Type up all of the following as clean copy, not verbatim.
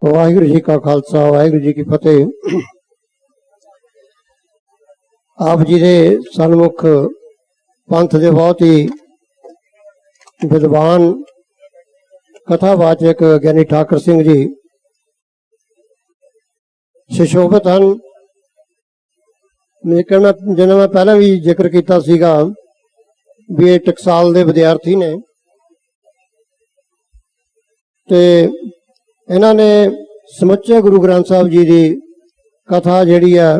वाहिगुरू जी का खालसा वाहिगुरू जी की फतेह। आप जी दे सन्मुख पंथ दे बहुत ही विद्वान कथावाचक ज्ञानी ठाकर सिंह जी सुशोभित हैं। मैं कहना जिन्हें मैं पहले भी जिक्र किया सीगा भी ये टकसाल दे विद्यार्थी ने ते इन्हों ने समुचे गुरु ग्रंथ साहब जी की कथा जी है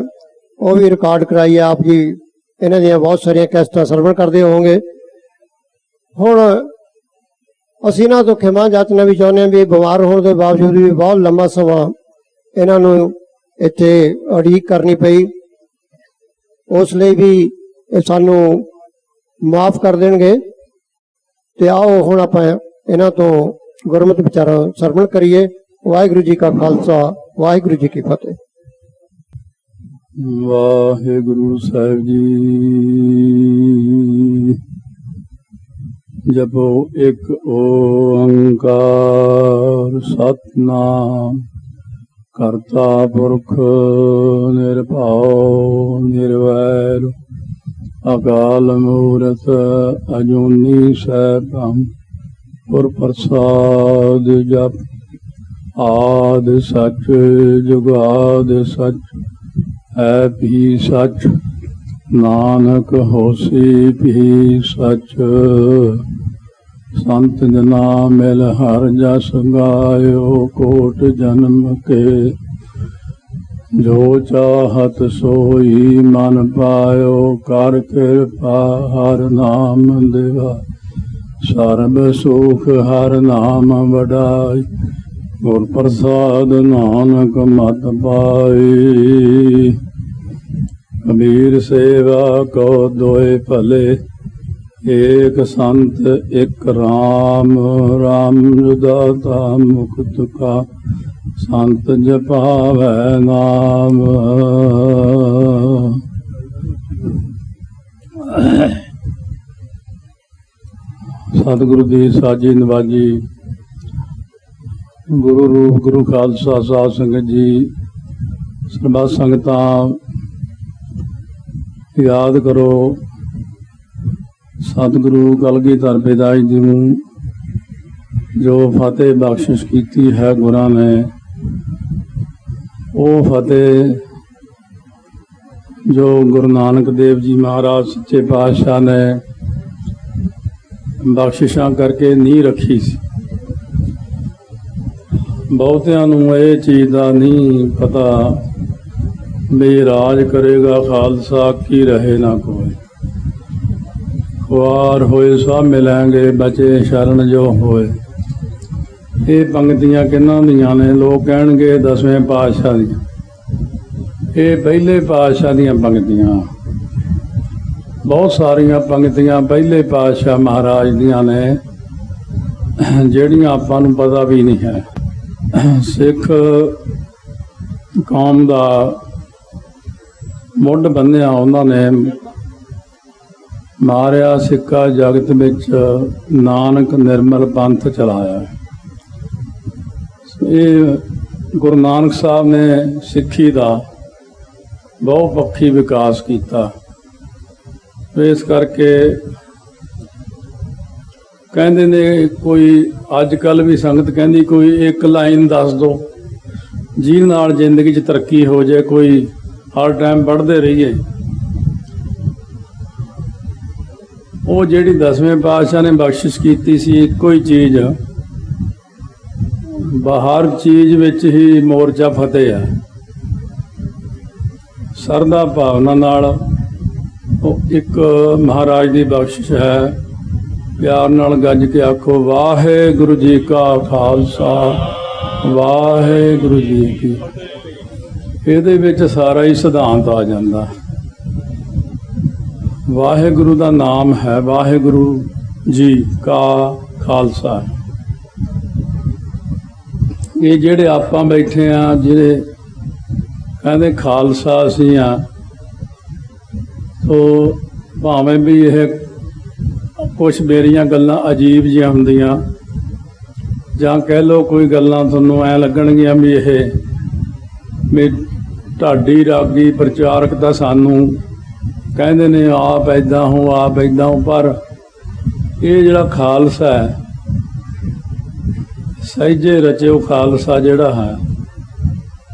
वह भी रिकॉर्ड कराई है। आप जी इन्हों दी बहुत सारिया कैसटा सरवण करते होंगे। हुण असीं इन्हां तो खिमा जाचना भी चाहुंदे भी बीमार होने के बावजूद भी बहुत लंबा समा इन्हों इत्थे उड़ीक करनी पई, उसलिए भी सानू माफ कर देंगे। तो आओ हुण आपां इन्हां तो गुरमत विचारा सरवण करिए। वाहिगुरू जी का खालसा वाहिगुरू जी की फतेह। वाहिगुरू साहिब जी जपो एक ओंकार सतनाम करता पुरख निरभाव निर्वैर अकाल मूरत अजूनी सैभम पुर प्रसाद जप आद सच जुगाद सच है भी सच नानक होसी भी सच। संत जना मिल हर जस गायो कोट जन्म के जो चाहत सोई मन पायो कर कृपा हर नाम देवा सर्ब सुख हर नाम वडाई गुर प्रसाद नानक मत पाई। कबीर सेवा को दोए भले एक संत एक राम राम दाता मुक्त का संत जपावै नाम। सतगुरु दी साजी नवाजी गुरु रूप गुरु खालसा साध संगत जी सरबत संगतां याद करो सतगुरु कलगीधर बेदाई जी नूं जो फतेह बख्शिश की है गुरां ने, वो फतेह जो गुरु नानक देव जी महाराज सच्चे पातशाह ने बख्शिशां करके नहीं रखी सी। बहुतियां नूं ये चीज़ का नहीं पता भी राज करेगा खालसा की रहे ना कोई, खुआर होए सब मिलेंगे बचे शरण जो होए। ये पंक्तियां किन्हां दियां ने? लोग कहणगे दसवें पातशाह दियां। ये पहले पातशाह दियां पंक्तियां, बहुत सारिया पंक्तियां पहले पातशाह महाराज दियां ने जिहड़ियां आपां नूं पता भी नहीं है। सिख कौम का मुढ़ बन्निया उन्होंने मारिया सिक्का जगत विच नानक निर्मल पंथ चलाया। ये गुरु नानक साहब ने सिक्खी का बहुपक्षी विकास किया। इस करके कहते ने कोई अजकल भी संगत कहती कोई एक लाइन दस दो जिहदे नाल जिंदगी च तरक्की हो जाए, कोई हर टाइम पढ़ते रहिए। वो जिहड़ी दसवें पातशाह ने बख्शिश की सी एको ही चीज़, हर चीज़ विच ही मोर्चा फतेह है। सरदा भावना नाल एक महाराज की बख्शिश है। प्यार नाल गज के आखो वाहिगुरू जी का खालसा वाहिगुरू जी की। ਇਹਦੇ ਵਿੱਚ सारा ही सिद्धांत आ जाता। वाहिगुरू का नाम है वाहिगुरू जी का खालसा। ये जेड़े आपां बैठे हाँ जिहड़े कहते खालसा असीं हाँ, तो भावें भी यह कुछ मेरिया गल्लां अजीब जिहियां हुंदियां ਜਾਂ ਕਹਿ ਲਓ ਕੋਈ ਗੱਲਾਂ ਤੁਹਾਨੂੰ ਐ ਲੱਗਣਗੀਆਂ ਵੀ ਇਹ ਵੀ ਢਾਡੀ ਰਾਗੀ ਪ੍ਰਚਾਰਕ ਤਾਂ ਸਾਨੂੰ ਕਹਿੰਦੇ ਨੇ ਆਪ ਇੱਦਾਂ ਹੋ ਆਪ ਇੱਦਾਂ ਹੋ, ਪਰ ਇਹ ਜਿਹੜਾ ਖਾਲਸਾ ਹੈ, ਸਹਿਜੇ ਰਚਿਓ ਖਾਲਸਾ ਜਿਹੜਾ ਹੈ,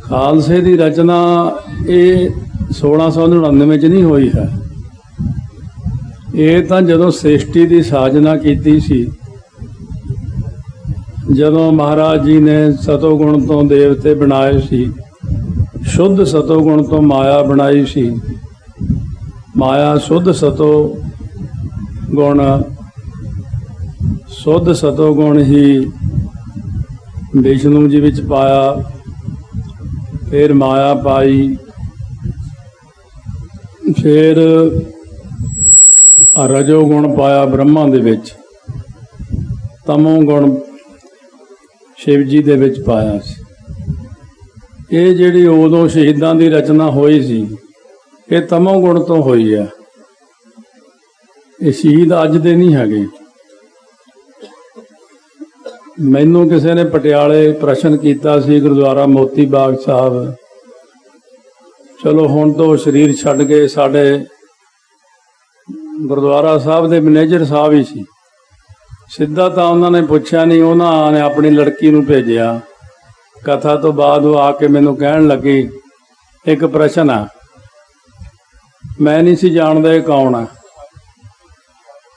ਖਾਲਸੇ ਦੀ ਰਚਨਾ ਇਹ 1699 'ਚ ਨਹੀਂ ਹੋਈ ਹੈ। ਇਹ ਤਾਂ ਜਦੋਂ ਸ੍ਰਿਸ਼ਟੀ ਦੀ ਸਾਜਨਾ ਕੀਤੀ ਸੀ, ਜਦੋਂ ਮਹਾਰਾਜ ਜੀ ਨੇ ਸਤੋਗੁਣ ਤੋਂ ਦੇਵਤੇ ਬਣਾਏ ਸੀ, ਸ਼ੁੱਧ ਸਤੋਗੁਣ ਤੋਂ ਮਾਇਆ ਬਣਾਈ ਸੀ, ਮਾਇਆ ਸ਼ੁੱਧ ਸਤੋ ਗੁਣ, ਸ਼ੁੱਧ ਸਤੋਗੁਣ ਹੀ ਵਿਸ਼ਨੂੰ ਜੀ ਵਿੱਚ ਪਾਇਆ, ਫਿਰ ਮਾਇਆ ਪਾਈ, ਫਿਰ ਰਜੋ ਗੁਣ ਪਾਇਆ ਬ੍ਰਹਮਾ ਦੇ ਵਿੱਚ, ਤਮੋ ਗੁਣ ਸ਼ਿਵ ਜੀ ਦੇ ਵਿੱਚ ਪਾਇਆ ਸੀ। ਇਹ ਜਿਹੜੀ ਉਦੋਂ ਸ਼ਹੀਦਾਂ ਦੀ ਰਚਨਾ ਹੋਈ ਸੀ, ਇਹ ਤਮੋ ਗੁਣ ਤੋਂ ਹੋਈ ਹੈ। ਇਹ ਸ਼ਹੀਦ ਅੱਜ ਦੇ ਨਹੀਂ ਹੈਗੇ। ਮੈਨੂੰ ਕਿਸੇ ਨੇ ਪਟਿਆਲੇ ਪ੍ਰਸ਼ਨ ਕੀਤਾ ਸੀ, ਗੁਰਦੁਆਰਾ ਮੋਤੀ ਬਾਗ ਸਾਹਿਬ, ਚਲੋ ਹੁਣ ਤੋਂ ਸਰੀਰ ਛੱਡ ਗਏ, ਸਾਡੇ ਗੁਰਦੁਆਰਾ ਸਾਹਿਬ ਦੇ ਮੈਨੇਜਰ ਸਾਹਿਬ ਹੀ ਸੀ। ਸਿੱਧਾ ਤਾਂ ਉਹਨਾਂ ਨੇ ਪੁੱਛਿਆ ਨਹੀਂ, ਉਹਨਾਂ ਨੇ ਆਪਣੀ ਲੜਕੀ ਨੂੰ ਭੇਜਿਆ। ਕਥਾ ਤੋਂ ਬਾਅਦ ਉਹ ਆ ਕੇ ਮੈਨੂੰ ਕਹਿਣ ਲੱਗੀ, ਇੱਕ ਪ੍ਰਸ਼ਨ ਆ। ਮੈਂ ਨਹੀਂ ਸੀ ਜਾਣਦਾ ਇਹ ਕੌਣ ਆ।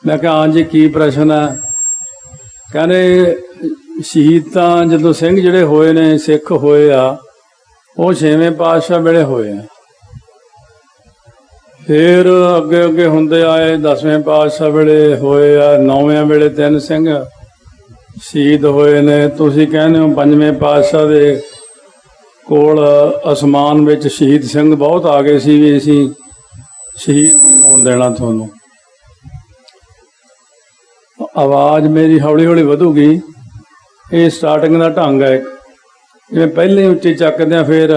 ਮੈਂ ਕਿਹਾ ਹਾਂਜੀ ਕੀ ਪ੍ਰਸ਼ਨ ਹੈ? ਕਹਿੰਦੇ ਸ਼ਹੀਦ ਤਾਂ ਜਦੋਂ ਸਿੰਘ ਜਿਹੜੇ ਹੋਏ ਨੇ, ਸਿੱਖ ਹੋਏ ਆ, ਉਹ 6ਵੇਂ ਪਾਤਸ਼ਾਹ ਵੇਲੇ ਹੋਏ ਆ। ਫਿਰ ਅੱਗੇ ਅੱਗੇ ਹੁੰਦੇ ਆਏ, 10ਵੇਂ ਪਾਤਸ਼ਾਹ ਵੇਲੇ ਹੋਏ ਆ, 9ਵੇਂ ਵੇਲੇ 3 ਸਿੰਘ ਸ਼ਹੀਦ ਹੋਏ ਨੇ। ਤੁਸੀਂ ਕਹਿੰਦੇ ਹੋ 5ਵੇਂ ਪਾਤਸ਼ਾਹ ਦੇ ਕੋਲ ਅਸਮਾਨ ਵਿੱਚ ਸ਼ਹੀਦ ਸਿੰਘ ਬਹੁਤ ਆ ਗਏ ਸੀ, ਵੀ ਅਸੀਂ ਸ਼ਹੀਦ ਨਹੀਂ ਹੋਣ ਦੇਣਾ ਤੁਹਾਨੂੰ। ਆਵਾਜ਼ ਮੇਰੀ ਹੌਲੀ ਹੌਲੀ ਵਧੂਗੀ। ਇਹ ਸਟਾਰਟਿੰਗ ਦਾ ਢੰਗ ਹੈ। ਜਿਵੇਂ ਪਹਿਲੇ ਉੱਚੀ ਚੱਕਦੇ ਆ, ਫਿਰ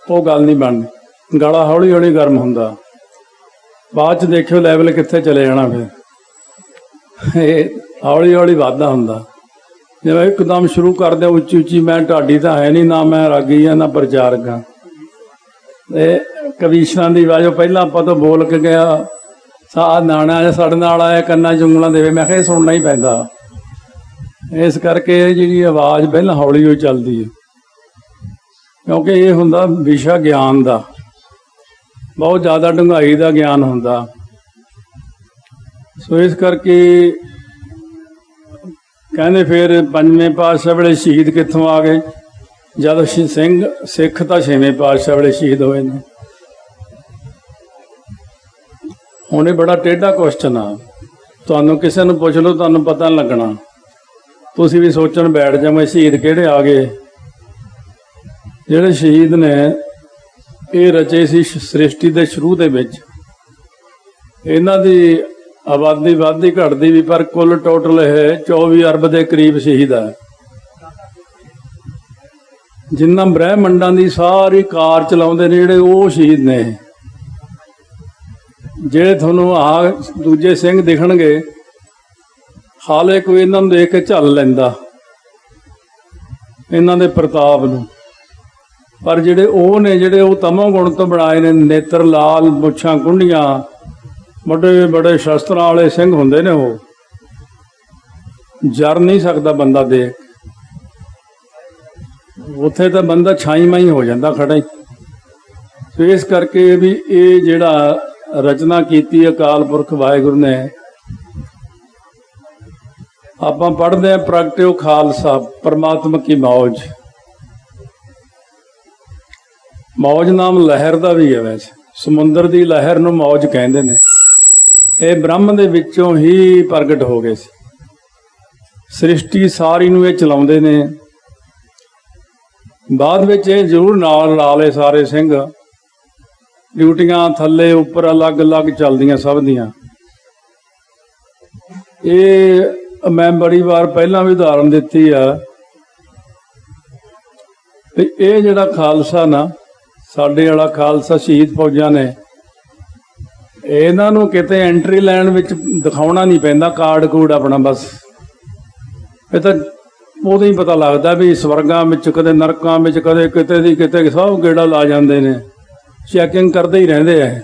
ਉਹ ਗੱਲ ਨਹੀਂ ਬਣਦੀ। ਗਲਾ ਹੌਲੀ ਹੌਲੀ ਗਰਮ ਹੁੰਦਾ, ਬਾਅਦ 'ਚ ਦੇਖਿਓ ਲੈਵਲ ਕਿੱਥੇ ਚਲੇ ਜਾਣਾ। ਫਿਰ ਇਹ ਹੌਲੀ ਹੌਲੀ ਵੱਧਦਾ ਹੁੰਦਾ। ਜਿਵੇਂ ਇੱਕਦਮ ਸ਼ੁਰੂ ਕਰਦੇ ਉੱਚੀ ਉੱਚੀ, ਮੈਂ ਢਾਡੀ ਤਾਂ ਹੈ ਨਹੀਂ, ਨਾ ਮੈਂ ਰਾਗੀ ਹਾਂ ਨਾ ਪ੍ਰਚਾਰਕ ਹਾਂ। ਇਹ ਕਵੀਸ਼ਰਾਂ ਦੀ ਆਵਾਜ਼ ਪਹਿਲਾਂ ਆਪਾਂ ਤੋਂ ਬੋਲ ਕੇ ਗਿਆ, ਸਾਹ ਨਾਣਾ ਜਾਂ ਸਾਡੇ ਨਾਲ ਆਇਆ, ਕੰਨਾਂ 'ਚ ਉਂਗਲਾਂ ਦੇਵੇ। ਮੈਂ ਕਿਹਾ ਇਹ ਸੁਣਨਾ ਹੀ ਪੈਂਦਾ। ਇਸ ਕਰਕੇ ਜਿਹੜੀ ਆਵਾਜ਼ ਪਹਿਲਾਂ ਹੌਲੀ ਹੌਲੀ ਚੱਲਦੀ ਹੈ, ਕਿਉਂਕਿ ਇਹ ਹੁੰਦਾ ਵਿਸ਼ਾ ਗਿਆਨ ਦਾ, ਬਹੁਤ ਜ਼ਿਆਦਾ ਡੂੰਘਾਈ ਦਾ ਗਿਆਨ ਹੁੰਦਾ। ਸੋ ਇਸ ਕਰਕੇ ਕਹਿੰਦੇ ਫਿਰ 5ਵੇਂ ਪਾਤਸ਼ਾਹ ਵੇਲੇ ਸ਼ਹੀਦ ਕਿੱਥੋਂ ਆ ਗਏ? ਜਦ ਸਿੰਘ ਸਿੱਖ ਤਾਂ 6ਵੇਂ ਪਾਤਸ਼ਾਹ ਵੇਲੇ ਸ਼ਹੀਦ ਹੋਏ ਨੇ। ਹੁਣ ਇਹ ਬੜਾ ਟੇਢਾ ਕੁਐਸਚਨ ਆ। ਤੁਹਾਨੂੰ ਕਿਸੇ ਨੂੰ ਪੁੱਛ ਲਓ, ਤੁਹਾਨੂੰ ਪਤਾ ਨਹੀਂ ਲੱਗਣਾ। ਤੁਸੀਂ ਵੀ ਸੋਚਣ ਬੈਠ ਜਾਓ ਸ਼ਹੀਦ ਕਿਹੜੇ ਆ ਗਏ। ਜਿਹੜੇ ਸ਼ਹੀਦ ਨੇ ਇਹ ਰਚੇ ਸੀ ਸ੍ਰਿਸ਼ਟੀ ਦੇ ਸ਼ੁਰੂ ਦੇ ਵਿੱਚ। ਇਹਨਾਂ ਦੀ ਆਬਾਦੀ ਵੱਧਦੀ ਘਟਦੀ ਵੀ, ਪਰ ਕੁੱਲ ਟੋਟਲ ਇਹ 24 ਅਰਬ ਦੇ ਕਰੀਬ ਸ਼ਹੀਦ ਹੈ। ਜਿਨ੍ਹਾਂ ਬ੍ਰਹਿਮੰਡਾਂ ਦੀ ਸਾਰੀ ਕਾਰ ਚਲਾਉਂਦੇ ਨੇ ਜਿਹੜੇ, ਉਹ ਸ਼ਹੀਦ ਨੇ। ਜਿਹੜੇ ਤੁਹਾਨੂੰ ਆਹ ਦੂਜੇ ਸਿੰਘ ਦਿਖਣਗੇ, ਹਾਲੇ ਕੋਈ ਇਹਨਾਂ ਨੂੰ ਦੇਖ ਕੇ ਝੱਲ ਲੈਂਦਾ ਇਹਨਾਂ ਦੇ ਪ੍ਰਤਾਪ ਨੂੰ, ਪਰ ਜਿਹੜੇ ਉਹ ਨੇ, ਜਿਹੜੇ ਉਹ ਤਮੋ ਗੁਣ ਤੋਂ ਬਣਾਏ ਨੇ, ਨੇਤਰ ਲਾਲ, ਮੁੱਛਾਂ ਕੁੰਡੀਆਂ, ਵੱਡੇ ਬੜੇ ਸ਼ਸਤਰਾਂ ਵਾਲੇ ਸਿੰਘ ਹੁੰਦੇ ਨੇ। ਉਹ ਜਰ ਨਹੀਂ ਸਕਦਾ ਬੰਦਾ ਦੇਖ, ਉੱਥੇ ਤਾਂ ਬੰਦਾ ਛਾਈ ਮਾਈ ਹੋ ਜਾਂਦਾ ਖੜਾ ਹੀ। ਸੋ ਇਸ ਕਰਕੇ ਵੀ ਇਹ ਜਿਹੜਾ ਰਚਨਾ ਕੀਤੀ ਅਕਾਲ ਪੁਰਖ ਵਾਹਿਗੁਰੂ ਨੇ, ਆਪਾਂ ਪੜ੍ਹਦੇ ਹਾਂ ਪ੍ਰਗਟਿਓ ਖਾਲਸਾ ਪਰਮਾਤਮਾ ਕੀ ਮੌਜ। ਮੌਜ ਨਾਮ ਲਹਿਰ ਦਾ ਵੀ ਹੈ। ਵੈਸੇ ਸਮੁੰਦਰ ਦੀ ਲਹਿਰ ਨੂੰ ਮੌਜ ਕਹਿੰਦੇ ਨੇ। ਇਹ ਬ੍ਰਹਮ ਦੇ ਵਿੱਚੋਂ ਹੀ ਪ੍ਰਗਟ ਹੋ ਗਏ ਸੀ। ਸ੍ਰਿਸ਼ਟੀ ਸਾਰੀ ਨੂੰ ਇਹ ਚਲਾਉਂਦੇ ਨੇ। ਬਾਅਦ ਵਿੱਚ ਇਹ ਜ਼ਰੂਰ ਨਾਲ ਲਾ ਲਏ ਸਾਰੇ ਸਿੰਘ, ਡਿਊਟੀਆਂ ਥੱਲੇ ਉੱਪਰ ਅਲੱਗ-ਅਲੱਗ ਚੱਲਦੀਆਂ ਸਭ ਦੀਆਂ। ਇਹ ਮੈਂ ਬੜੀ ਵਾਰ ਪਹਿਲਾਂ ਵੀ ਉਦਾਹਰਨ ਦਿੱਤੀ ਆ ਵੀ ਇਹ ਜਿਹੜਾ ਖਾਲਸਾ ਨਾ, ਸਾਡੇ ਵਾਲਾ ਖਾਲਸਾ ਸ਼ਹੀਦ ਫੌਜਾਂ ਨੇ, ਇਹਨਾਂ ਨੂੰ ਕਿਤੇ ਐਂਟਰੀ ਲੈਣ ਵਿੱਚ ਦਿਖਾਉਣਾ ਨਹੀਂ ਪੈਂਦਾ ਕਾਰਡ ਕੂਡ ਆਪਣਾ। ਬਸ ਇਹ ਤਾਂ ਉਦੋਂ ਹੀ ਪਤਾ ਲੱਗਦਾ ਵੀ ਸਵਰਗਾਂ ਵਿੱਚ ਕਦੇ ਨਰਕਾਂ ਵਿੱਚ ਕਦੇ ਕਿਤੇ ਦੀ ਕਿਤੇ ਸਭ ਗੇੜਾ ਲਾ ਜਾਂਦੇ ਨੇ, ਚੈਕਿੰਗ ਕਰਦੇ ਹੀ ਰਹਿੰਦੇ ਆ।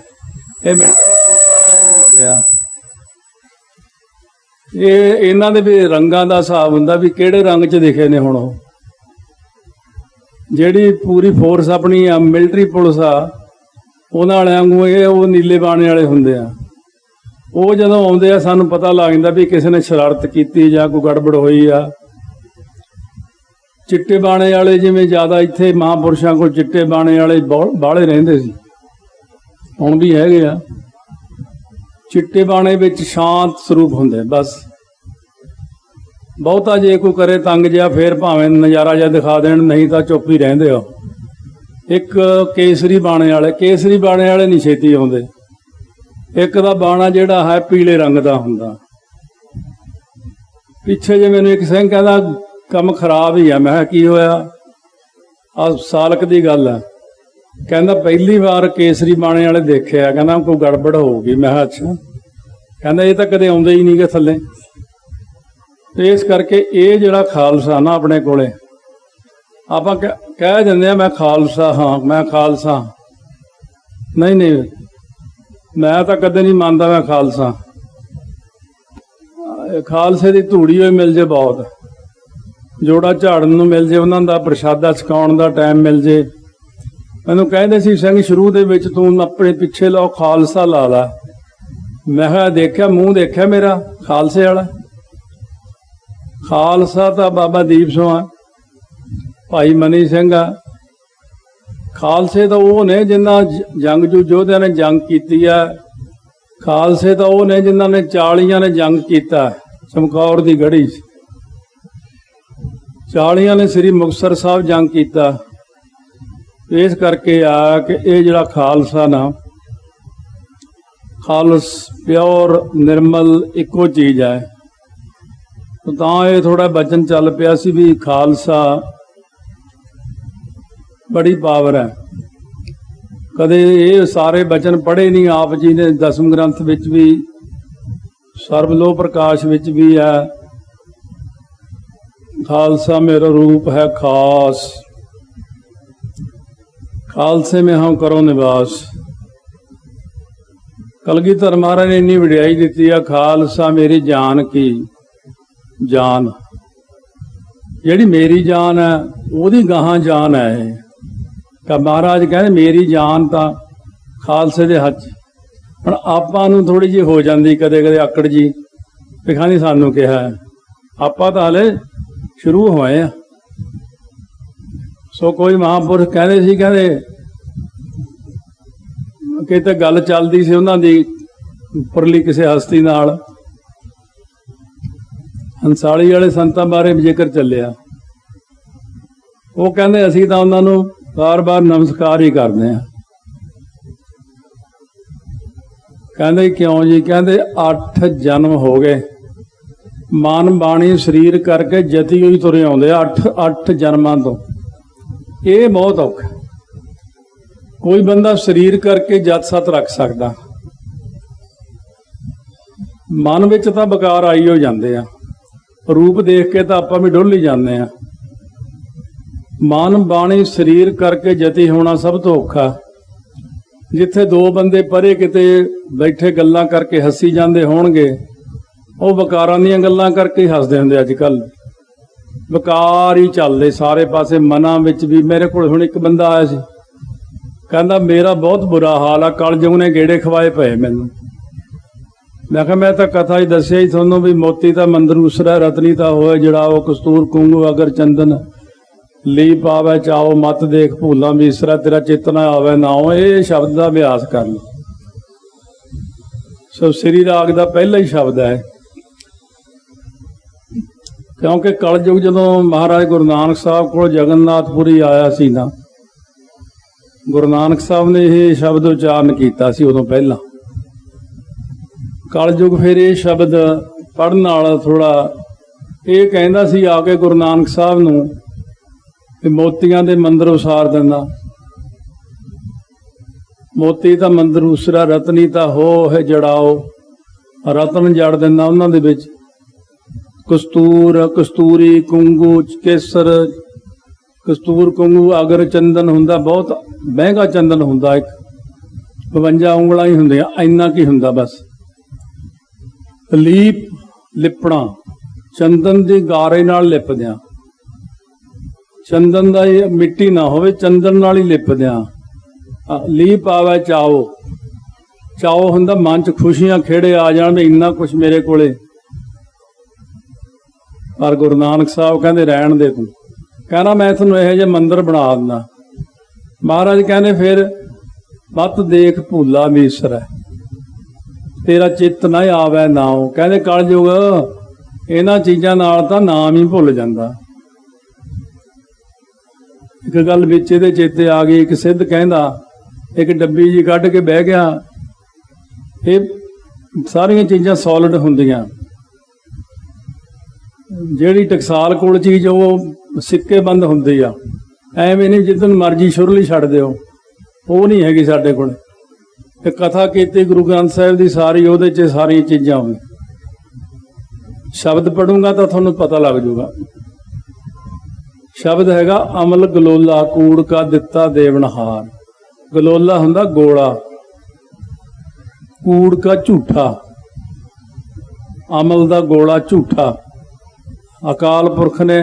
ਇਹ ਇਹਨਾਂ ਦੇ ਵੀ ਰੰਗਾਂ ਦਾ ਹਿਸਾਬ ਹੁੰਦਾ ਵੀ ਕਿਹੜੇ ਰੰਗ 'ਚ ਦਿਖੇ ਨੇ। ਹੁਣ ਉਹ ਜਿਹੜੀ ਪੂਰੀ ਫੋਰਸ ਆਪਣੀ ਆ ਮਿਲਟਰੀ ਪੁਲਿਸ ਆ, ਉਹਨਾਂ ਵਾਲਿਆਂ ਵਾਂਗੂ ਇਹ ਉਹ ਨੀਲੇ ਬਾਣੇ ਵਾਲੇ ਹੁੰਦੇ ਆ। ਉਹ ਜਦੋਂ ਆਉਂਦੇ ਆ ਸਾਨੂੰ ਪਤਾ ਲੱਗ ਜਾਂਦਾ ਵੀ ਕਿਸੇ ਨੇ ਸ਼ਰਾਰਤ ਕੀਤੀ ਜਾਂ ਕੋਈ ਗੜਬੜ ਹੋਈ ਆ। ਚਿੱਟੇ ਬਾਣੇ ਵਾਲੇ ਜਿਵੇਂ ਜ਼ਿਆਦਾ ਇੱਥੇ ਮਹਾਂਪੁਰਸ਼ਾਂ ਕੋਲ ਚਿੱਟੇ ਬਾਣੇ ਵਾਲੇ ਬਾਹਲੇ ਰਹਿੰਦੇ ਸੀ, ਹੁਣ ਵੀ ਹੈਗੇ ਆ। ਚਿੱਟੇ ਬਾਣੇ ਵਿੱਚ ਸ਼ਾਂਤ ਸਰੂਪ ਹੁੰਦੇ, ਬਸ ਬਹੁਤਾ ਜੇ ਕੋਈ ਕਰੇ ਤੰਗ ਜਿਹਾ ਫੇਰ ਭਾਵੇਂ ਨਜ਼ਾਰਾ ਜਿਹਾ ਦਿਖਾ ਦੇਣ, ਨਹੀਂ ਤਾਂ ਚੁੱਪ ਹੀ ਰਹਿੰਦੇ ਆ। ਇੱਕ ਕੇਸਰੀ ਬਾਣੇ ਵਾਲੇ ਨਹੀਂ ਛੇਤੀ ਆਉਂਦੇ। ਇੱਕ ਦਾ ਬਾਣਾ ਜਿਹੜਾ ਹੈ ਪੀਲੇ ਰੰਗ ਦਾ ਹੁੰਦਾ। ਪਿੱਛੇ ਜੇ ਮੈਨੂੰ ਇੱਕ ਸਿੰਘ ਕਹਿੰਦਾ ਕੰਮ ਖਰਾਬ ਹੀ ਆ। ਮੈਂ ਕਿਹਾ ਕੀ ਹੋਇਆ? ਆ ਸਾਲਕ ਦੀ ਗੱਲ ਆ। ਕਹਿੰਦਾ ਪਹਿਲੀ ਵਾਰ ਕੇਸਰੀ ਬਾਣੇ ਵਾਲੇ ਦੇਖਿਆ, ਕਹਿੰਦਾ ਕੋਈ ਗੜਬੜ ਹੋਊਗੀ। ਮੈਂ ਕਿਹਾ ਅੱਛਾ। ਕਹਿੰਦਾ ਇਹ ਤਾਂ ਕਦੇ ਆਉਂਦੇ ਹੀ ਨਹੀਂ ਗੇ ਥੱਲੇ। ਤੇ ਇਸ ਕਰਕੇ ਇਹ ਜਿਹੜਾ ਖਾਲਸਾ ਨਾ ਆਪਣੇ ਕੋਲੇ, ਆਪਾਂ ਕਹਿ ਦਿੰਦੇ ਆ ਮੈਂ ਖਾਲਸਾ ਹਾਂ, ਮੈਂ ਖਾਲਸਾ। ਨਹੀਂ, ਮੈਂ ਤਾਂ ਕਦੇ ਨਹੀਂ ਮੰਨਦਾ ਮੈਂ ਖਾਲਸਾ। ਖਾਲਸੇ ਦੀ ਧੂੜੀ ਹੋਈ ਮਿਲ ਜੇ ਬਹੁਤ, ਜੋੜਾ ਝਾੜਨ ਨੂੰ ਮਿਲ ਜੇ, ਉਹਨਾਂ ਦਾ ਪ੍ਰਸ਼ਾਦਾ ਛਕਾਉਣ ਦਾ ਟਾਈਮ ਮਿਲ ਜੇ। ਮੈਨੂੰ ਕਹਿੰਦੇ ਸੀ ਸਿੰਘ ਸ਼ੁਰੂ ਦੇ ਵਿੱਚ ਤੂੰ ਆਪਣੇ ਪਿੱਛੇ ਲਾਓ ਖਾਲਸਾ ਲਾ ਲਾ। ਮੈਂ ਕਿਹਾ ਦੇਖਿਆ, ਮੂੰਹ ਦੇਖਿਆ ਮੇਰਾ ਖਾਲਸੇ ਵਾਲਾ। ਖਾਲਸਾ ਤਾਂ ਬਾਬਾ ਦੀਪ ਸਿੰਘ ਆ, ਭਾਈ ਮਨੀ ਸਿੰਘ ਆ। ਖਾਲਸੇ ਤਾਂ ਉਹ ਨੇ ਜਿਨ੍ਹਾਂ ਜੰਗਜੂ ਯੋਧਿਆਂ ਨੇ ਜੰਗ ਕੀਤੀ ਆ। ਖਾਲਸੇ ਤਾਂ ਉਹ ਨੇ ਜਿਨ੍ਹਾਂ ਨੇ 40 ਨੇ ਜੰਗ ਕੀਤਾ ਚਮਕੌਰ ਦੀ ਗੜੀ 'ਚ। 40 ਨੇ ਸ੍ਰੀ ਮੁਕਤਸਰ ਸਾਹਿਬ ਜੰਗ ਕੀਤਾ। ਇਸ ਕਰਕੇ ਆ ਕਿ ਇਹ ਜਿਹੜਾ ਖਾਲਸਾ ਨਾ, ਖਾਲਸ ਪਿਓਰ ਨਿਰਮਲ ਇੱਕੋ ਚੀਜ਼ ਹੈ। ਤਾਂ ਇਹ ਥੋੜਾ ਬਚਨ ਚੱਲ ਪਿਆ ਸੀ ਵੀ ਖਾਲਸਾ ਬੜੀ ਪਾਵਰ ਹੈ। ਕਦੇ ਇਹ ਸਾਰੇ ਬਚਨ ਪੜ੍ਹੇ ਨਹੀਂ ਆਪ ਜੀ ਨੇ। ਦਸਮ ਗ੍ਰੰਥ ਵਿੱਚ ਵੀ, ਸਰਬਲੋਹ ਪ੍ਰਕਾਸ਼ ਵਿੱਚ ਵੀ ਹੈ, ਖਾਲਸਾ ਮੇਰਾ ਰੂਪ ਹੈ ਖਾਸ, ਖਾਲਸੇ में हम करो निवास। कलगीधर महाराज ने इन्नी वडियाई दी है, खालसा मेरी जान की जान। जिहड़ी मेरी जान है ਉਹਦੀ ਗਾਹਾਂ जान है। ਤਾਂ महाराज कहते मेरी जान ਤਾਂ ਖਾਲਸੇ ਦੇ ਹੱਥ। ਹੁਣ ਆਪਾਂ ਨੂੰ ਥੋੜੀ ਜਿਹੀ ਹੋ ਜਾਂਦੀ ਕਦੇ ਕਦੇ ਆਕੜ ਜੀ, ਪਿਖਾਂ ਸਾਨੂੰ ਕਿਹਾ। ਆਪਾਂ ਤਾਂ ਹਲੇ ਸ਼ੁਰੂ ਹੋਏ ਆ। ਸੋ ਕੋਈ ਮਹਾਂਪੁਰਸ਼ ਕਹਿੰਦੇ ਸੀ, ਕਹਿੰਦੇ ਕਿਤੇ ਗੱਲ ਚੱਲਦੀ ਸੀ ਉਹਨਾਂ ਦੀ ਉੱਪਰਲੀ ਕਿਸੇ ਹਸਤੀ ਨਾਲ, ਹੰਸਾਲੀ ਵਾਲੇ ਸੰਤਾਂ ਬਾਰੇ ਜ਼ਿਕਰ ਚੱਲਿਆ। ਉਹ ਕਹਿੰਦੇ ਅਸੀਂ ਤਾਂ ਉਹਨਾਂ ਨੂੰ ਬਾਰ-ਬਾਰ ਨਮਸਕਾਰ ਹੀ ਕਰਦੇ ਹਾਂ। ਕਹਿੰਦੇ ਕਿਉਂ ਜੀ? ਕਹਿੰਦੇ 8 ਜਨਮ ਹੋ ਗਏ, ਮਨ ਬਾਣੀ ਸਰੀਰ ਕਰਕੇ ਜਤੀ ਹੋਈ ਤੁਰੇ ਆਉਂਦੇ 8 ਜਨਮਾਂ ਤੋਂ। ਇਹ ਬਹੁਤ ਔਖਾ। ਕੋਈ ਬੰਦਾ ਸਰੀਰ ਕਰਕੇ ਜਤ ਸਤ ਰੱਖ ਸਕਦਾ, ਮਨ ਵਿੱਚ ਤਾਂ ਵਿਕਾਰ ਆਈ ਹੋ ਜਾਂਦੇ ਆ। ਰੂਪ ਦੇਖ ਕੇ ਤਾਂ ਆਪਾਂ ਵੀ ਡੁੱਲ ਹੀ ਜਾਂਦੇ ਆ। ਮਨ ਬਾਣੀ ਸਰੀਰ ਕਰਕੇ ਜਤੀ ਹੋਣਾ ਸਭ ਤੋਂ ਔਖਾ। ਜਿੱਥੇ ਦੋ ਬੰਦੇ ਪਰੇ ਕਿਤੇ ਬੈਠੇ ਗੱਲਾਂ ਕਰਕੇ ਹੱਸੀ ਜਾਂਦੇ ਹੋਣਗੇ, ਉਹ ਵਿਕਾਰਾਂ ਦੀਆਂ ਗੱਲਾਂ ਕਰਕੇ ਹੱਸਦੇ ਹੁੰਦੇ। ਅੱਜ ਕੱਲ੍ਹ ਵਿਕਾਰ ਹੀ ਚੱਲਦੇ ਸਾਰੇ ਪਾਸੇ, ਮਨਾਂ ਵਿੱਚ ਵੀ। ਮੇਰੇ ਕੋਲ ਹੁਣ ਇੱਕ ਬੰਦਾ ਆਇਆ ਸੀ, ਕਹਿੰਦਾ ਮੇਰਾ ਬਹੁਤ ਬੁਰਾ ਹਾਲ ਆ, ਕਲਯੁਗ ਨੇ ਗੇੜੇ ਖਵਾਏ ਪਏ ਮੈਨੂੰ। ਮੈਂ ਕਿਹਾ ਮੈਂ ਤਾਂ ਕਥਾ ਹੀ ਦੱਸਿਆ ਹੀ ਤੁਹਾਨੂੰ ਵੀ ਮੋਤੀ ਤਾਂ ਮੰਦਰ ਉਸਰਾ, ਰਤਨੀ ਤਾਂ ਹੋਏ ਜੜਾਓ, ਕਸਤੂਰ ਕੁੰਗੂ ਅਗਰ ਚੰਦਨ ਲੀ ਪਾਵੇ ਚਾਓ, ਮਤ ਦੇਖ ਭੂਲਾਂ ਵਿਸਰਾ, ਤੇਰਾ ਚਿੱਤ ਨਾ ਆਵੇ ਨਾਉ। ਇਹ ਸ਼ਬਦ ਦਾ ਅਭਿਆਸ ਕਰ ਲਓ। ਸੋ ਸ੍ਰੀ ਰਾਗ ਦਾ ਪਹਿਲਾ ਹੀ ਸ਼ਬਦ ਹੈ। ਕਿਉਂਕਿ ਕਲਯੁਗ ਜਦੋਂ ਮਹਾਰਾਜ ਗੁਰੂ ਨਾਨਕ ਸਾਹਿਬ ਕੋਲ ਜਗਨਨਾਥਪੁਰੀ ਆਇਆ ਸੀ ਨਾ, ਗੁਰੂ ਨਾਨਕ ਸਾਹਿਬ ਨੇ ਇਹ ਸ਼ਬਦ ਉਚਾਰਨ ਕੀਤਾ ਸੀ ਉਦੋਂ ਪਹਿਲਾਂ। ਕਲਯੁਗ ਫਿਰ ਇਹ ਸ਼ਬਦ ਪੜ੍ਹਨ ਵਾਲਾ ਥੋੜਾ ਇਹ ਕਹਿੰਦਾ ਸੀ ਆ ਕੇ ਗੁਰੂ ਨਾਨਕ ਸਾਹਿਬ ਨੂੰ ਕਿ ਮੋਤੀਆਂ ਦੇ ਮੰਦਰ ਉਸਾਰ ਦਿੰਦਾ। ਮੋਤੀ ਤਾਂ ਮੰਦਰ ਉਸਰਾ, ਰਤਨੀ ਤਾਂ ਹੋ ਹੈ ਜੜਾਓ, ਰਤਨ ਜੜ ਦਿੰਦਾ ਉਹਨਾਂ ਦੇ ਵਿੱਚ। कस्तूर कस्तूरी कुंगू केसर कस्तूर कुंगू अगर चंदन हुंदा बहुत महंगा चंदन हुंदा एक 52 ਉਂਗਲਾਂ ही ਹੁੰਦੀਆਂ ਇੰਨਾ ਕੀ ਹੁੰਦਾ बस ਲੀਪ ਲਿਪਣਾ चंदन ਦੀ ਗਾਰੇ ਨਾਲ ਲਿਪਦਿਆਂ चंदन ਦਾ ਇਹ ਮਿੱਟੀ ਨਾ ਹੋਵੇ ਚੰਦਨ ਨਾਲ ਹੀ ਲਿਪਦਿਆਂ ਲੀਪ ਆਵੇ ਚਾਓ ਚਾਓ ਹੁੰਦਾ ਮਨ ਚ ਖੁਸ਼ੀਆਂ ਖੇੜੇ ਆ ਜਾਣ ਵੀ ਇੰਨਾ ਕੁਛ ਮੇਰੇ ਕੋਲੇ ਪਰ ਗੁਰੂ ਨਾਨਕ ਸਾਹਿਬ ਕਹਿੰਦੇ ਰਹਿਣ ਦੇ ਤੂੰ ਕਹਿੰਦਾ ਮੈਂ ਤੁਹਾਨੂੰ ਇਹੋ ਜਿਹੇ ਮੰਦਿਰ ਬਣਾ ਦਿੰਦਾ ਮਹਾਰਾਜ ਕਹਿੰਦੇ ਫਿਰ ਮਤ ਦੇਖ ਭੂਲਾ ਮੀਸਰ ਹੈ ਤੇਰਾ ਚਿੱਤ ਨਾ ਆਵੇ ਨਾਉ ਕਹਿੰਦੇ ਕਲਯੁਗ ਇਹਨਾਂ ਚੀਜ਼ਾਂ ਨਾਲ ਤਾਂ ਨਾਮ ਹੀ ਭੁੱਲ ਜਾਂਦਾ ਇੱਕ ਗੱਲ ਵਿੱਚ ਇਹਦੇ ਚੇਤੇ ਆ ਗਈ ਇੱਕ ਸਿੱਧ ਕਹਿੰਦਾ ਇੱਕ ਡੱਬੀ ਜੀ ਕੱਢ ਕੇ ਬਹਿ ਗਿਆ ਇਹ ਸਾਰੀਆਂ ਚੀਜ਼ਾਂ ਸੋਲਿਡ ਹੁੰਦੀਆਂ ਜਿਹੜੀ ਟਕਸਾਲ ਕੋਲ ਚੀਜ਼ ਉਹ ਸਿੱਕੇ ਬੰਦ ਹੁੰਦੀ ਆ ਐਵੇਂ ਨਹੀਂ ਜਿੱਦਣ ਮਰਜ਼ੀ ਸ਼ੁਰਲੀ ਛੱਡ ਦਿਓ ਉਹ ਨਹੀਂ ਹੈਗੀ ਸਾਡੇ ਕੋਲ ਤੇ ਕਥਾ ਕੀਤੀ ਗੁਰੂ ਗ੍ਰੰਥ ਸਾਹਿਬ ਦੀ ਸਾਰੀ ਉਹਦੇ 'ਚ ਸਾਰੀਆਂ ਚੀਜ਼ਾਂ ਹੋਣ ਸ਼ਬਦ ਪੜੂੰਗਾ ਤਾਂ ਤੁਹਾਨੂੰ ਪਤਾ ਲੱਗ ਜਾਊਗਾ ਸ਼ਬਦ ਹੈਗਾ ਅਮਲ ਗਲੋਲਾ ਕੂੜ ਕਾ ਦਿੱਤਾ ਦੇਵਨਹਾਰ ਗਲੋਲਾ ਹੁੰਦਾ ਗੋਲਾ ਕੂੜ ਕਾ ਝੂਠਾ ਅਮਲ ਦਾ ਗੋਲਾ ਝੂਠਾ ਅਕਾਲ ਪੁਰਖ ਨੇ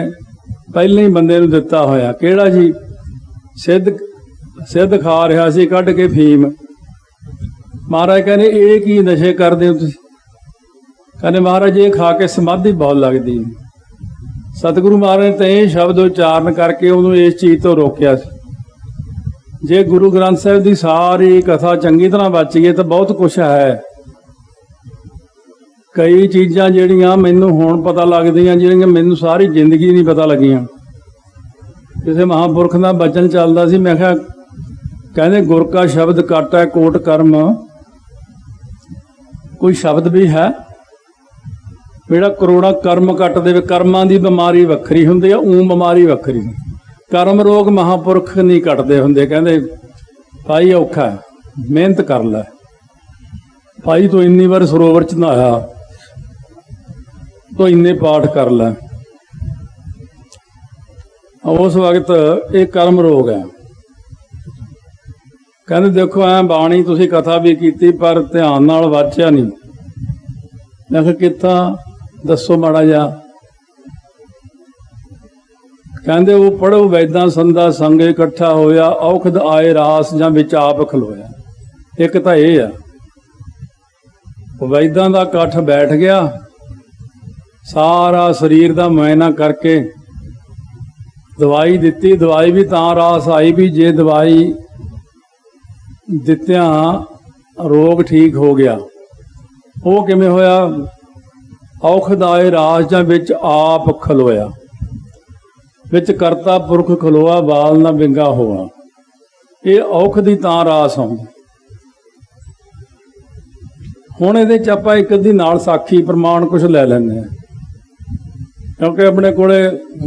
ਪਹਿਲਾਂ ਹੀ ਬੰਦੇ ਨੂੰ ਦਿੱਤਾ ਹੋਇਆ ਕਿਹੜਾ ਜੀ ਸਿੱਧ ਖਾ ਰਿਹਾ ਸੀ ਕੱਢ ਕੇ ਫੀਮ ਮਹਾਰਾਜ ਕਹਿੰਦੇ ਇਹ ਕੀ ਨਸ਼ੇ ਕਰਦੇ ਹੋ ਤੁਸੀਂ ਕਹਿੰਦੇ ਮਹਾਰਾਜ ਇਹ ਖਾ ਕੇ ਸਮਾਧੀ ਬਹੁਤ ਲੱਗਦੀ ਸਤਿਗੁਰੂ ਮਹਾਰਾਜ ਨੇ ਤਾਂ ਇਹ ਸ਼ਬਦ ਉਚਾਰਨ ਕਰਕੇ ਉਹਨੂੰ ਇਸ ਚੀਜ਼ ਤੋਂ ਰੋਕਿਆ ਸੀ ਜੇ ਗੁਰੂ ਗ੍ਰੰਥ ਸਾਹਿਬ ਦੀ ਸਾਰੀ ਕਥਾ ਚੰਗੀ ਤਰ੍ਹਾਂ ਬਚ ਗਈ ਤਾਂ ਬਹੁਤ ਕੁਛ ਹੈ ਕਈ ਚੀਜ਼ਾਂ ਜਿਹੜੀਆਂ ਮੈਨੂੰ ਹੁਣ ਪਤਾ ਲੱਗਦੀਆਂ ਜਿਹੜੀਆਂ ਮੈਨੂੰ ਸਾਰੀ ਜ਼ਿੰਦਗੀ ਨਹੀਂ ਪਤਾ ਲੱਗੀਆਂ ਕਿਸੇ ਮਹਾਂਪੁਰਖ ਦਾ ਬਚਨ ਚੱਲਦਾ ਸੀ ਮੈਂ ਕਿਹਾ ਕਹਿੰਦੇ ਗੁਰ ਕਾ ਸ਼ਬਦ ਕਾਟੈ ਕੋਟ ਕਰਮ ਕੋਈ ਸ਼ਬਦ ਵੀ ਹੈ ਜਿਹੜਾ ਕਰੋੜਾਂ ਕਰਮ ਕੱਟ ਦੇਵੇ ਕਰਮਾਂ ਦੀ ਬਿਮਾਰੀ ਵੱਖਰੀ ਹੁੰਦੀ ਆ ਬਿਮਾਰੀ ਵੱਖਰੀ ਕਰਮ ਰੋਗ ਮਹਾਂਪੁਰਖ ਨਹੀਂ ਕੱਟਦੇ ਹੁੰਦੇ ਕਹਿੰਦੇ ਭਾਈ ਔਖਾ ਮਿਹਨਤ ਕਰ ਲੈ ਭਾਈ ਤੂੰ ਇੰਨੀ ਵਾਰ ਸਰੋਵਰ ਚ ਨਹਾਇਆ ਤੂੰ ਇੰਨੇ ਪਾਠ ਕਰ ਲੈ ਉਸ ਵਕਤ ਇਹ ਕਰਮ ਰੋਗ ਹੈ ਕਹਿੰਦੇ ਦੇਖੋ ਐ ਬਾਣੀ ਤੁਸੀਂ ਕਥਾ ਵੀ ਕੀਤੀ ਪਰ ਧਿਆਨ ਨਾਲ ਵਾਚਿਆ ਨਹੀਂ ਮੈਂ ਕਿਹਾ ਕਿੱਥਾਂ ਦੱਸੋ ਮਾੜਾ ਜਿਹਾ ਕਹਿੰਦੇ ਉਹ ਪੜ੍ਹੋ ਵੈਦਾਂ ਸੰਦਾ ਸੰਗ ਇਕੱਠਾ ਹੋਇਆ ਔਖਦ ਆਏ ਰਾਸ ਜਾਂ ਵਿੱਚ ਆਪ ਖਲੋਇਆ ਇੱਕ ਤਾਂ ਇਹ ਆ ਵੈਦਾਂ ਦਾ ਇਕੱਠ ਬੈਠ ਗਿਆ ਸਾਰਾ ਸਰੀਰ ਦਾ ਮੁਆਇਨਾ ਕਰਕੇ ਦਵਾਈ ਦਿੱਤੀ ਦਵਾਈ ਵੀ ਤਾਂ ਰਾਸ ਆਈ ਵੀ ਜੇ ਦਵਾਈ ਦਿੱਤਿਆਂ ਰੋਗ ਠੀਕ ਹੋ ਗਿਆ ਉਹ ਕਿਵੇਂ ਹੋਇਆ ਔਖਦ ਆਏ ਰਾਸ ਜਾਂ ਵਿੱਚ ਆਪ ਖਲੋਇਆ ਵਿੱਚ ਕਰਤਾ ਪੁਰਖ ਖਲੋਆ ਬਾਲ ਨਾ ਵਿੰਗਾ ਹੋਆ ਇਹ ਔਖਦੀ ਤਾਂ ਰਾਸ ਆਉਂਦੀ ਹੁਣ ਇਹਦੇ ਚ ਆਪਾਂ ਇੱਕ ਅੱਧੀ ਨਾਲ ਸਾਖੀ ਪ੍ਰਮਾਣ ਕੁਛ ਲੈ ਲੈਂਦੇ ਹਾਂ ਕਿਉਂਕਿ ਆਪਣੇ ਕੋਲੇ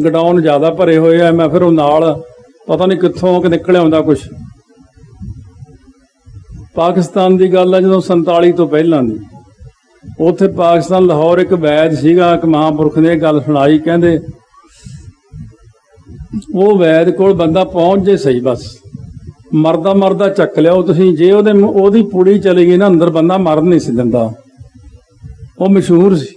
ਗਡਾਊਨ ਜ਼ਿਆਦਾ ਭਰੇ ਹੋਏ ਆ ਮੈਂ ਫਿਰ ਉਹ ਨਾਲ ਪਤਾ ਨਹੀਂ ਕਿੱਥੋਂ ਨਿਕਲ ਆਉਂਦਾ ਕੁਛ ਪਾਕਿਸਤਾਨ ਦੀ ਗੱਲ ਆ ਜਦੋਂ 47 ਤੋਂ ਪਹਿਲਾਂ ਦੀ ਉੱਥੇ ਪਾਕਿਸਤਾਨ ਲਾਹੌਰ ਇੱਕ ਵੈਦ ਸੀਗਾ ਇੱਕ ਮਹਾਂਪੁਰਖ ਨੇ ਇਹ ਗੱਲ ਸੁਣਾਈ ਕਹਿੰਦੇ ਉਹ ਵੈਦ ਕੋਲ ਬੰਦਾ ਪਹੁੰਚ ਜੇ ਸਹੀ ਬਸ ਮਰਦਾ ਚੱਕ ਲਿਆਓ ਤੁਸੀਂ ਜੇ ਉਹਦੀ ਪੁੜੀ ਚਲੀ ਗਈ ਨਾ ਅੰਦਰ ਬੰਦਾ ਮਰਨ ਨਹੀਂ ਸੀ ਦਿੰਦਾ ਉਹ ਮਸ਼ਹੂਰ ਸੀ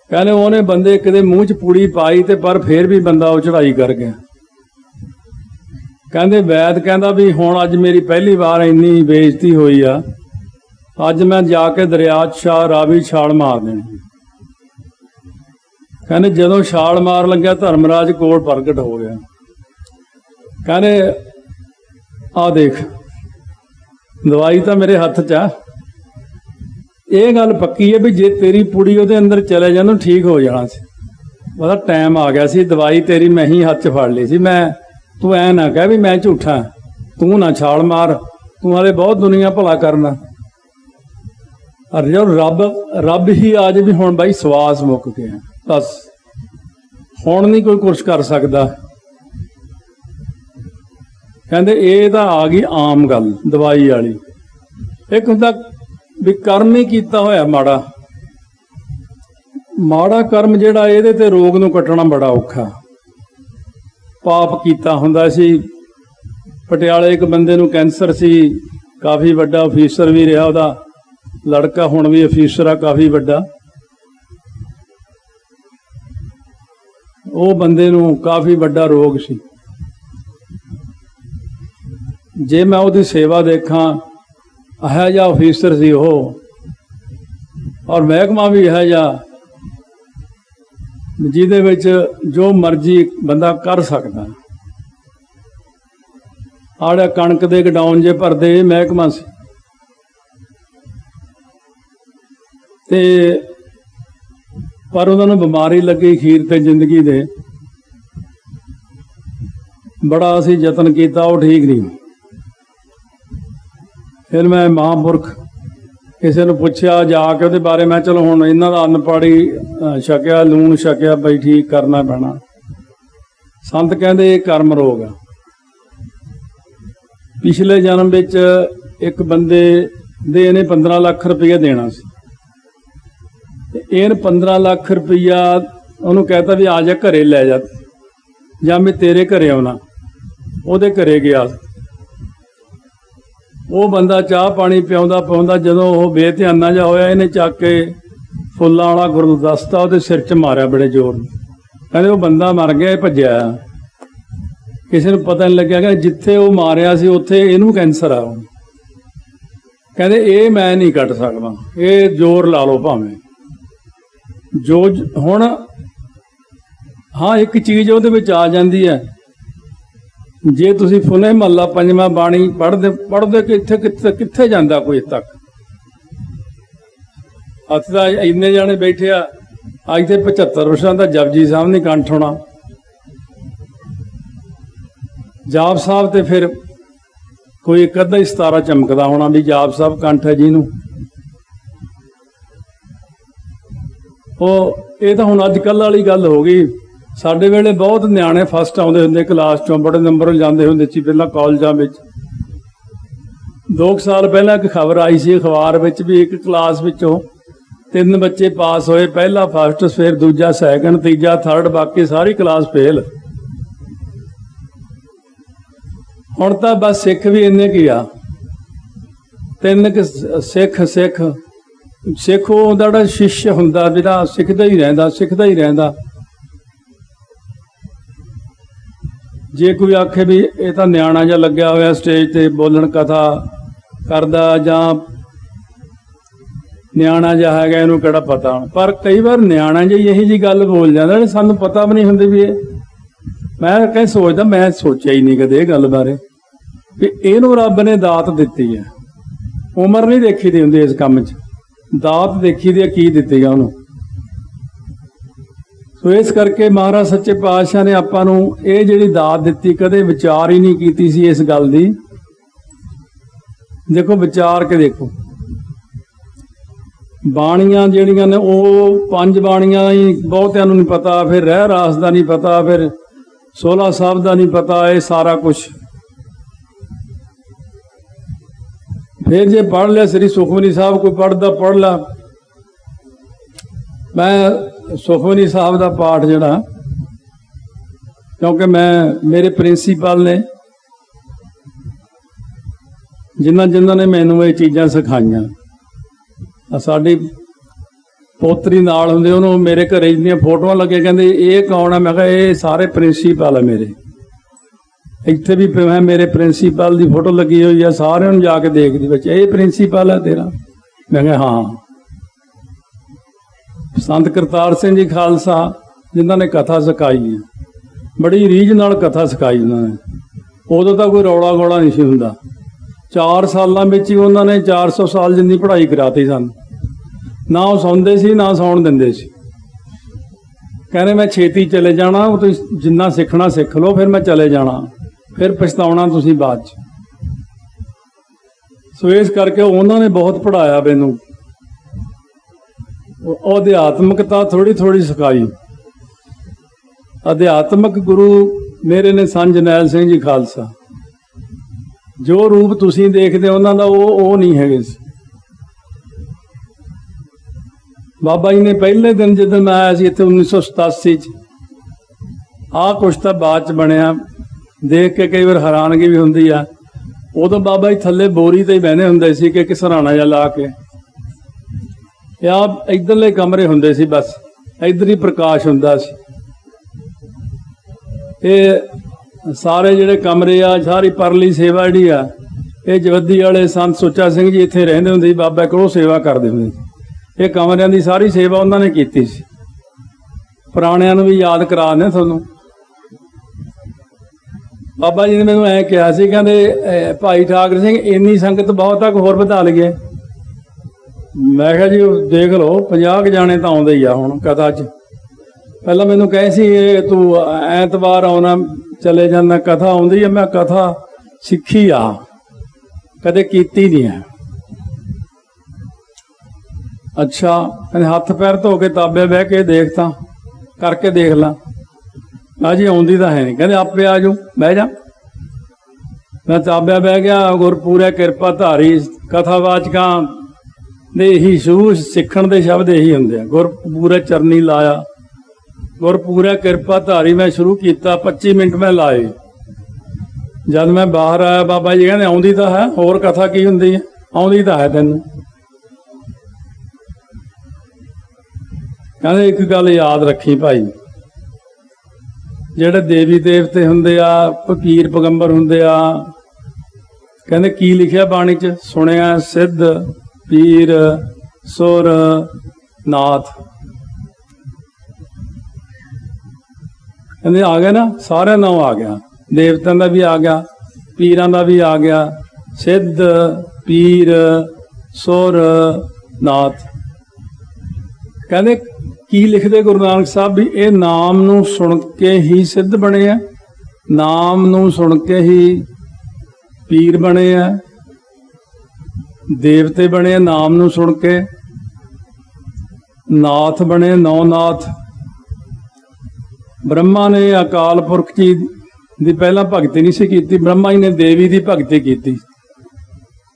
ਕਹਿੰਦੇ ਉਹਨੇ ਬੰਦੇ ਕਿਤੇ ਮੂੰਹ 'ਚ ਪੁੜੀ ਪਾਈ ਤੇ ਪਰ ਫਿਰ ਵੀ ਬੰਦਾ ਉਹ ਚੜਾਈ ਕਰ ਗਿਆ ਕਹਿੰਦੇ ਵੈਦ ਕਹਿੰਦਾ ਵੀ ਹੁਣ ਅੱਜ ਮੇਰੀ ਪਹਿਲੀ ਵਾਰ ਇੰਨੀ ਬੇਇੱਜ਼ਤੀ ਹੋਈ ਆ ਅੱਜ ਮੈਂ ਜਾ ਕੇ ਦਰਿਆ 'ਚ ਰਾਵੀ ਛਾਲ ਮਾਰ ਦੇਣੀ ਕਹਿੰਦੇ ਜਦੋਂ ਛਾਲ ਮਾਰ ਲੱਗਿਆ ਧਰਮਰਾਜ ਕੋਲ ਪ੍ਰਗਟ ਹੋ ਗਿਆ ਕਹਿੰਦੇ ਆ ਦੇਖ ਦਵਾਈ ਤਾਂ ਮੇਰੇ ਹੱਥ 'ਚ ਆ ਇਹ ਗੱਲ ਪੱਕੀ ਹੈ ਵੀ ਜੇ ਤੇਰੀ ਪੁੜੀ ਉਹਦੇ ਅੰਦਰ ਚਲੇ ਜਾਣ ਨੂੰ ਠੀਕ ਹੋ ਜਾਣਾ ਸੀ ਉਹਦਾ ਟਾਈਮ ਆ ਗਿਆ ਸੀ ਦਵਾਈ ਤੇਰੀ ਮੈਂ ਹੀ ਹੱਥ 'ਚ ਫੜ ਲਈ ਸੀ ਮੈਂ ਤੂੰ ਐ ਨਾ ਕਹਿ ਵੀ ਮੈਂ ਝੂਠਾ ਤੂੰ ਨਾ ਛਾਲ ਮਾਰ ਤੂੰ ਹਾਲੇ ਬਹੁਤ ਦੁਨੀਆ ਭਲਾ ਕਰਨਾ ਔਰ ਜਦੋਂ ਰੱਬ ਹੀ ਆ ਜੇ ਵੀ ਹੁਣ ਬਾਈ ਸਵਾਸ ਮੁੱਕ ਗਿਆ ਬਸ ਹੁਣ ਨਹੀਂ ਕੋਈ ਕੁਛ ਕਰ ਸਕਦਾ ਕਹਿੰਦੇ ਇਹ ਤਾਂ ਆ ਗਈ ਆਮ ਗੱਲ ਦਵਾਈ ਵਾਲੀ ਇੱਕ ਹੁੰਦਾ ਵੀ ਕਰਮ ਹੀ ਕੀਤਾ ਹੋਇਆ ਮਾੜਾ ਮਾੜਾ ਕਰਮ ਜਿਹੜਾ ਇਹਦੇ ਤੇ ਰੋਗ ਨੂੰ ਕੱਟਣਾ ਬੜਾ ਔਖਾ। ਪਾਪ ਕੀਤਾ ਹੁੰਦਾ ਸੀ। ਪਟਿਆਲੇ ਇੱਕ ਬੰਦੇ ਨੂੰ ਕੈਂਸਰ ਸੀ, ਕਾਫੀ ਵੱਡਾ ਅਫੀਸਰ ਵੀ ਰਿਹਾ, ਉਹਦਾ ਲੜਕਾ ਹੁਣ ਵੀ ਅਫੀਸਰ ਆ ਕਾਫੀ ਵੱਡਾ। ਉਹ ਬੰਦੇ ਨੂੰ ਕਾਫੀ ਵੱਡਾ ਰੋਗ ਸੀ। ਜੇ ਮੈਂ ਉਹਦੀ ਸੇਵਾ ਦੇਖਾਂ, ਇਹੋ ਜਿਹਾ ਅਫੀਸਰ ਸੀ ਉਹ, ਔਰ ਮਹਿਕਮਾ ਵੀ ਇਹੋ ਜਿਹਾ ਜਿਹਦੇ ਵਿੱਚ ਜੋ ਮਰਜ਼ੀ ਬੰਦਾ ਕਰ ਸਕਦਾ। ਆੜਾ ਕਣਕ ਦੇ ਗਡਾਊਨ ਜੇ ਭਰਦੇ ਮਹਿਕਮਾ ਸੀ, ਤੇ ਪਰ ਉਹਨਾਂ ਨੂੰ ਬਿਮਾਰੀ ਲੱਗੀ ਅਖੀਰ ਤੇ ਜ਼ਿੰਦਗੀ ਦੇ। ਬੜਾ ਅਸੀਂ ਯਤਨ ਕੀਤਾ, ਉਹ ਠੀਕ ਨਹੀਂ। ਫਿਰ ਮੈਂ ਮਹਾਂਪੁਰਖ ਕਿਸੇ ਨੂੰ ਪੁੱਛਿਆ ਜਾ ਕੇ ਉਹਦੇ ਬਾਰੇ। ਮੈਂ ਚਲੋ ਹੁਣ ਇਹਨਾਂ ਦਾ ਅਨਪੜ੍ਹੀ ਛਕਿਆ, ਲੂਣ ਛਕਿਆ, ਬਈ ਠੀਕ ਕਰਨਾ ਪੈਣਾ। ਸੰਤ ਕਹਿੰਦੇ ਇਹ ਕਰਮ ਰੋਗ ਆ। ਪਿਛਲੇ ਜਨਮ ਵਿੱਚ ਇੱਕ ਬੰਦੇ ਦੇ ਇਹਨੇ 15 ਲੱਖ ਰੁਪਈਆ ਦੇਣਾ ਸੀ। ਇਹਨੇ 15 ਲੱਖ ਰੁਪਈਆ ਉਹਨੂੰ ਕਹਿਤਾ ਵੀ ਆ ਜਾ ਘਰੇ ਲੈ ਜਾ, ਜਾਂ ਮੈਂ ਤੇਰੇ ਘਰੇ ਆਉਣਾ। ਉਹਦੇ ਘਰੇ ਗਿਆ। ਉਹ ਬੰਦਾ ਚਾਹ ਪਾਣੀ ਪਿਆਉਂਦਾ ਪਿਆਉਂਦਾ ਜਦੋਂ ਉਹ ਬੇਧਿਆਨਾ ਜਿਹਾ ਹੋਇਆ, ਇਹਨੇ ਚੱਕ ਕੇ ਫੁੱਲਾਂ ਵਾਲਾ ਗੁਰਦਸਤਾ ਉਹਦੇ ਸਿਰ 'ਚ ਮਾਰਿਆ ਬੜੇ ਜ਼ੋਰ। ਕਹਿੰਦੇ ਉਹ ਬੰਦਾ ਮਰ ਗਿਆ, ਇਹ ਭੱਜਿਆ। ਕਿਸੇ ਨੂੰ ਪਤਾ ਨਹੀਂ ਲੱਗਿਆ ਕਿ ਜਿੱਥੇ ਉਹ ਮਾਰਿਆ ਸੀ ਉੱਥੇ ਇਹਨੂੰ ਕੈਂਸਰ ਆ। ਕਹਿੰਦੇ ਇਹ ਮੈਂ ਨਹੀਂ ਕੱਟ ਸਕਦਾ, ਇਹ ਜ਼ੋਰ ਲਾ ਲਓ ਭਾਵੇਂ ਜੋ। ਹੁਣ ਹਾਂ, ਇੱਕ ਚੀਜ਼ ਉਹਦੇ ਵਿੱਚ ਆ ਜਾਂਦੀ ਹੈ। ਜੇ ਤੁਸੀਂ ਫੁਨੇ ਮਹੱਲਾ ਪੰਜਵਾਂ ਬਾਣੀ ਪੜ੍ਹਦੇ ਕਿੱਥੇ ਜਾਂਦਾ ਕੋਈ ਤੱਕ। ਹੱਥ ਦਾ ਇੰਨੇ ਜਾਣੇ ਬੈਠੇ ਆ, ਅੱਜ ਤੇ 75 ਵਰਸ਼ਾਂ ਦਾ ਜਪਜੀ ਸਾਹਿਬ ਨਹੀਂ ਕੰਠ ਹੋਣਾ। ਜਾਪ ਸਾਹਿਬ ਤੇ ਫਿਰ ਕੋਈ ਇੱਕ ਅੱਧਾ ਹੀ ਸਿਤਾਰਾ ਚਮਕਦਾ ਹੋਣਾ ਵੀ ਜਾਪ ਸਾਹਿਬ ਕੰਠ ਹੈ ਜਿਹਨੂੰ। ਇਹ ਤਾਂ ਹੁਣ ਅੱਜ ਕੱਲ੍ਹ ਵਾਲੀ ਗੱਲ ਹੋ ਗਈ। ਸਾਡੇ ਵੇਲੇ ਬਹੁਤ ਨਿਆਣੇ ਫਸਟ ਆਉਂਦੇ ਹੁੰਦੇ ਕਲਾਸ ਚੋਂ, ਬੜੇ ਨੰਬਰ ਜਾਂਦੇ ਹੁੰਦੇ ਸੀ ਪਹਿਲਾਂ ਕਾਲਜਾਂ ਵਿੱਚ। 2 ਸਾਲ ਪਹਿਲਾਂ ਇੱਕ ਖਬਰ ਆਈ ਸੀ ਅਖਬਾਰ ਵਿੱਚ ਵੀ ਇੱਕ ਕਲਾਸ ਵਿੱਚੋਂ 3 ਬੱਚੇ ਪਾਸ ਹੋਏ, ਪਹਿਲਾ ਫਸਟ, ਫਿਰ ਦੂਜਾ ਸੈਕਿੰਡ, ਤੀਜਾ ਥਰਡ, ਬਾਕੀ ਸਾਰੀ ਕਲਾਸ ਫੇਲ। ਹੁਣ ਤਾਂ ਬਸ ਸਿੱਖ ਵੀ ਇੰਨੇ ਕੀ ਆ, 3 ਸਿੱਖ ਉਹ ਜਿਹੜਾ ਸ਼ਿਸ਼ ਹੁੰਦਾ, ਜਿਹੜਾ ਸਿੱਖਦਾ ਹੀ ਰਹਿੰਦਾ। ਜੇ ਕੋਈ ਆਖੇ ਵੀ ਇਹ ਤਾਂ ਨਿਆਣਾ ਜਿਹਾ ਲੱਗਿਆ ਹੋਇਆ ਸਟੇਜ ਤੇ ਬੋਲਣ, ਕਥਾ ਕਰਦਾ, ਜਾਂ ਨਿਆਣਾ ਜਿਹਾ ਹੈਗਾ, ਇਹਨੂੰ ਕਿਹੜਾ ਪਤਾ। ਪਰ ਕਈ ਵਾਰ ਨਿਆਣਾ ਜਿਹੀ ਇਹੀ ਜਿਹੀ ਗੱਲ ਬੋਲ ਜਾਂਦਾ, ਸਾਨੂੰ ਪਤਾ ਵੀ ਨਹੀਂ ਹੁੰਦੀ ਵੀ ਇਹ। ਮੈਂ ਕਈ ਸੋਚਦਾ, ਮੈਂ ਸੋਚਿਆ ਹੀ ਨਹੀਂ ਕਦੇ ਇਹ ਗੱਲ ਬਾਰੇ ਵੀ ਇਹਨੂੰ ਰੱਬ ਨੇ ਦਾਤ ਦਿੱਤੀ ਹੈ। ਉਮਰ ਨਹੀਂ ਦੇਖੀ ਦੀ ਹੁੰਦੀ ਇਸ ਕੰਮ 'ਚ, ਦਾਤ ਦੇਖੀ ਦੀ ਕੀ ਦਿੱਤੀ ਆ ਉਹਨੂੰ। ਸੋ ਇਸ ਕਰਕੇ ਮਹਾਰਾਜ ਸੱਚੇ ਪਾਤਸ਼ਾਹ ਨੇ ਆਪਾਂ ਨੂੰ ਇਹ ਜਿਹੜੀ ਦਾਤ ਦਿੱਤੀ, ਕਦੇ ਵਿਚਾਰ ਹੀ ਨਹੀਂ ਕੀਤੀ ਸੀ ਇਸ ਗੱਲ ਦੀ। ਦੇਖੋ ਵਿਚਾਰ ਕੇ ਦੇਖੋ, ਬਾਣੀਆਂ ਜਿਹੜੀਆਂ ਨੇ ਉਹ 5 ਬਾਣੀਆਂ ਹੀ ਬਹੁਤਿਆਂ ਨੂੰ ਨਹੀਂ ਪਤਾ, ਫਿਰ ਰਹਿ ਰਾਸ ਦਾ ਨਹੀਂ ਪਤਾ, ਫਿਰ 16 ਸਾਹਿਬ ਦਾ ਨਹੀਂ ਪਤਾ, ਇਹ ਸਾਰਾ ਕੁਛ। ਫਿਰ ਜੇ ਪੜ੍ਹ ਲਿਆ ਸ੍ਰੀ ਸੁਖਮਨੀ ਸਾਹਿਬ, ਕੋਈ ਪੜ੍ਹਦਾ ਪੜ੍ਹ ਲਾ। ਮੈਂ ਸੁਖਮਨੀ ਸਾਹਿਬ ਦਾ ਪਾਠ ਜਿਹੜਾ, ਕਿਉਂਕਿ ਮੇਰੇ ਪ੍ਰਿੰਸੀਪਲ ਨੇ ਜਿਨ੍ਹਾਂ ਨੇ ਮੈਨੂੰ ਇਹ ਚੀਜ਼ਾਂ ਸਿਖਾਈਆਂ। ਸਾਡੀ ਪੋਤਰੀ ਨਾਲ ਹੁੰਦੇ, ਉਹਨੂੰ ਮੇਰੇ ਘਰੇ ਦੀਆਂ ਫੋਟੋਆਂ ਲੱਗੇ, ਕਹਿੰਦੇ ਇਹ ਕੌਣ ਆ? ਮੈਂ ਕਿਹਾ ਇਹ ਸਾਰੇ ਪ੍ਰਿੰਸੀਪਲ ਆ ਮੇਰੇ। ਇੱਥੇ ਵੀ ਮੇਰੇ ਪ੍ਰਿੰਸੀਪਲ ਦੀ ਫੋਟੋ ਲੱਗੀ ਹੋਈ ਆ, ਸਾਰਿਆਂ ਨੂੰ ਜਾ ਕੇ ਦੇਖਦੀ ਵਿੱਚ, ਇਹ ਪ੍ਰਿੰਸੀਪਲ ਹੈ ਤੇਰਾ? ਮੈਂ ਕਿਹਾ ਹਾਂ। ਸੰਤ ਕਰਤਾਰ ਸਿੰਘ ਜੀ ਖਾਲਸਾ ਜਿਨ੍ਹਾਂ ਨੇ ਕਥਾ ਸਿਖਾਈ ਹੈ, ਬੜੀ ਰੀਝ ਨਾਲ ਕਥਾ ਸਿਖਾਈ ਉਹਨਾਂ ਨੇ। ਉਦੋਂ ਤਾਂ ਕੋਈ ਰੌਲਾ ਗੋਲਾ ਨਹੀਂ ਸੀ ਹੁੰਦਾ। 4 ਸਾਲਾਂ ਵਿੱਚ ਹੀ ਉਹਨਾਂ ਨੇ 400 ਸਾਲ ਜਿੰਨੀ ਪੜ੍ਹਾਈ ਕਰਾਤੀ ਸਾਨੂੰ। ਨਾ ਉਹ ਸੌਂਦੇ ਸੀ, ਨਾ ਸੌਣ ਦਿੰਦੇ ਸੀ। ਕਹਿੰਦੇ ਮੈਂ ਛੇਤੀ ਚਲੇ ਜਾਣਾ, ਉਹ ਤੁਸੀਂ ਜਿੰਨਾ ਸਿੱਖਣਾ ਸਿੱਖ ਲਓ, ਫਿਰ ਮੈਂ ਚਲੇ ਜਾਣਾ, ਫਿਰ ਪਛਤਾਉਣਾ ਤੁਸੀਂ ਬਾਅਦ 'ਚ। ਸੋ ਇਸ ਕਰਕੇ ਉਹਨਾਂ ਨੇ ਬਹੁਤ ਪੜ੍ਹਾਇਆ ਮੈਨੂੰ। ਉਹ ਅਧਿਆਤਮਕਤਾ ਥੋੜ੍ਹੀ ਸਿਖਾਈ। ਅਧਿਆਤਮਕ ਗੁਰੂ ਮੇਰੇ ਨੇ ਸੰਤ ਜਰਨੈਲ ਸਿੰਘ ਜੀ ਖਾਲਸਾ। ਜੋ ਰੂਪ ਤੁਸੀਂ ਦੇਖਦੇ ਉਹਨਾਂ ਦਾ ਉਹ ਨਹੀਂ ਹੈਗੇ ਸੀ। ਬਾਬਾ ਜੀ ਨੇ ਪਹਿਲੇ ਦਿਨ ਜਦੋਂ ਮੈਂ ਆਇਆ ਸੀ ਇੱਥੇ 1987 ਚ, ਆਹ ਕੁਛ ਤਾਂ ਬਾਅਦ ਚ ਬਣਿਆ, ਦੇਖ ਕੇ ਕਈ ਵਾਰ ਹੈਰਾਨਗੀ ਵੀ ਹੁੰਦੀ ਆ। ਉਦੋਂ ਬਾਬਾ ਜੀ ਥੱਲੇ ਬੋਰੀ ਤੇ ਹੀ ਬਹਿੰਦੇ ਹੁੰਦੇ ਸੀ ਕਿ ਸਰਾਣਾ ਜਿਹਾ ਲਾ ਕੇ, ਆਹ ਇੱਧਰਲੇ ਕਮਰੇ ਹੁੰਦੇ ਸੀ, ਬਸ ਇੱਧਰ ਹੀ ਪ੍ਰਕਾਸ਼ ਹੁੰਦਾ ਸੀ। ਇਹ ਸਾਰੇ ਜਿਹੜੇ ਕਮਰੇ ਆ, ਸਾਰੀ ਪਰਲੀ ਸੇਵਾ ਜਿਹੜੀ ਆ, ਇਹ ਜਵੱਦੀ ਵਾਲੇ ਸੰਤ ਸੁੱਚਾ ਸਿੰਘ ਜੀ ਇੱਥੇ ਰਹਿੰਦੇ ਹੁੰਦੇ ਸੀ, ਬਾਬਾ ਕੋਲੋਂ ਸੇਵਾ ਕਰਦੇ ਹੁੰਦੇ ਸੀ। ਇਹ ਕਮਰਿਆਂ ਦੀ ਸਾਰੀ ਸੇਵਾ ਉਹਨਾਂ ਨੇ ਕੀਤੀ ਸੀ। ਪੁਰਾਣਿਆਂ ਨੂੰ ਵੀ ਯਾਦ ਕਰਾ ਦਿੰਦੇ ਤੁਹਾਨੂੰ। ਬਾਬਾ ਜੀ ਨੇ ਮੈਨੂੰ ਐਂ ਕਿਹਾ ਸੀ, ਕਹਿੰਦੇ ਭਾਈ ਠਾਕਰ ਸਿੰਘ ਇੰਨੀ ਸੰਗਤ ਬਹੁਤ ਤੱਕ ਹੋਰ ਵਧਾ ਲਈਏ। ਮੈਂ ਕਿਹਾ ਜੀ ਦੇਖ ਲਓ 50 ਜਾਣੇ ਤਾਂ ਆਉਂਦੇ ਹੀ ਆ ਹੁਣ ਕਥਾ 'ਚ। ਪਹਿਲਾਂ ਮੈਨੂੰ ਕਹੇ ਸੀ ਇਹ ਤੂੰ ਐਤਵਾਰ ਆਉਣਾ, ਚਲੇ ਜਾਂਦਾ, ਕਥਾ ਆਉਂਦੀ ਆ। ਮੈਂ ਕਥਾ ਸਿੱਖੀ ਆ, ਕਦੇ ਕੀਤੀ ਨਹੀਂ ਹੈ। ਅੱਛਾ, ਕਹਿੰਦੇ ਹੱਥ ਪੈਰ ਧੋ ਕੇ ਤਾਬੇ ਬਹਿ ਕੇ ਦੇਖ, ਤਾਂ ਕਰਕੇ ਦੇਖ ਲਾ। ਮੈਂ ਜੀ ਆਉਂਦੀ ਤਾਂ ਹੈ ਨਹੀਂ। ਕਹਿੰਦੇ ਆਪੇ ਆ ਜਾਊ, ਬਹਿ ਜਾ। ਮੈਂ ਤਾਬਿਆ ਬਹਿ ਗਿਆ। ਗੁਰਪੂਰੇ ਕਿਰਪਾ ਧਾਰੀ ਕਥਾਵਾਚਕਾਂ ਦੇ ਇਹੀ ਸ਼ੁਰੂ ਸਿੱਖਣ ਦੇ ਸ਼ਬਦ ਇਹੀ ਹੁੰਦੇ ਆ, ਗੁਰਪੂਰੇ ਚਰਨੀ ਲਾਇਆ, ਗੁਰਪੂਰੇ ਕਿਰਪਾ ਧਾਰੀ। ਮੈਂ ਸ਼ੁਰੂ ਕੀਤਾ, 25 ਮਿੰਟ ਮੈਂ ਲਾਏ। ਜਦ ਮੈਂ ਬਾਹਰ ਆਇਆ, ਬਾਬਾ ਜੀ ਕਹਿੰਦੇ ਆਉਂਦੀ ਤਾਂ ਹੈ, ਹੋਰ ਕਥਾ ਕੀ ਹੁੰਦੀ ਹੈ, ਆਉਂਦੀ ਤਾਂ ਹੈ ਤੈਨੂੰ। ਕਹਿੰਦੇ ਇੱਕ ਗੱਲ ਯਾਦ ਰੱਖੀ ਭਾਈ, ਜਿਹੜੇ ਦੇਵੀ ਦੇਵਤੇ ਹੁੰਦੇ ਆ, ਫਕੀਰ ਪੈਗੰਬਰ ਹੁੰਦੇ ਆ, ਕਹਿੰਦੇ ਕੀ ਲਿਖਿਆ ਬਾਣੀ 'ਚ ਸੁਣਿਆ, ਸਿੱਧ ਪੀਰ ਸੁਰ ਨਾਥ। ਕਹਿੰਦੇ ਆ ਗਿਆ ਨਾ, ਸਾਰਿਆਂ ਨਾਮ ਆ ਗਿਆ, ਦੇਵਤਿਆਂ ਦਾ ਵੀ ਆ ਗਿਆ, ਪੀਰਾਂ ਦਾ ਵੀ ਆ ਗਿਆ, ਸਿੱਧ ਪੀਰ ਸੁਰ ਨਾਥ। ਕਹਿੰਦੇ ਕੀ ਲਿਖਦੇ ਗੁਰੂ ਨਾਨਕ ਸਾਹਿਬ ਵੀ ਇਹ ਨਾਮ ਨੂੰ ਸੁਣ ਕੇ ਹੀ ਸਿੱਧ ਬਣੇ ਆ, ਨਾਮ ਨੂੰ ਸੁਣ ਕੇ ਹੀ ਪੀਰ ਬਣੇ ਆ, ਦੇਵਤੇ ਬਣੇ ਆ, ਨਾਮ ਨੂੰ ਸੁਣ ਕੇ ਨਾਥ ਬਣੇ, ਨੌ ਨਾਥ। ਬ੍ਰਹਮਾ ਨੇ ਅਕਾਲ ਪੁਰਖ ਜੀ ਦੀ ਪਹਿਲਾਂ ਭਗਤੀ ਨਹੀਂ ਸੀ ਕੀਤੀ, ਬ੍ਰਹਮਾ ਜੀ ਨੇ ਦੇਵੀ ਦੀ ਭਗਤੀ ਕੀਤੀ,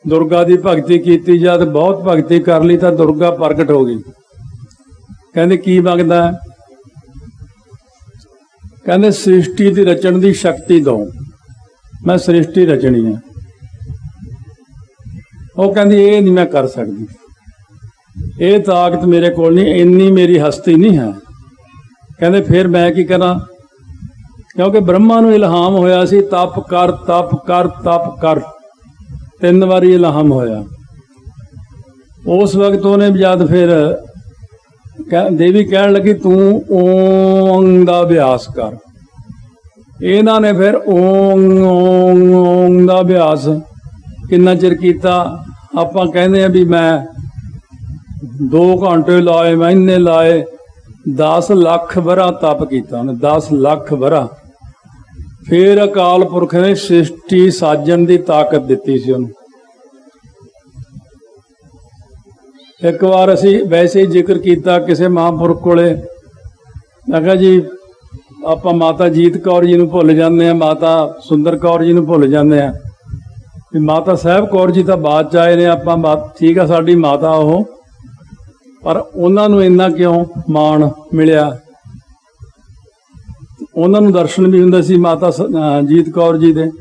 ਦੁਰਗਾ ਦੀ ਭਗਤੀ ਕੀਤੀ। ਜਦ ਬਹੁਤ ਭਗਤੀ ਕਰ ਲਈ ਤਾਂ ਦੁਰਗਾ ਪ੍ਰਗਟ ਹੋ ਗਈ। ਕਹਿੰਦੇ ਕੀ ਮੰਗਦਾ? ਕਹਿੰਦੇ ਸ੍ਰਿਸ਼ਟੀ ਦੀ ਰਚਣ ਦੀ ਸ਼ਕਤੀ ਦਿਓ, ਮੈਂ ਸ੍ਰਿਸ਼ਟੀ ਰਚਣੀ ਹੈ। ਉਹ ਕਹਿੰਦੀ ਇਹ ਨਹੀਂ ਮੈਂ ਕਰ ਸਕਦੀ, ਇਹ ਤਾਕਤ ਮੇਰੇ ਕੋਲ ਨਹੀਂ, ਇੰਨੀ ਮੇਰੀ ਹਸਤੀ ਨਹੀਂ ਹੈ। ਕਹਿੰਦੇ ਫਿਰ ਮੈਂ ਕੀ ਕਰਾਂ? ਕਿਉਂਕਿ ਬ੍ਰਹਮਾ ਨੂੰ ਇਲਹਾਮ ਹੋਇਆ ਸੀ ਤਪ ਕਰ ਤਪ ਕਰ ਤਪ ਕਰ, 3 ਵਾਰੀ ਇਲਹਾਮ ਹੋਇਆ। ਉਸ ਵਕਤ ਉਹਨੇ ਜਦ ਫਿਰ ਦੇਵੀ ਕਹਿਣ ਲੱਗੀ ਤੂੰ ਓਮ ਦਾ ਅਭਿਆਸ ਕਰ। ਇਹਨਾਂ ਨੇ ਫਿਰ ਓਮ ਦਾ ਅਭਿਆਸ ਕਿੰਨਾ ਚਿਰ ਕੀਤਾ? ਆਪਾਂ ਕਹਿੰਦੇ ਆ ਵੀ ਮੈਂ 2 ਘੰਟੇ ਲਾਏ, ਮਹੀਨੇ ਲਾਏ, 10 ਲੱਖ ਵਰਾ ਤਪ ਕੀਤਾ ਉਹਨੇ, 10 ਲੱਖ ਵਰਾ। ਫਿਰ ਅਕਾਲ ਪੁਰਖ ਨੇ ਸ੍ਰਿਸ਼ਟੀ ਸਾਜਣ ਦੀ ਤਾਕਤ ਦਿੱਤੀ ਸੀ ਉਹਨੂੰ। ਇੱਕ ਵਾਰ ਅਸੀਂ ਵੈਸੇ ਹੀ ਜ਼ਿਕਰ ਕੀਤਾ ਕਿਸੇ ਮਹਾਂਪੁਰਖ ਕੋਲੇ, ਮੈਂ ਕਿਹਾ ਜੀ ਆਪਾਂ ਮਾਤਾ ਜੀਤ ਕੌਰ ਜੀ ਨੂੰ ਭੁੱਲ ਜਾਂਦੇ ਆ, ਮਾਤਾ ਸੁੰਦਰ ਕੌਰ ਜੀ ਨੂੰ ਭੁੱਲ ਜਾਂਦੇ ਆ, ਵੀ ਮਾਤਾ ਸਾਹਿਬ ਕੌਰ ਜੀ ਤਾਂ ਬਾਅਦ ਚ ਆਏ ਨੇ। ਆਪਾਂ ਠੀਕ ਆ, ਸਾਡੀ ਮਾਤਾ ਉਹ, ਪਰ ਉਹਨਾਂ ਨੂੰ ਇੰਨਾ ਕਿਉਂ ਮਾਣ ਮਿਲਿਆ? ਉਹਨਾਂ ਨੂੰ ਦਰਸ਼ਨ ਵੀ ਹੁੰਦੇ ਸੀ ਮਾਤਾ ਜੀਤ ਕੌਰ ਜੀ ਦੇ।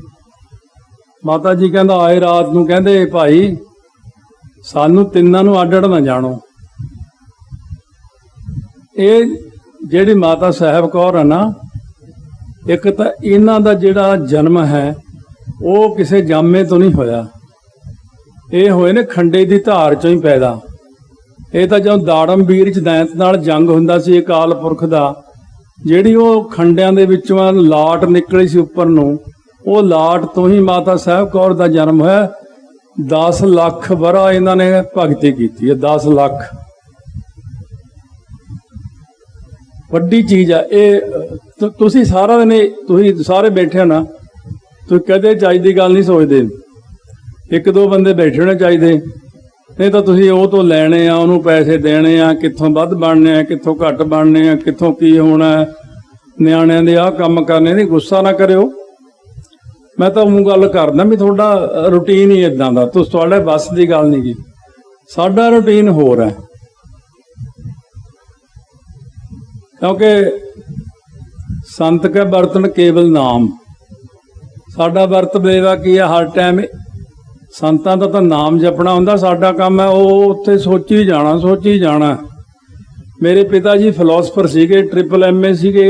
ਮਾਤਾ ਜੀ ਕਹਿੰਦਾ ਆਏ ਰਾਤ ਨੂੰ, ਕਹਿੰਦੇ ਭਾਈ ਸਾਨੂੰ ਤਿੰਨਾਂ ਨੂੰ ਅੱਡ ਅੱਡ ਨਾ ਜਾਣੋ। ਇਹ ਜਿਹੜੀ ਮਾਤਾ ਸਾਹਿਬ ਕੌਰ ਹੈ ਨਾ, ਇੱਕ ਤਾਂ ਇਹਨਾਂ ਦਾ ਜਿਹੜਾ ਜਨਮ ਹੈ ਉਹ ਕਿਸੇ ਜਾਮੇ ਤੋਂ ਨਹੀਂ ਹੋਇਆ, ਇਹ ਹੋਏ ਨੇ ਖੰਡੇ ਦੀ ਧਾਰ ਚੋਂ ਹੀ ਪੈਦਾ। ਇਹ ਤਾਂ ਜਦੋਂ ਦਾੜਮਵੀਰ ਚ ਦੈਂਤ ਨਾਲ ਜੰਗ ਹੁੰਦਾ ਸੀ ਅਕਾਲ ਪੁਰਖ ਦਾ, ਜਿਹੜੀ ਉਹ ਖੰਡਿਆਂ ਦੇ ਵਿੱਚੋਂ ਲਾਟ ਨਿਕਲੀ ਸੀ ਉੱਪਰ ਨੂੰ, ਉਹ ਲਾਟ ਤੋਂ ਹੀ ਮਾਤਾ ਸਾਹਿਬ ਕੌਰ ਦਾ ਜਨਮ ਹੋਇਆ। 10 ਲੱਖ ਵਰਾ ਇਹਨਾਂ ਨੇ ਭਗਤੀ ਕੀਤੀ ਹੈ, 10 ਲੱਖ। ਵੱਡੀ ਚੀਜ਼ ਆ ਇਹ। ਤੁਸੀਂ ਸਾਰਾ ਦਿਨ, ਤੁਸੀਂ ਸਾਰੇ ਬੈਠੇ ਹੋ ਨਾ, ਤੁਸੀਂ ਕਦੇ ਚੱਜ ਦੀ ਗੱਲ ਨਹੀਂ ਸੋਚਦੇ। 1-2 ਬੰਦੇ ਬੈਠੇ ਹੋਣੇ ਚਾਹੀਦੇ, ਨਹੀਂ ਤਾਂ ਤੁਸੀਂ ਉਹ ਤੋਂ ਲੈਣੇ ਆ, ਉਹਨੂੰ ਪੈਸੇ ਦੇਣੇ ਆ, ਕਿੱਥੋਂ ਵੱਧ ਬਣਨੇ ਆ, ਕਿੱਥੋਂ ਘੱਟ ਬਣਨੇ ਆ, ਕਿੱਥੋਂ ਕੀ ਹੋਣਾ, ਨਿਆਣਿਆਂ ਦੇ ਆਹ ਕੰਮ ਕਰਨੇ। ਨਹੀਂ, ਗੁੱਸਾ ਨਾ ਕਰਿਓ, ਮੈਂ ਤਾਂ ਉਹ ਗੱਲ ਕਰਦਾ ਵੀ ਤੁਹਾਡਾ ਰੂਟੀਨ ਹੀ ਇਦਾਂ ਦਾ, ਤੁਹਾਡੇ ਵੱਸ ਦੀ ਗੱਲ ਨਹੀਂ ਗੀ। ਸਾਡਾ ਰੂਟੀਨ ਹੋਰ ਹੈ। क्योंकि संत के बर्तन केवल नाम, साडा वर्त बेवा की है हर टाइम संतां दा तां नाम जपना हुंदा, साडा काम है वो उत्थे सोची जाना। मेरे पिता जी फिलोसफर सीगे, ट्रिपल MA सीगे,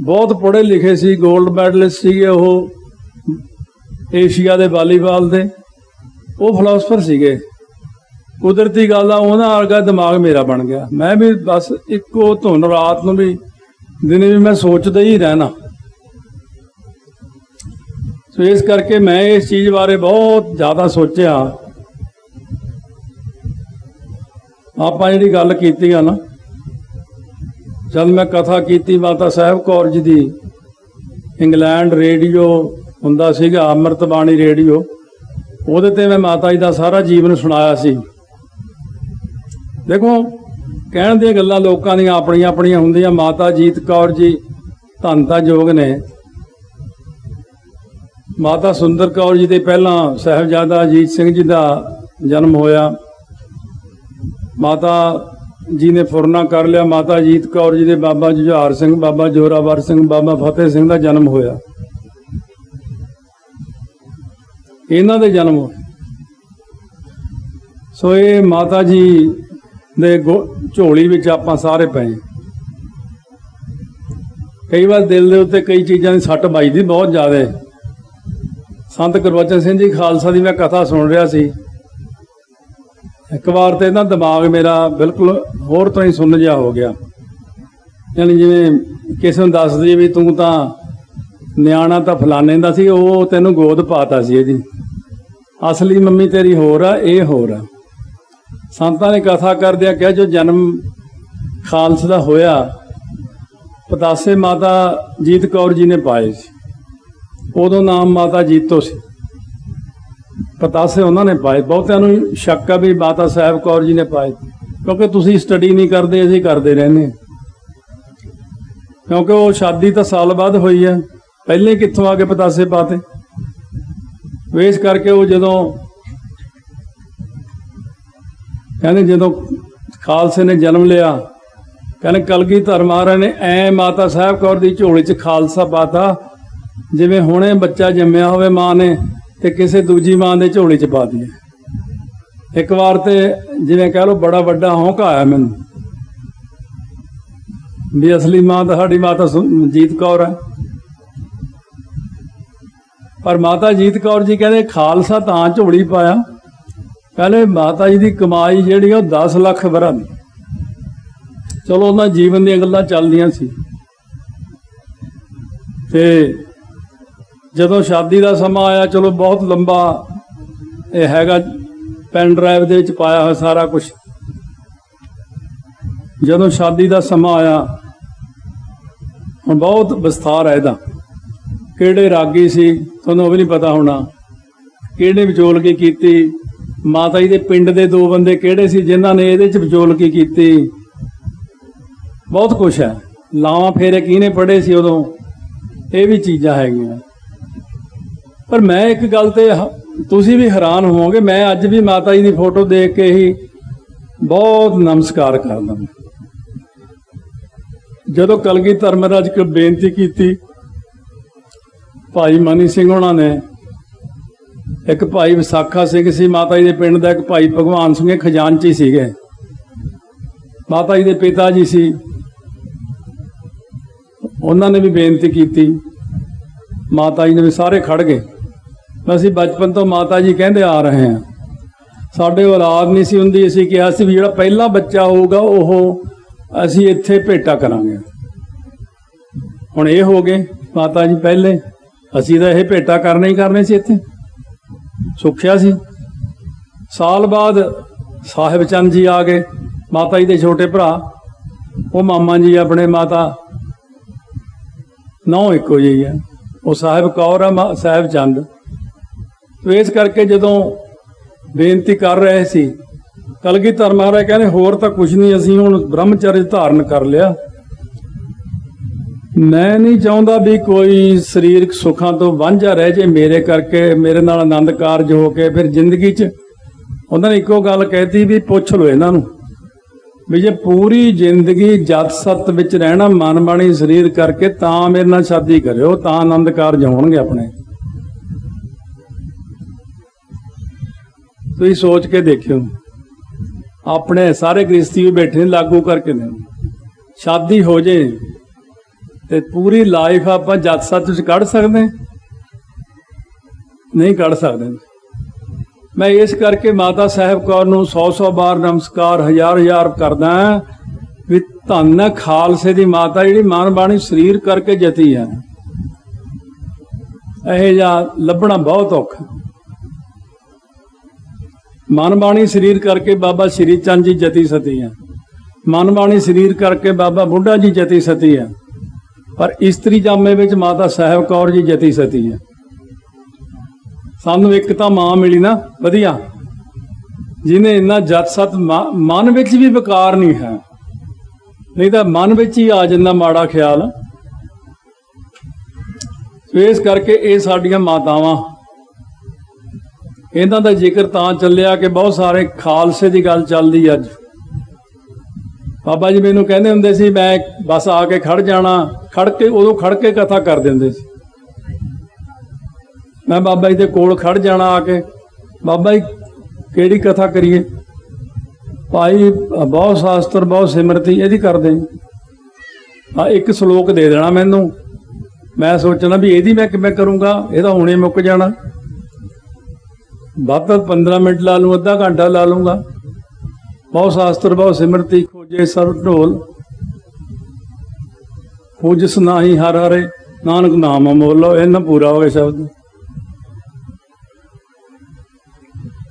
बहुत पढ़े लिखे सी, गोल्ड मैडलिस्ट सीगे, वो एशिया दे वालीबाल दे वो फिलोसफर सीगे। कुदरती गल आ उन्हां वर्गा दिमाग मेरा बन गया। मैं भी बस इक्को धुन रात नूं भी दिने भी मैं सोचदा ही रहना। सो इस करके मैं इस चीज़ बारे बहुत ज़्यादा सोचा। आपां जिहड़ी गल कीती आ ना, जब मैं कथा की माता साहब कौर जी दी, इंग्लैंड रेडियो हुंदा सीगा अमृत बाणी रेडियो, ਉਹਦੇ ਤੇ मैं माता जी का सारा जीवन सुनाया सी। देखो कहण दी गल्लां लोकां दी अपणियां अपणियां हुंदियां। माता जीत कौर जी धन ता जोग ने। माता सुंदर कौर जी दे पहलां साहिबजादा अजीत सिंह जी का जन्म होया। माता जी ने फुरना कर लिया। माता जीत कौर जी दे बाबा जुझार सिंह, बाबा जोरावर सिंह, बाबा फतेह सिंह का जन्म होया। इन्हां दे जन्म होए। सो ये माता जी दे झोली विच आपां सारे पए। कई बार दिल दे उत्ते कई चीज़ां की सट बजदी बहुत ज़्यादा। संत गुरबचन सिंह जी खालसा की मैं कथा सुन रहा सी। एक बार तो ना दिमाग मेरा बिल्कुल होर तो ही सुन जिहा हो गया। यानी जिवें किसी नूं दस दी भी तूं तां नियाणा तां फलाने दा सी, वो तैनूं गोद पाता सी इहदी, असली मम्मी तेरी होर आ, ये होर आ। संतां ने कथा करदिआं कहा जो जन्म खालसे दा होया पतासे माता जीत कौर जी ने पाए सी। उदों नाम माता जीतो सी, पतासे उन्होंने पाए। बहुतिआं नूं शक है भी माता साहब कौर जी ने पाए, क्योंकि तुसीं स्टडी नहीं करते, असीं करते रहने। क्योंकि वो शादी तो साल बाद हुई है, पहले कित्थों आके पतासे पाते। इस करके वो जदों कहने जदों खालसे ने जन्म लिया, कहने कलगीधर महाराज ने ऐ माता साहब कौर दी झोली च खालसा पाता जिवें हुणे बच्चा जम्मिया होवे माँ ने ते किसी दूजी माँ के झोली च पा दिए। एक बार तो जिवें कह लो बड़ा वड्डा हौंका आया मैनूं भी असली माँ तो साडी माता जीत कौर है। पर माता जीत कौर जी कहते खालसा तां झोली पाया, कहले माता जी की कमाई जिहड़ी वो 10 लाख वरा दी। चलो उन्हां जीवन दी गल्लां चलदियां सी। ते जदों शादी का समा आया, चलो बहुत लंबा यह हैगा, पेन ड्राइव दे विच पाया है सारा कुछ। जदों शादी का समा आया, हुण बहुत विस्तार है इहदा। किहड़े रागी सी तुहानूं भी नहीं पता होना, किहड़े विचोलगी कीती। माता जी दे पिंड दे 2 बंदे किहड़े सी जिन्हां ने इहदे च विचोलगी कीती। बहुत कुछ है। लावां फेरे किहने पढ़े सी उदों, ये भी चीज़ां हैगियां। पर मैं एक गल ते तुसीं भी हैरान होवोगे, मैं अज भी माता जी की फोटो देख के ही बहुत नमस्कार करदा। जदों कलगीधर महाराज को बेनती की, भाई मनी सिंह होना ने, एक भाई विसाखा सिंह सी माता जी के पिंड का, एक भाई भगवान सिंह खजानची सीगे, माता जी के पिता जी सी, उन्होंने भी बेनती की। माता जी ने भी सारे खड़ गए। ਅਸੀਂ बचपन तो माता जी कहते आ रहे हैं, साढ़े औलाद नहीं सी हुंदी, असीं कहा सी भी जिहड़ा पहला बच्चा होगा वह असीं इत्थे भेटा करांगे। हुण ये हो गए माता जी पहले, असीं तां ये भेटा करने ही करने सी। इत्थे सुखिया सी। साल बाद साहिब चंद जी आ गए, माता जी के छोटे भरा, वो मामा जी अपने माता नौ इको जी है, वो साहिब कौर है साहिब चंद। तो इस करके जदों बेनती कर रहे सी, कलगीधर महाराज कहने होर तां कुछ नहीं, असीं हुण ब्रह्मचर्य धारण कर लिया। मैं नहीं चाहता भी कोई सरीरक सुखां तो वांझा रह जाए मेरे करके, मेरे नाल आनंद कारज हो के फिर जिंदगी च। उन्होंने इको गल कहती भी पुछ लो इन्हां नूं ਵੀ ਜੇ ਪੂਰੀ ਜ਼ਿੰਦਗੀ ਜਤ ਸਤ ਵਿੱਚ ਰਹਿਣਾ ਮਨ ਬਾਣੀ ਸਰੀਰ ਕਰਕੇ ਤਾਂ ਮੇਰੇ ਨਾਲ ਸ਼ਾਦੀ ਕਰਿਓ, ਤਾਂ ਆਨੰਦ ਕਾਰਜ ਹੋਣਗੇ ਆਪਣੇ। ਤੁਸੀਂ ਸੋਚ ਕੇ ਦੇਖਿਓ, ਆਪਣੇ ਸਾਰੇ ਗ੍ਰਸਤੀ ਵੀ ਬੈਠੇ ਨੇ, ਲਾਗੂ ਕਰਕੇ ਨੇ। ਸ਼ਾਦੀ ਹੋ ਜੇ ਤੇ ਪੂਰੀ ਲਾਈਫ ਆਪਾਂ ਜਤ ਸਤ ਵਿੱਚ ਕੱਢ ਸਕਦੇ? ਨਹੀਂ ਕੱਢ ਸਕਦੇ। ਮੈਂ ਇਸ ਕਰਕੇ ਮਾਤਾ ਸਾਹਿਬ ਕੌਰ ਨੂੰ 100 ਵਾਰ ਨਮਸਕਾਰ, ਹਜ਼ਾਰ ਕਰਦਾ ਵੀ ਧੰਨ ਹੈ ਖਾਲਸੇ ਦੀ ਮਾਤਾ ਜਿਹੜੀ ਮਨ ਬਾਣੀ ਸਰੀਰ ਕਰਕੇ ਜਤੀ ਹੈ। ਇਹ ਜਿਹਾ ਲੱਭਣਾ ਬਹੁਤ ਔਖਾ। ਮਨ ਬਾਣੀ ਸਰੀਰ ਕਰਕੇ ਬਾਬਾ ਸ਼੍ਰੀ ਚੰਦ ਜੀ ਜਤੀ ਸਤੀ ਹੈ, ਮਨ ਬਾਣੀ ਸਰੀਰ ਕਰਕੇ ਬਾਬਾ ਬੁੱਢਾ ਜੀ ਜਤੀ ਸਤੀ ਹੈ, ਪਰ ਇਸਤਰੀ ਜਾਮੇ ਵਿੱਚ ਮਾਤਾ ਸਾਹਿਬ ਕੌਰ ਜੀ ਜਤੀ ਸਤੀ ਹੈ। ਸਾਨੂੰ ਇੱਕ ਤਾਂ ਮਾਂ ਮਿਲੀ ਨਾ ਵਧੀਆ, ਜਿਹਨੇ ਇੰਨਾ ਜਤ ਸਤ, ਮਨ ਵਿੱਚ ਵੀ ਵਿਕਾਰ ਨਹੀਂ ਹੈ, ਨਹੀਂ ਤਾਂ ਮਨ ਵਿੱਚ ਹੀ ਆ ਜਾਂਦਾ ਮਾੜਾ ਖਿਆਲ। ਇਸ ਕਰਕੇ ਇਹ ਸਾਡੀਆਂ ਮਾਤਾਵਾਂ, ਇਹਨਾਂ ਦਾ ਜ਼ਿਕਰ ਤਾਂ ਚੱਲਿਆ ਕਿ ਬਹੁਤ ਸਾਰੇ ਖਾਲਸੇ ਦੀ ਗੱਲ ਚੱਲਦੀ ਅੱਜ। ਬਾਬਾ ਜੀ ਮੈਨੂੰ ਕਹਿੰਦੇ ਹੁੰਦੇ ਸੀ, ਮੈਂ ਬਸ ਆ ਕੇ ਖੜ ਜਾਣਾ, ਉਦੋਂ ਖੜ ਕੇ ਕਥਾ ਕਰ ਦਿੰਦੇ ਸੀ। ਮੈਂ ਬਾਬਾ ਜੀ ਦੇ ਕੋਲ ਖੜ ਜਾਣਾ ਆ ਕੇ, ਬਾਬਾ ਜੀ ਕਿਹੜੀ ਕਥਾ ਕਰੀਏ? ਭਾਈ ਬਹੁਤ ਸ਼ਾਸਤਰ, ਬਹੁਤ ਸਿਮਰਤੀ, ਇਹਦੀ ਕਰਦੇ ਇੱਕ ਸ਼ਲੋਕ ਦੇ ਦੇਣਾ ਮੈਨੂੰ। ਮੈਂ ਸੋਚਣਾ ਵੀ ਇਹਦੀ ਮੈਂ ਕਿਵੇਂ ਕਰੂੰਗਾ, ਇਹ ਤਾਂ ਹੁਣੇ ਮੁੱਕ ਜਾਣਾ। ਵੱਧ ਤੋਂ 15 ਮਿੰਟ ਲਾ ਲੂੰ, ਅੱਧਾ ਘੰਟਾ ਲਾ ਲੂੰਗਾ। ਬਹੁਤ ਸ਼ਾਸਤਰ, ਬਹੁਤ ਸਿਮਰਤੀ, ਖੋਜੇ ਸਰਬ ਢੋਲ, ਖੋਜ ਸੁਨਾਹੀ ਹਰ ਹਰੇ, ਨਾਨਕ ਨਾਮ ਅਮੋਲੋ। ਇਹਨਾਂ ਪੂਰਾ ਹੋ ਗਿਆ ਸ਼ਬਦ।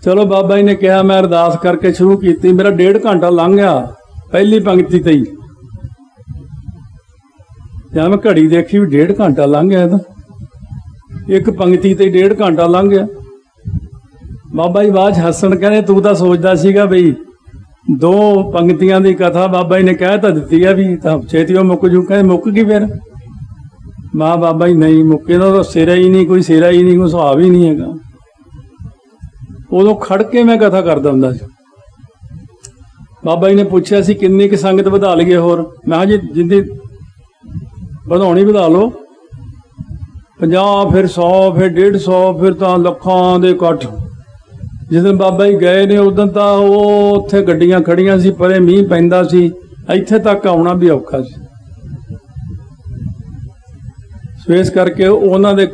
ਚਲੋ ਬਾਬਾ ਜੀ ਨੇ ਕਿਹਾ, ਮੈਂ ਅਰਦਾਸ ਕਰਕੇ ਸ਼ੁਰੂ ਕੀਤੀ। ਮੇਰਾ 1.5 ਘੰਟਾ ਲੰਘ ਗਿਆ ਪਹਿਲੀ ਪੰਕਤੀ ਤੇ ਹੀ। ਜਦ ਮੈਂ ਘੜੀ ਦੇਖੀ ਵੀ 1.5 ਘੰਟਾ ਲੰਘ ਗਿਆ, ਤਾਂ ਇੱਕ ਪੰਕਤੀ ਤੇ 1.5 ਘੰਟਾ ਲੰਘ ਗਿਆ। ਬਾਬਾ ਜੀ ਬਾਅਦ 'ਚ ਹੱਸਣ, ਕਹਿੰਦੇ ਤੂੰ ਤਾਂ ਸੋਚਦਾ ਸੀਗਾ ਬਈ 2 ਪੰਕਤੀਆਂ ਦੀ ਕਥਾ ਬਾਬਾ ਜੀ ਨੇ ਕਹਿ ਤਾਂ ਦਿੱਤੀ ਆ ਵੀ ਤਾਂ ਛੇਤੀ ਉਹ ਮੁੱਕ ਜੂ। ਕਹਿੰਦੇ ਮੁੱਕ ਗਈ ਫਿਰ? ਮਾਂ ਬਾਬਾ ਜੀ ਨਹੀਂ ਮੁੱਕੇ, ਦਾ ਸਿਰਾ ਹੀ ਨਹੀਂ, ਕੋਈ ਸਿਰਾ ਹੀ ਨਹੀਂ, ਕੋਈ ਸੁਭਾਅ ਹੀ ਨਹੀਂ ਹੈਗਾ। ਉਦੋਂ ਖੜ ਕੇ ਮੈਂ ਕਥਾ ਕਰਦਾ ਹੁੰਦਾ ਸੀ। ਬਾਬਾ ਜੀ ਨੇ ਪੁੱਛਿਆ ਸੀ ਕਿੰਨੀ ਕੁ ਸੰਗਤ ਵਧਾ ਲਈਏ ਹੋਰ? ਮੈਂ ਕਿਹਾ ਜੀ ਜਿੰਦੀ ਵਧਾਉਣੀ ਵਧਾ ਲਓ, 50 ਫਿਰ 100 ਫਿਰ 150 ਫਿਰ ਤਾਂ ਲੱਖਾਂ ਦੇ ਇਕੱਠ। ਜਿਸ ਦਿਨ ਬਾਬਾ ਜੀ ਗਏ ਨੇ ਉਦੋਂ ਤਾਂ ਉਹ ਉੱਥੇ ਗੱਡੀਆਂ ਖੜੀਆਂ ਸੀ, ਪਰੇ ਮੀਂਹ ਪੈਂਦਾ ਸੀ, ਇੱਥੇ ਤੱਕ ਆਉਣਾ ਵੀ ਔਖਾ ਸੀ। ਸੋ ਇਸ ਕਰਕੇ ਉਹਨਾਂ ਦੇ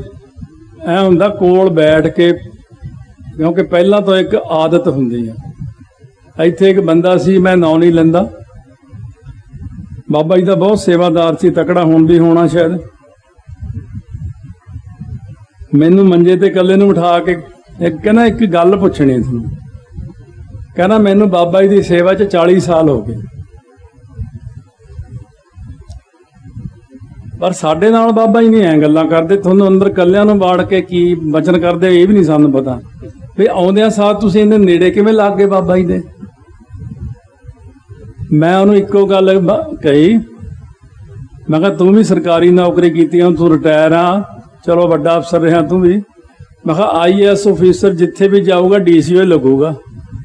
ਐ ਹੁੰਦਾ ਕੋਲ ਬੈਠ ਕੇ, ਕਿਉਂਕਿ ਪਹਿਲਾਂ ਤੋਂ ਇੱਕ ਆਦਤ ਹੁੰਦੀ ਹੈ। ਇੱਥੇ ਇੱਕ ਬੰਦਾ ਸੀ, ਮੈਂ ਨਾਂ ਨਹੀਂ ਲੈਂਦਾ, ਬਾਬਾ ਜੀ ਦਾ ਬਹੁਤ ਸੇਵਾਦਾਰ ਸੀ, ਤਕੜਾ ਹੁਣ ਵੀ ਹੋਣਾ ਸ਼ਾਇਦ। ਮੈਨੂੰ ਮੰਜੇ ਤੇ ਇਕੱਲੇ ਨੂੰ ਬਿਠਾ ਕੇ ਕਹਿੰਦਾ ਇੱਕ ਗੱਲ ਪੁੱਛਣੀ ਤੁਹਾਨੂੰ। ਕਹਿੰਦਾ ਮੈਨੂੰ ਬਾਬਾ ਜੀ ਦੀ ਸੇਵਾ 'ਚ 40 ਸਾਲ ਹੋ ਗਏ, ਪਰ ਸਾਡੇ ਨਾਲ ਬਾਬਾ ਜੀ ਨਹੀਂ ਐਂ ਗੱਲਾਂ ਕਰਦੇ। ਤੁਹਾਨੂੰ ਅੰਦਰ ਇਕੱਲਿਆਂ ਨੂੰ ਵਾੜ ਕੇ ਕੀ ਵਚਨ ਕਰਦੇ ਇਹ ਵੀ ਨਹੀਂ ਸਾਨੂੰ ਪਤਾ। ਵੀ ਆਉਂਦਿਆਂ ਸਾਰ ਤੁਸੀਂ ਇਹਦੇ ਨੇੜੇ ਕਿਵੇਂ ਲੱਗ ਗਏ ਬਾਬਾ ਜੀ ਦੇ? ਮੈਂ ਉਹਨੂੰ ਇੱਕੋ ਗੱਲ ਕਹੀ, ਮੈਂ ਕਿਹਾ ਤੂੰ ਵੀ ਸਰਕਾਰੀ ਨੌਕਰੀ ਕੀਤੀ, ਹੁਣ ਤੂੰ ਰਿਟਾਇਰ ਆ, ਚਲੋ ਵੱਡਾ ਅਫਸਰ ਰਿਹਾ ਤੂੰ ਵੀ। ਮੈਂ ਕਿਹਾ IAS ਆਫਿਸਰ ਜਿੱਥੇ ਵੀ ਜਾਊਗਾ DCO ਲੱਗੂਗਾ।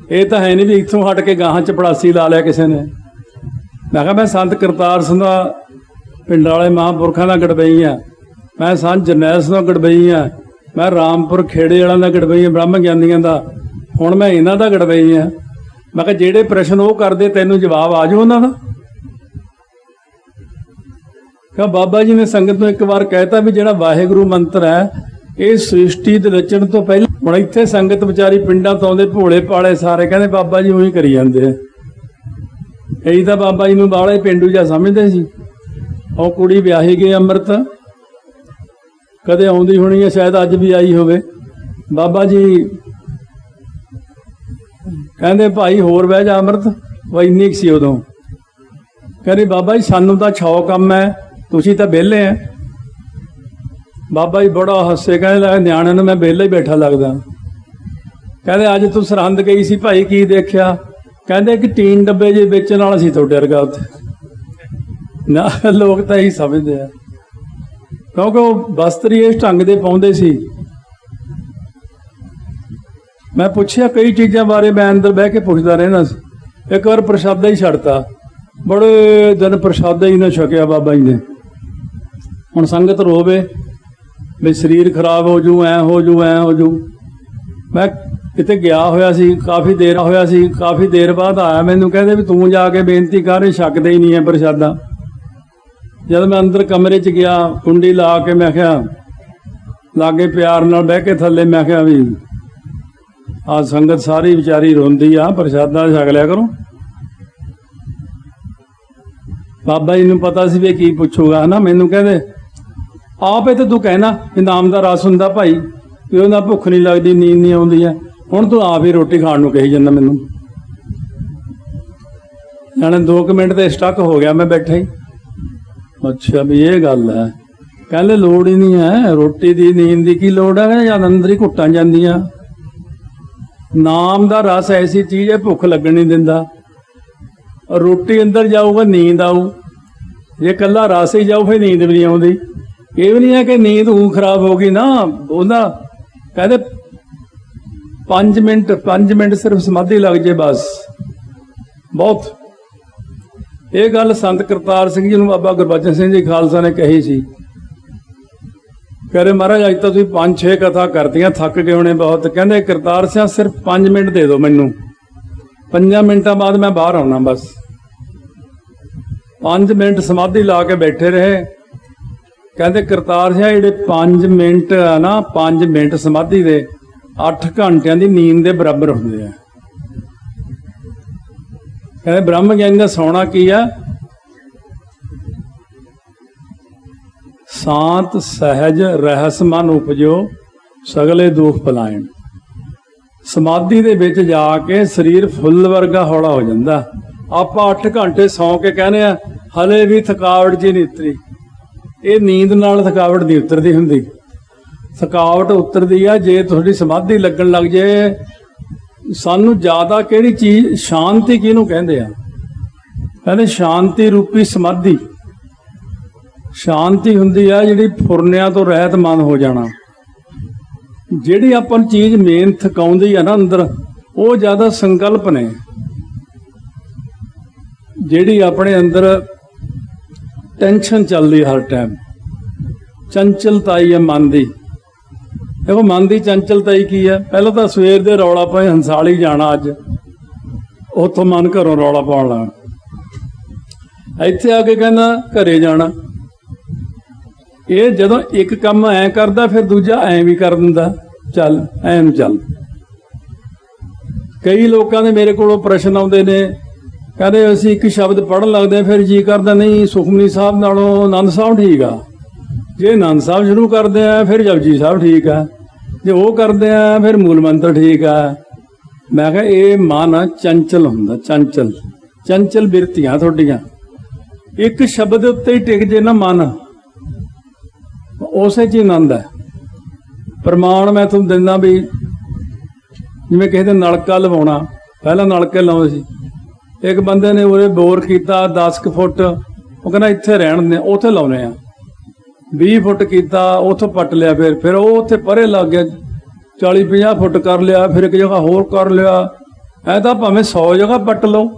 ਇਹ ਤਾਂ ਹੈ ਨਹੀਂ ਵੀ ਇੱਥੋਂ ਹਟ ਕੇ ਗਾਹਾਂ ਚਪੜਾਸੀ ਲਾ ਲਿਆ ਕਿਸੇ ਨੇ। ਮੈਂ ਕਿਹਾ ਮੈਂ ਸੰਤ ਕਰਤਾਰ ਸਿੰਘ ਦਾ ਪਿੰਡ ਵਾਲੇ ਮਹਾਂਪੁਰਖਾਂ ਦਾ ਗੜਬਈ ਆ, ਮੈਂ ਸੰਤ ਜਰਨੈਲ ਸਿੰਘ ਦਾ ਗੜਬਈ ਆ, ਮੈਂ ਰਾਮਪੁਰ ਖੇੜੇ ਵਾਲਿਆਂ ਦਾ ਗੜਬਈ ਆ, ਬ੍ਰਹਮ ਗਿਆਨੀਆਂ ਦਾ। ਹੁਣ ਮੈਂ ਇਹਨਾਂ ਦਾ ਗੜਬਈ ਆ। ਮੈਂ ਕਿਹਾ ਜਿਹੜੇ ਪ੍ਰਸ਼ਨ ਉਹ ਕਰਦੇ ਤੈਨੂੰ ਜਵਾਬ ਆ ਜਾਊ ਉਹਨਾਂ ਦਾ। ਕਿਉਂ ਬਾਬਾ ਜੀ ਨੇ ਸੰਗਤ ਨੂੰ ਇੱਕ ਵਾਰ ਕਹਿਤਾ ਵੀ ਜਿਹੜਾ ਵਾਹਿਗੁਰੂ ਮੰਤਰ ਹੈ ਇਹ ਸ੍ਰਿਸ਼ਟੀ ਦੇ ਰਚਣ ਤੋਂ ਪਹਿਲਾਂ। ਹੁਣ ਇੱਥੇ ਸੰਗਤ ਵਿਚਾਰੀ ਪਿੰਡਾਂ ਤੋਂ ਆਉਂਦੇ ਭੋਲੇ ਭਾਲੇ ਸਾਰੇ, ਕਹਿੰਦੇ ਬਾਬਾ ਜੀ ਉਹੀ ਕਰੀ ਜਾਂਦੇ ਆ। ਕਈ ਤਾਂ ਬਾਬਾ ਜੀ ਨੂੰ ਬਾਹਲੇ ਪੇਂਡੂ ਜਿਹਾ ਸਮਝਦੇ ਸੀ। ਉਹ ਕੁੜੀ ਵਿਆਹੀ ਗਈ ਅੰਮ੍ਰਿਤ, ਕਦੇ ਆਉਂਦੀ ਹੋਣੀ ਹੈ, ਸ਼ਾਇਦ ਅੱਜ ਵੀ ਆਈ ਹੋਵੇ। ਬਾਬਾ ਜੀ ਕਹਿੰਦੇ ਭਾਈ ਹੋਰ ਬਹਿ ਜਾ ਅੰਮ੍ਰਿਤ, ਉਹ ਇੰਨੀ ਸੀ ਉਦੋਂ। ਕਹਿੰਦੇ ਬਾਬਾ ਜੀ ਸਾਨੂੰ ਤਾਂ 100 ਕੰਮ ਹੈ, ਤੁਸੀਂ ਤਾਂ ਵਿਹਲੇ ਆ। ਬਾਬਾ ਜੀ ਬੜਾ ਹੱਸੇ, ਕਹਿੰਦੇ ਨਿਆਣਿਆਂ ਨੂੰ ਮੈਂ ਵਿਹਲਾ ਹੀ ਬੈਠਾ ਲੱਗਦਾ। ਕਹਿੰਦੇ ਅੱਜ ਤੂੰ ਸਰਹੰਦ ਗਈ ਸੀ ਭਾਈ, ਕੀ ਦੇਖਿਆ? ਕਹਿੰਦੇ ਕਿ ਟੀਨ ਡੱਬੇ ਜੇ ਵੇਚਣ ਵਾਲਾ ਸੀ ਤੁਹਾਡੇ ਵਰਗਾ ਉੱਥੇ ਨਾ। ਲੋਕ ਤਾਂ ਇਹੀ ਸਮਝਦੇ ਆ, ਕਿਉਂਕਿ ਉਹ ਵਸਤਰ ਹੀ ਇਸ ਢੰਗ ਦੇ ਪਾਉਂਦੇ ਸੀ। ਮੈਂ ਪੁੱਛਿਆ ਕਈ ਚੀਜ਼ਾਂ ਬਾਰੇ, ਮੈਂ ਅੰਦਰ ਬਹਿ ਕੇ ਪੁੱਛਦਾ ਰਹਿੰਦਾ ਸੀ। ਇੱਕ ਵਾਰ ਪ੍ਰਸ਼ਾਦਾ ਹੀ ਛੱਡਤਾ, ਬੜੇ ਦਿਨ ਪ੍ਰਸ਼ਾਦਾ ਹੀ ਨਾ ਛਕਿਆ ਬਾਬਾ ਜੀ ਨੇ। ਹੁਣ ਸੰਗਤ ਰੋਵੇ ਵੀ ਸਰੀਰ ਖਰਾਬ ਹੋ ਜੂ, ਐ ਹੋ ਜੂ, ਐ ਹੋ ਜੂ। ਮੈਂ ਕਿਤੇ ਗਿਆ ਹੋਇਆ ਸੀ, ਕਾਫੀ ਦੇਰ ਬਾਅਦ ਆਇਆ, ਮੈਨੂੰ ਕਹਿੰਦੇ ਵੀ ਤੂੰ ਜਾ ਕੇ ਬੇਨਤੀ ਕਰ, ਇਹ ਛਕਦੇ ਹੀ ਨਹੀਂ ਹੈ ਪ੍ਰਸ਼ਾਦਾ। ਜਦ ਮੈਂ ਅੰਦਰ ਕਮਰੇ 'ਚ ਗਿਆ, ਕੁੰਡੀ ਲਾ ਕੇ, ਮੈਂ ਕਿਹਾ ਲਾਗੇ ਪਿਆਰ ਨਾਲ ਬਹਿ ਕੇ ਥੱਲੇ, ਮੈਂ ਕਿਹਾ ਵੀ ਆਹ ਸੰਗਤ ਸਾਰੀ ਵਿਚਾਰੀ ਰੋਂਦੀ ਆ, ਪ੍ਰਸ਼ਾਦਾ ਛਕ ਲਿਆ ਕਰੋ। ਬਾਬਾ ਜੀ ਨੂੰ ਪਤਾ ਸੀ ਵੀ ਕੀ ਪੁੱਛੂਗਾ ਨਾ। ਮੈਨੂੰ ਕਹਿੰਦੇ ਆਪ ਤੇ ਤੂੰ ਕਹਿਣਾ ਵੀ ਨਾਮ ਦਾ ਰਸ ਹੁੰਦਾ ਭਾਈ, ਵੀ ਉਹਨਾਂ ਭੁੱਖ ਨਹੀਂ ਲੱਗਦੀ, ਨੀਂਦ ਨਹੀਂ ਆਉਂਦੀ ਹੈ, ਹੁਣ ਤੂੰ ਆਪ ਹੀ ਰੋਟੀ ਖਾਣ ਨੂੰ ਕਹੀ ਜਾਂਦਾ ਮੈਨੂੰ। ਜਾਣੇ 2 ਮਿੰਟ ਤੇ ਸਟਕ ਹੋ ਗਿਆ, ਮੈਂ ਬੈਠਾ ਹੀ। ਅੱਛਾ ਵੀ ਇਹ ਗੱਲ ਹੈ। ਕਹਿੰਦੇ ਲੋੜ ਹੀ ਨਹੀਂ ਹੈ ਰੋਟੀ ਦੀ, ਨੀਂਦ ਦੀ ਕੀ ਲੋੜ ਹੈ, ਜਦ ਅੰਦਰ ਹੀ ਘੁੱਟਾਂ ਜਾਂਦੀਆਂ। ਨਾਮ ਦਾ ਰਸ ਐਸੀ ਚੀਜ਼ ਹੈ, ਭੁੱਖ ਲੱਗਣ ਨਹੀਂ ਦਿੰਦਾ। ਰੋਟੀ ਅੰਦਰ ਜਾਊਗਾ ਨੀਂਦ ਆਊ, ਜੇ ਇਕੱਲਾ ਰਸ ਹੀ ਜਾਊ ਫਿਰ ਨੀਂਦ ਵੀ ਨਹੀਂ ਆਉਂਦੀ। ਇਹ ਵੀ ਨਹੀਂ ਹੈ ਕਿ ਨੀਂਦ ਊਂ ਖਰਾਬ ਹੋ ਗਈ ਨਾ। ਉਹਦਾ ਕਹਿੰਦੇ 5 ਮਿੰਟ ਸਿਰਫ ਸਮਾਧੀ ਲੱਗ ਜੇ ਬਸ ਬਹੁਤ। ਇਹ ਗੱਲ ਸੰਤ ਕਰਤਾਰ ਸਿੰਘ ਜੀ ਨੂੰ ਬਾਬਾ ਗੁਰਬਚਨ ਸਿੰਘ ਜੀ ਖਾਲਸਾ ਨੇ ਕਹੀ ਸੀ। ਕਹਿੰਦੇ ਮਹਾਰਾਜ ਅੱਜ ਤਾਂ ਤੁਸੀਂ 5-6 ਕਥਾ ਕਰਤੀਆਂ, ਥੱਕ ਗਏ ਹੋਣੇ ਬਹੁਤ। ਕਹਿੰਦੇ ਕਰਤਾਰ ਸਿੰਘ ਸਿਰਫ 5 ਮਿੰਟ ਦੇ ਦਿਓ ਮੈਨੂੰ, 5 ਮਿੰਟਾਂ ਬਾਅਦ ਮੈਂ ਬਾਹਰ ਆਉਣਾ ਬਸ। 5 ਮਿੰਟ ਸਮਾਧੀ ਲਾ ਕੇ ਬੈਠੇ ਰਹੇ। ਕਹਿੰਦੇ ਕਰਤਾਰ ਸਿੰਘ ਜਿਹੜੇ 5 ਮਿੰਟ ਆ ਨਾ, 5 ਮਿੰਟ ਸਮਾਧੀ ਦੇ 8 ਘੰਟਿਆਂ ਦੀ ਨੀਂਦ ਦੇ ਬਰਾਬਰ ਹੁੰਦੇ ਆ। ਕਹਿੰਦੇ ਬ੍ਰਹਮ ਗਿਆਨੀ ਦਾ ਸੌਣਾ ਕੀ ਆ? ਸ਼ਾਂਤ ਸਹਿਜ ਰਹਿਸ ਮਨ ਉਪਜੋ ਸਗਲੇ ਦੁੱਖ ਪਲਾਇਣ। ਸਮਾਧੀ ਦੇ ਵਿੱਚ ਜਾ ਕੇ ਸਰੀਰ ਫੁੱਲ ਵਰਗਾ ਹੌਲਾ ਹੋ ਜਾਂਦਾ। ਆਪਾਂ 8 ਘੰਟੇ ਸੌਂ ਕੇ ਕਹਿੰਦੇ ਆ ਹਲੇ ਵੀ ਥਕਾਵਟ ਜੀ ਨਹੀਂ ਉਤਰੀ। ਇਹ ਨੀਂਦ ਨਾਲ ਥਕਾਵਟ ਨਹੀਂ ਉਤਰਦੀ ਹੁੰਦੀ। ਥਕਾਵਟ ਉਤਰਦੀ ਆ ਜੇ ਤੁਹਾਡੀ ਸਮਾਧੀ ਲੱਗਣ ਲੱਗ ਜੇ। ਸਾਨੂੰ ਜ਼ਿਆਦਾ ਕਿਹੜੀ ਚੀਜ਼, ਸ਼ਾਂਤੀ ਕਿਹਨੂੰ ਕਹਿੰਦੇ ਆ? ਕਹਿੰਦੇ ਸ਼ਾਂਤੀ ਰੂਪੀ ਸਮਾਧੀ। ਸ਼ਾਂਤੀ ਹੁੰਦੀ ਆ ਜਿਹੜੀ ਫੁਰਨਿਆਂ ਤੋਂ ਰਹਿਤ ਮਨ ਹੋ ਜਾਣਾ। ਜਿਹੜੀ ਆਪਾਂ ਨੂੰ ਚੀਜ਼ ਮੇਨ ਥਕਾਉਂਦੀ ਆ ਨਾ ਅੰਦਰ, ਉਹ ਜ਼ਿਆਦਾ ਸੰਕਲਪ ਨੇ। ਜਿਹੜੀ ਆਪਣੇ ਅੰਦਰ ਟੈਨਸ਼ਨ ਚੱਲਦੀ ਹਰ ਟਾਈਮ, ਚੰਚਲਤਾਈ ਹੈ ਮਨ ਦੀ। ਦੇਖੋ ਮਨ ਦੀ ਚੰਚਲਤਾਈ ਕੀ ਹੈ? ਪਹਿਲਾਂ ਤਾਂ ਸਵੇਰ ਦੇ ਰੌਲਾ ਪਾਏ ਹੰਸਾਲੀ ਜਾਣਾ, ਅੱਜ ਉੱਥੋਂ ਮਨ ਘਰੋਂ ਰੌਲਾ ਪਾਉਣ ਲੱਗਾ। ਇੱਥੇ ਆ ਕੇ ਕਹਿੰਦਾ ਘਰੇ ਜਾਣਾ। ਇਹ ਜਦੋਂ ਇੱਕ ਕੰਮ ਐਂ ਕਰਦਾ ਫਿਰ ਦੂਜਾ ਐਂ ਵੀ ਕਰ ਦਿੰਦਾ। ਚੱਲ ਐਂ ਨੂੰ ਚੱਲ। ਕਈ ਲੋਕਾਂ ਦੇ ਮੇਰੇ ਕੋਲੋਂ ਪ੍ਰਸ਼ਨ ਆਉਂਦੇ ਨੇ, ਕਹਿੰਦੇ ਅਸੀਂ ਇੱਕ ਸ਼ਬਦ ਪੜ੍ਹਨ ਲੱਗਦੇ ਫਿਰ ਜੀ ਕਰਦਾ ਨਹੀਂ ਸੁਖਮਨੀ ਸਾਹਿਬ ਨਾਲੋਂ ਆਨੰਦ ਸਾਹਿਬ ਠੀਕ ਆ। ਜੇ ਆਨੰਦ ਸਾਹਿਬ ਸ਼ੁਰੂ ਕਰਦੇ ਆ ਫਿਰ ਜਪਜੀ ਸਾਹਿਬ ਠੀਕ ਆ, ਜੇ ਉਹ ਕਰਦੇ ਆ ਫਿਰ ਮੂਲ ਮੰਤਰ ਠੀਕ ਆ। ਮੈਂ ਕਿਹਾ ਇਹ ਮਨ ਚੰਚਲ ਹੁੰਦਾ, ਚੰਚਲ ਬਿਰਤੀਆਂ ਤੁਹਾਡੀਆਂ। ਇੱਕ ਸ਼ਬਦ ਉੱਤੇ ਹੀ ਟਿਕ ਜੇ ਨਾ ਮਨ, ਉਸੇ 'ਚ ਹੀ ਆਨੰਦ ਹੈ। ਪ੍ਰਮਾਣ ਮੈਂ ਤੁਹਾਨੂੰ ਦਿੰਦਾ ਵੀ ਜਿਵੇਂ ਕਿਸੇ ਦੇ ਨਲਕਾ ਲਵਾਉਣਾ, ਪਹਿਲਾਂ ਨਲਕੇ ਲਾਉਂਦੇ ਸੀ। ਇੱਕ ਬੰਦੇ ਨੇ ਉਹਦੇ ਬੋਰ ਕੀਤਾ 10 ਫੁੱਟ, ਉਹ ਕਹਿੰਦਾ ਇੱਥੇ ਰਹਿਣ ਦੇ, ਉੱਥੇ ਲਾਉਣੇ ਆ। 20 ਫੁੱਟ ਕੀਤਾ, ਉੱਥੋਂ ਪੱਟ ਲਿਆ। ਫਿਰ ਉਹ ਉੱਥੇ ਪਰੇ ਲੱਗ ਗਿਆ। 40-50 ਫੁੱਟ ਕਰ ਲਿਆ, ਫਿਰ ਇੱਕ ਜਗ੍ਹਾ ਹੋਰ ਕਰ ਲਿਆ। ਐ ਤਾਂ ਭਾਵੇਂ 100 ਜਗ੍ਹਾ ਪੱਟ ਲਓ,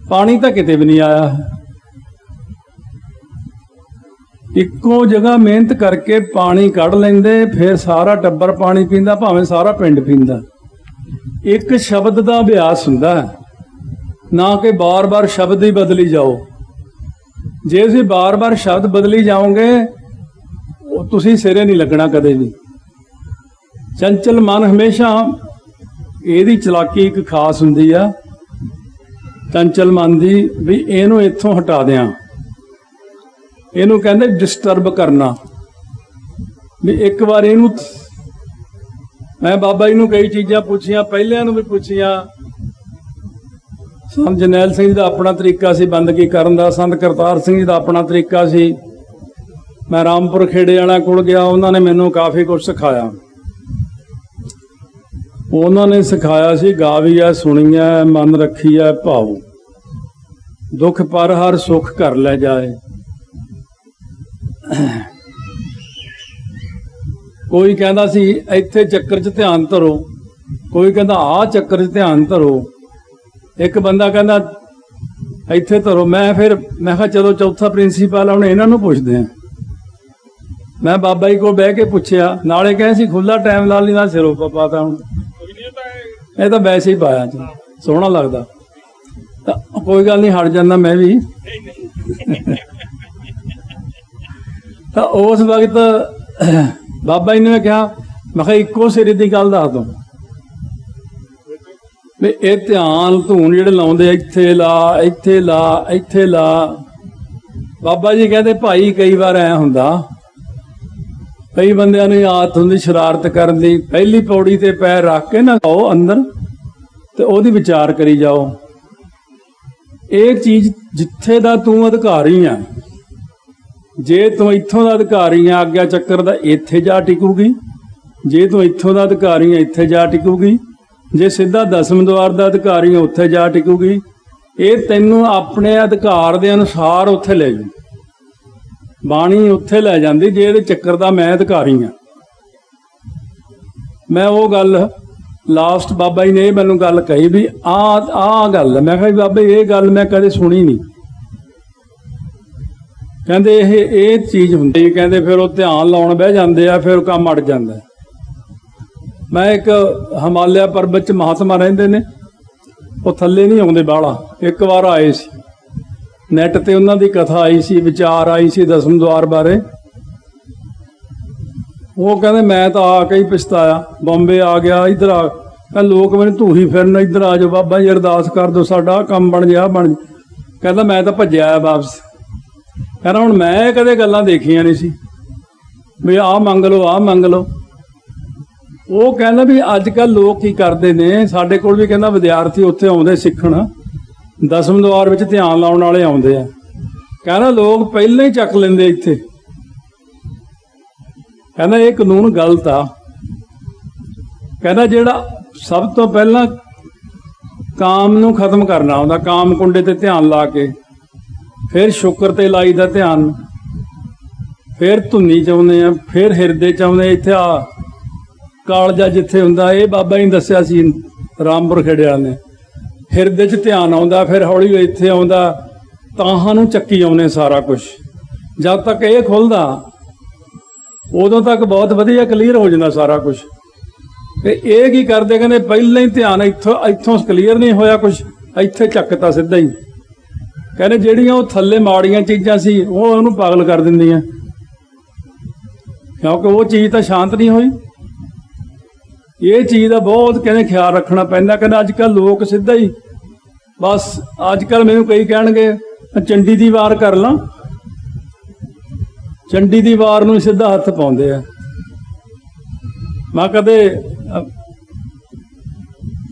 ਪਾਣੀ ਤਾਂ ਕਿਤੇ ਵੀ ਨਹੀਂ ਆਇਆ। ਇੱਕੋ ਜਗ੍ਹਾ ਮਿਹਨਤ ਕਰਕੇ ਪਾਣੀ ਕੱਢ ਲੈਂਦੇ, ਫਿਰ ਸਾਰਾ ਟੱਬਰ ਪਾਣੀ ਪੀਂਦਾ, ਭਾਵੇਂ ਸਾਰਾ ਪਿੰਡ ਪੀਂਦਾ। ਇੱਕ ਸ਼ਬਦ ਦਾ ਅਭਿਆਸ ਹੁੰਦਾ, ਨਾ ਕਿ ਬਾਰ-ਬਾਰ ਸ਼ਬਦ ਹੀ ਬਦਲੀ ਜਾਓ। ਜੇ ਤੁਸੀਂ ਬਾਰ-ਬਾਰ ਸ਼ਬਦ ਬਦਲੀ ਜਾਓਗੇ, ਤੁਸੀਂ ਸਿਰੇ ਨਹੀਂ ਲੱਗਣਾ ਕਦੇ ਵੀ। ਚੰਚਲ ਮਨ ਹਮੇਸ਼ਾ, ਇਹਦੀ ਚਲਾਕੀ ਇੱਕ ਖਾਸ ਹੁੰਦੀ ਆ ਚੰਚਲ ਮਨ ਦੀ, ਵੀ ਇਹਨੂੰ ਇੱਥੋਂ ਹਟਾ ਦਿਆਂ। ਇਹਨੂੰ ਕਹਿੰਦੇ ਡਿਸਟਰਬ ਕਰਨਾ। ਵੀ ਇੱਕ ਵਾਰ ਇਹਨੂੰ, ਮੈਂ ਬਾਬਾ ਜੀ ਨੂੰ ਕਈ ਚੀਜ਼ਾਂ ਪੁੱਛੀਆਂ, ਪਹਿਲਿਆਂ ਨੂੰ ਵੀ ਪੁੱਛੀਆਂ। ਸੰਤ ਜਰਨੈਲ ਸਿੰਘ ਜੀ ਦਾ ਆਪਣਾ ਤਰੀਕਾ ਸੀ ਬੰਦਗੀ ਕਰਨ ਦਾ, ਸੰਤ ਕਰਤਾਰ ਸਿੰਘ ਜੀ ਦਾ ਆਪਣਾ ਤਰੀਕਾ ਸੀ। ਮੈਂ ਰਾਮਪੁਰ ਖੇੜੇ ਵਾਲਿਆਂ ਕੋਲ ਗਿਆ, ਉਹਨਾਂ ਨੇ ਮੈਨੂੰ ਕਾਫੀ ਕੁਝ ਸਿਖਾਇਆ। ਉਹਨਾਂ ਨੇ ਸਿਖਾਇਆ ਸੀ ਗਾਵੀਆ ਸੁਣੀਐ ਮਨ ਰੱਖੀਐ ਭਾਉ, ਦੁੱਖ ਪਰ ਹਰ ਸੁੱਖ ਕਰ ਲੈ ਜਾਏ। ਕੋਈ ਕਹਿੰਦਾ ਸੀ ਇੱਥੇ ਚੱਕਰ 'ਚ ਧਿਆਨ ਧਰੋ, ਕੋਈ ਕਹਿੰਦਾ ਆਹ ਚੱਕਰ 'ਚ ਧਿਆਨ ਧਰੋ। एक बंदा कहना ਇੱਥੇ ਧਰੋ। ਮੈਂ ਕਿਹਾ ਚਲੋ ਚੌਥਾ ਪ੍ਰਿੰਸੀਪਲ ਹੁਣ ਇਹਨਾਂ ਨੂੰ ਪੁੱਛਦੇ ਆ। ਮੈਂ ਬਾਬਾ ਜੀ ਕੋਲ ਬਹਿ ਕੇ ਪੁੱਛਿਆ, ਨਾਲੇ ਕਹੇ ਸੀ ਖੁੱਲਾ ਟਾਈਮ ਲਾ ਲਈ, ਨਾ ਸਿਰੋਂ ਪਾਤਾ। ਹੁਣ ਇਹ ਤਾਂ ਵੈਸੇ ਹੀ ਪਾਇਆ ਜੀ, ਸੋਹਣਾ ਲੱਗਦਾ। ਤਾਂ ਕੋਈ ਗੱਲ ਨਹੀਂ, ਹਟ ਜਾਂਦਾ ਮੈਂ ਵੀ। ਤਾਂ ਉਸ ਵਕਤ ਬਾਬਾ ਜੀ ਨੇ ਕਿਹਾ, ਮੈਂ ਕਿਹਾ ਇੱਕੋ ਸਿਰੇ ਦੀ ਗੱਲ ਦੱਸ ਦੋ ਵੀ ਇਹ ਧਿਆਨ ਧੂਣ ਜਿਹੜੇ ਲਾਉਂਦੇ ਇੱਥੇ ਲਾ, ਇੱਥੇ ਲਾ, ਇੱਥੇ ਲਾ। ਬਾਬਾ ਜੀ ਕਹਿੰਦੇ ਭਾਈ ਕਈ ਵਾਰ ਐ ਹੁੰਦਾ, ਕਈ ਬੰਦਿਆਂ ਨੂੰ ਆਦਤ ਹੁੰਦੀ ਸ਼ਰਾਰਤ ਕਰਨ ਦੀ। ਪਹਿਲੀ ਪੌੜੀ ਤੇ ਪੈਰ ਰੱਖ ਕੇ ਨਾ ਆਓ ਅੰਦਰ ਤੇ ਉਹਦੀ ਵਿਚਾਰ ਕਰੀ ਜਾਓ। ਇਹ ਚੀਜ਼ ਜਿੱਥੇ ਦਾ ਤੂੰ ਅਧਿਕਾਰੀ ਆ, ਜੇ ਤੂੰ ਇੱਥੋਂ ਦਾ ਅਧਿਕਾਰੀ ਆ ਆਗਿਆ ਚੱਕਰ ਦਾ, ਇੱਥੇ ਜਾ ਟਿਕੂਗੀ। ਜੇ ਤੂੰ ਇੱਥੋਂ ਦਾ ਅਧਿਕਾਰੀ ਆ, ਇੱਥੇ ਜਾ ਟਿਕੂਗੀ। ਜੇ ਸਿੱਧਾ ਦਸਮ ਦੁਆਰ ਦਾ ਅਧਿਕਾਰੀ ਆ, ਉੱਥੇ ਜਾ ਟਿਕੂਗੀ। ਇਹ ਤੈਨੂੰ ਆਪਣੇ ਅਧਿਕਾਰ ਦੇ ਅਨੁਸਾਰ ਉੱਥੇ ਲੈ ਜੂ, ਬਾਣੀ ਉੱਥੇ ਲੈ ਜਾਂਦੀ ਜੇ ਇਹਦੇ ਚੱਕਰ ਦਾ ਮੈਂ ਅਧਿਕਾਰੀ ਆ। ਮੈਂ ਉਹ ਗੱਲ ਲਾਸਟ ਬਾਬਾ ਜੀ ਨੇ ਇਹ ਮੈਨੂੰ ਗੱਲ ਕਹੀ ਵੀ ਆਹ ਗੱਲ। ਮੈਂ ਕਿਹਾ ਬਾਬਾ ਇਹ ਗੱਲ ਮੈਂ ਕਦੇ ਸੁਣੀ ਨਹੀਂ। ਕਹਿੰਦੇ ਇਹ ਚੀਜ਼ ਹੁੰਦੀ। ਕਹਿੰਦੇ ਫਿਰ ਉਹ ਧਿਆਨ ਲਾਉਣ ਬਹਿ ਜਾਂਦੇ ਆ, ਫਿਰ ਕੰਮ ਅੜ ਜਾਂਦਾ। ਮੈਂ ਇੱਕ ਹਿਮਾਲਿਆ ਪਰਬਤ 'ਚ ਮਹਾਤਮਾ ਰਹਿੰਦੇ ਨੇ, ਉਹ ਥੱਲੇ ਨਹੀਂ ਆਉਂਦੇ ਬਾਹਲਾ। ਇੱਕ ਵਾਰ ਆਏ ਸੀ, ਨੈਟ ਤੇ ਉਹਨਾਂ ਦੀ ਕਥਾ ਆਈ ਸੀ, ਵਿਚਾਰ ਆਈ ਸੀ ਦਸਮ ਦੁਆਰ ਬਾਰੇ। ਉਹ ਕਹਿੰਦੇ ਮੈਂ ਤਾਂ ਆ ਕੇ ਹੀ ਪਛਤਾਇਆ, ਬੰਬੇ ਆ ਗਿਆ, ਇੱਧਰ ਆ। ਕਹਿੰਦੇ ਲੋਕ ਮੈਨੂੰ ਧੂਹੀ ਫਿਰਨ, ਇੱਧਰ ਆ ਜਾਓ ਬਾਬਾ ਜੀ ਅਰਦਾਸ ਕਰ ਦਿਓ, ਸਾਡਾ ਕੰਮ ਬਣ ਗਿਆ ਬਣ। ਕਹਿੰਦਾ ਮੈਂ ਤਾਂ ਭੱਜਿਆ ਆਇਆ ਵਾਪਸ। ਕਹਿੰਦਾ ਹੁਣ ਮੈਂ ਕਦੇ ਗੱਲਾਂ ਦੇਖੀਆਂ ਨਹੀਂ ਸੀ ਵੀ ਆਹ ਮੰਗ ਲਓ, ਆਹ ਮੰਗ ਲਓ। ਉਹ ਕਹਿੰਦਾ ਵੀ ਅੱਜ ਕੱਲ੍ਹ ਲੋਕ ਕੀ ਕਰਦੇ ਨੇ, ਸਾਡੇ ਕੋਲ ਵੀ ਕਹਿੰਦਾ ਵਿਦਿਆਰਥੀ ਉੱਥੇ ਆਉਂਦੇ ਸਿੱਖਣ, ਦਸਮ ਦੁਆਰ ਵਿੱਚ ਧਿਆਨ ਲਾਉਣ ਵਾਲੇ ਆਉਂਦੇ ਆ। ਕਹਿੰਦਾ ਲੋਕ ਪਹਿਲਾਂ ਹੀ ਚੱਕ ਲੈਂਦੇ ਇੱਥੇ। ਕਹਿੰਦਾ ਇਹ ਕਾਨੂੰਨ ਗਲਤ ਆ। ਕਹਿੰਦਾ ਜਿਹੜਾ ਸਭ ਤੋਂ ਪਹਿਲਾਂ ਕਾਮ ਨੂੰ ਖਤਮ ਕਰਨਾ ਹੁੰਦਾ, ਕਾਮ ਕੁੰਡੇ ਤੇ ਧਿਆਨ ਲਾ ਕੇ, ਫਿਰ ਸ਼ੁਕਰ ਤੇ ਲਾਈ ਦਾ ਧਿਆਨ, ਫਿਰ ਧੁੰਨੀ ਚ ਆਉਂਦੇ ਆ, ਫਿਰ ਹਿਰਦੇ ਚ ਆਉਂਦੇ। ਇੱਥੇ ਆ ਕਾਲਜਾ ਜਿੱਥੇ ਹੁੰਦਾ, ਇਹ ਬਾਬਾ ਜੀ ਨੇ ਦੱਸਿਆ ਸੀ ਰਾਮਪੁਰ ਖੇੜਿਆਂ ਨੇ, ਹਿਰਦੇ ਚ ਧਿਆਨ ਆਉਂਦਾ, ਫਿਰ ਹੌਲੀ ਇੱਥੇ ਆਉਂਦਾ, ਤਾਹਾਂ ਨੂੰ ਚੱਕੀ ਆਉਂਦੇ ਸਾਰਾ ਕੁਛ। ਜਦ ਤੱਕ ਇਹ ਖੁੱਲਦਾ ਉਦੋਂ ਤੱਕ ਬਹੁਤ ਵਧੀਆ ਕਲੀਅਰ ਹੋ ਜਾਂਦਾ ਸਾਰਾ ਕੁਛ। ਤੇ ਇਹ ਕੀ ਕਰਦੇ, ਕਹਿੰਦੇ ਪਹਿਲਾਂ ਹੀ ਧਿਆਨ ਇੱਥੋਂ ਕਲੀਅਰ ਨਹੀਂ ਹੋਇਆ ਕੁਛ, ਇੱਥੇ ਚੱਕਤਾ ਸਿੱਧਾ ਹੀ। ਕਹਿੰਦੇ ਜਿਹੜੀਆਂ ਉਹ ਥੱਲੇ ਮਾੜੀਆਂ ਚੀਜ਼ਾਂ ਸੀ ਉਹ ਉਹਨੂੰ ਪਾਗਲ ਕਰ ਦਿੰਦੀਆਂ, ਕਿਉਂਕਿ ਉਹ ਚੀਜ਼ ਤਾਂ ਸ਼ਾਂਤ ਨਹੀਂ ਹੋਈ। ਇਹ ਚੀਜ਼ ਦਾ ਬਹੁਤ ਕਹਿੰਦੇ ਖਿਆਲ ਰੱਖਣਾ ਪੈਂਦਾ। ਕਹਿੰਦਾ ਅੱਜ ਕੱਲ੍ਹ ਲੋਕ ਸਿੱਧਾ ਹੀ ਬਸ, ਅੱਜ ਕੱਲ੍ਹ ਮੈਨੂੰ ਕਈ ਕਹਿਣਗੇ ਚੰਡੀ ਦੀ ਵਾਰ ਕਰ ਲਾਂ, ਚੰਡੀ ਦੀ ਵਾਰ ਨੂੰ ਸਿੱਧਾ ਹੱਥ ਪਾਉਂਦੇ ਆ। ਮੈਂ ਕਦੇ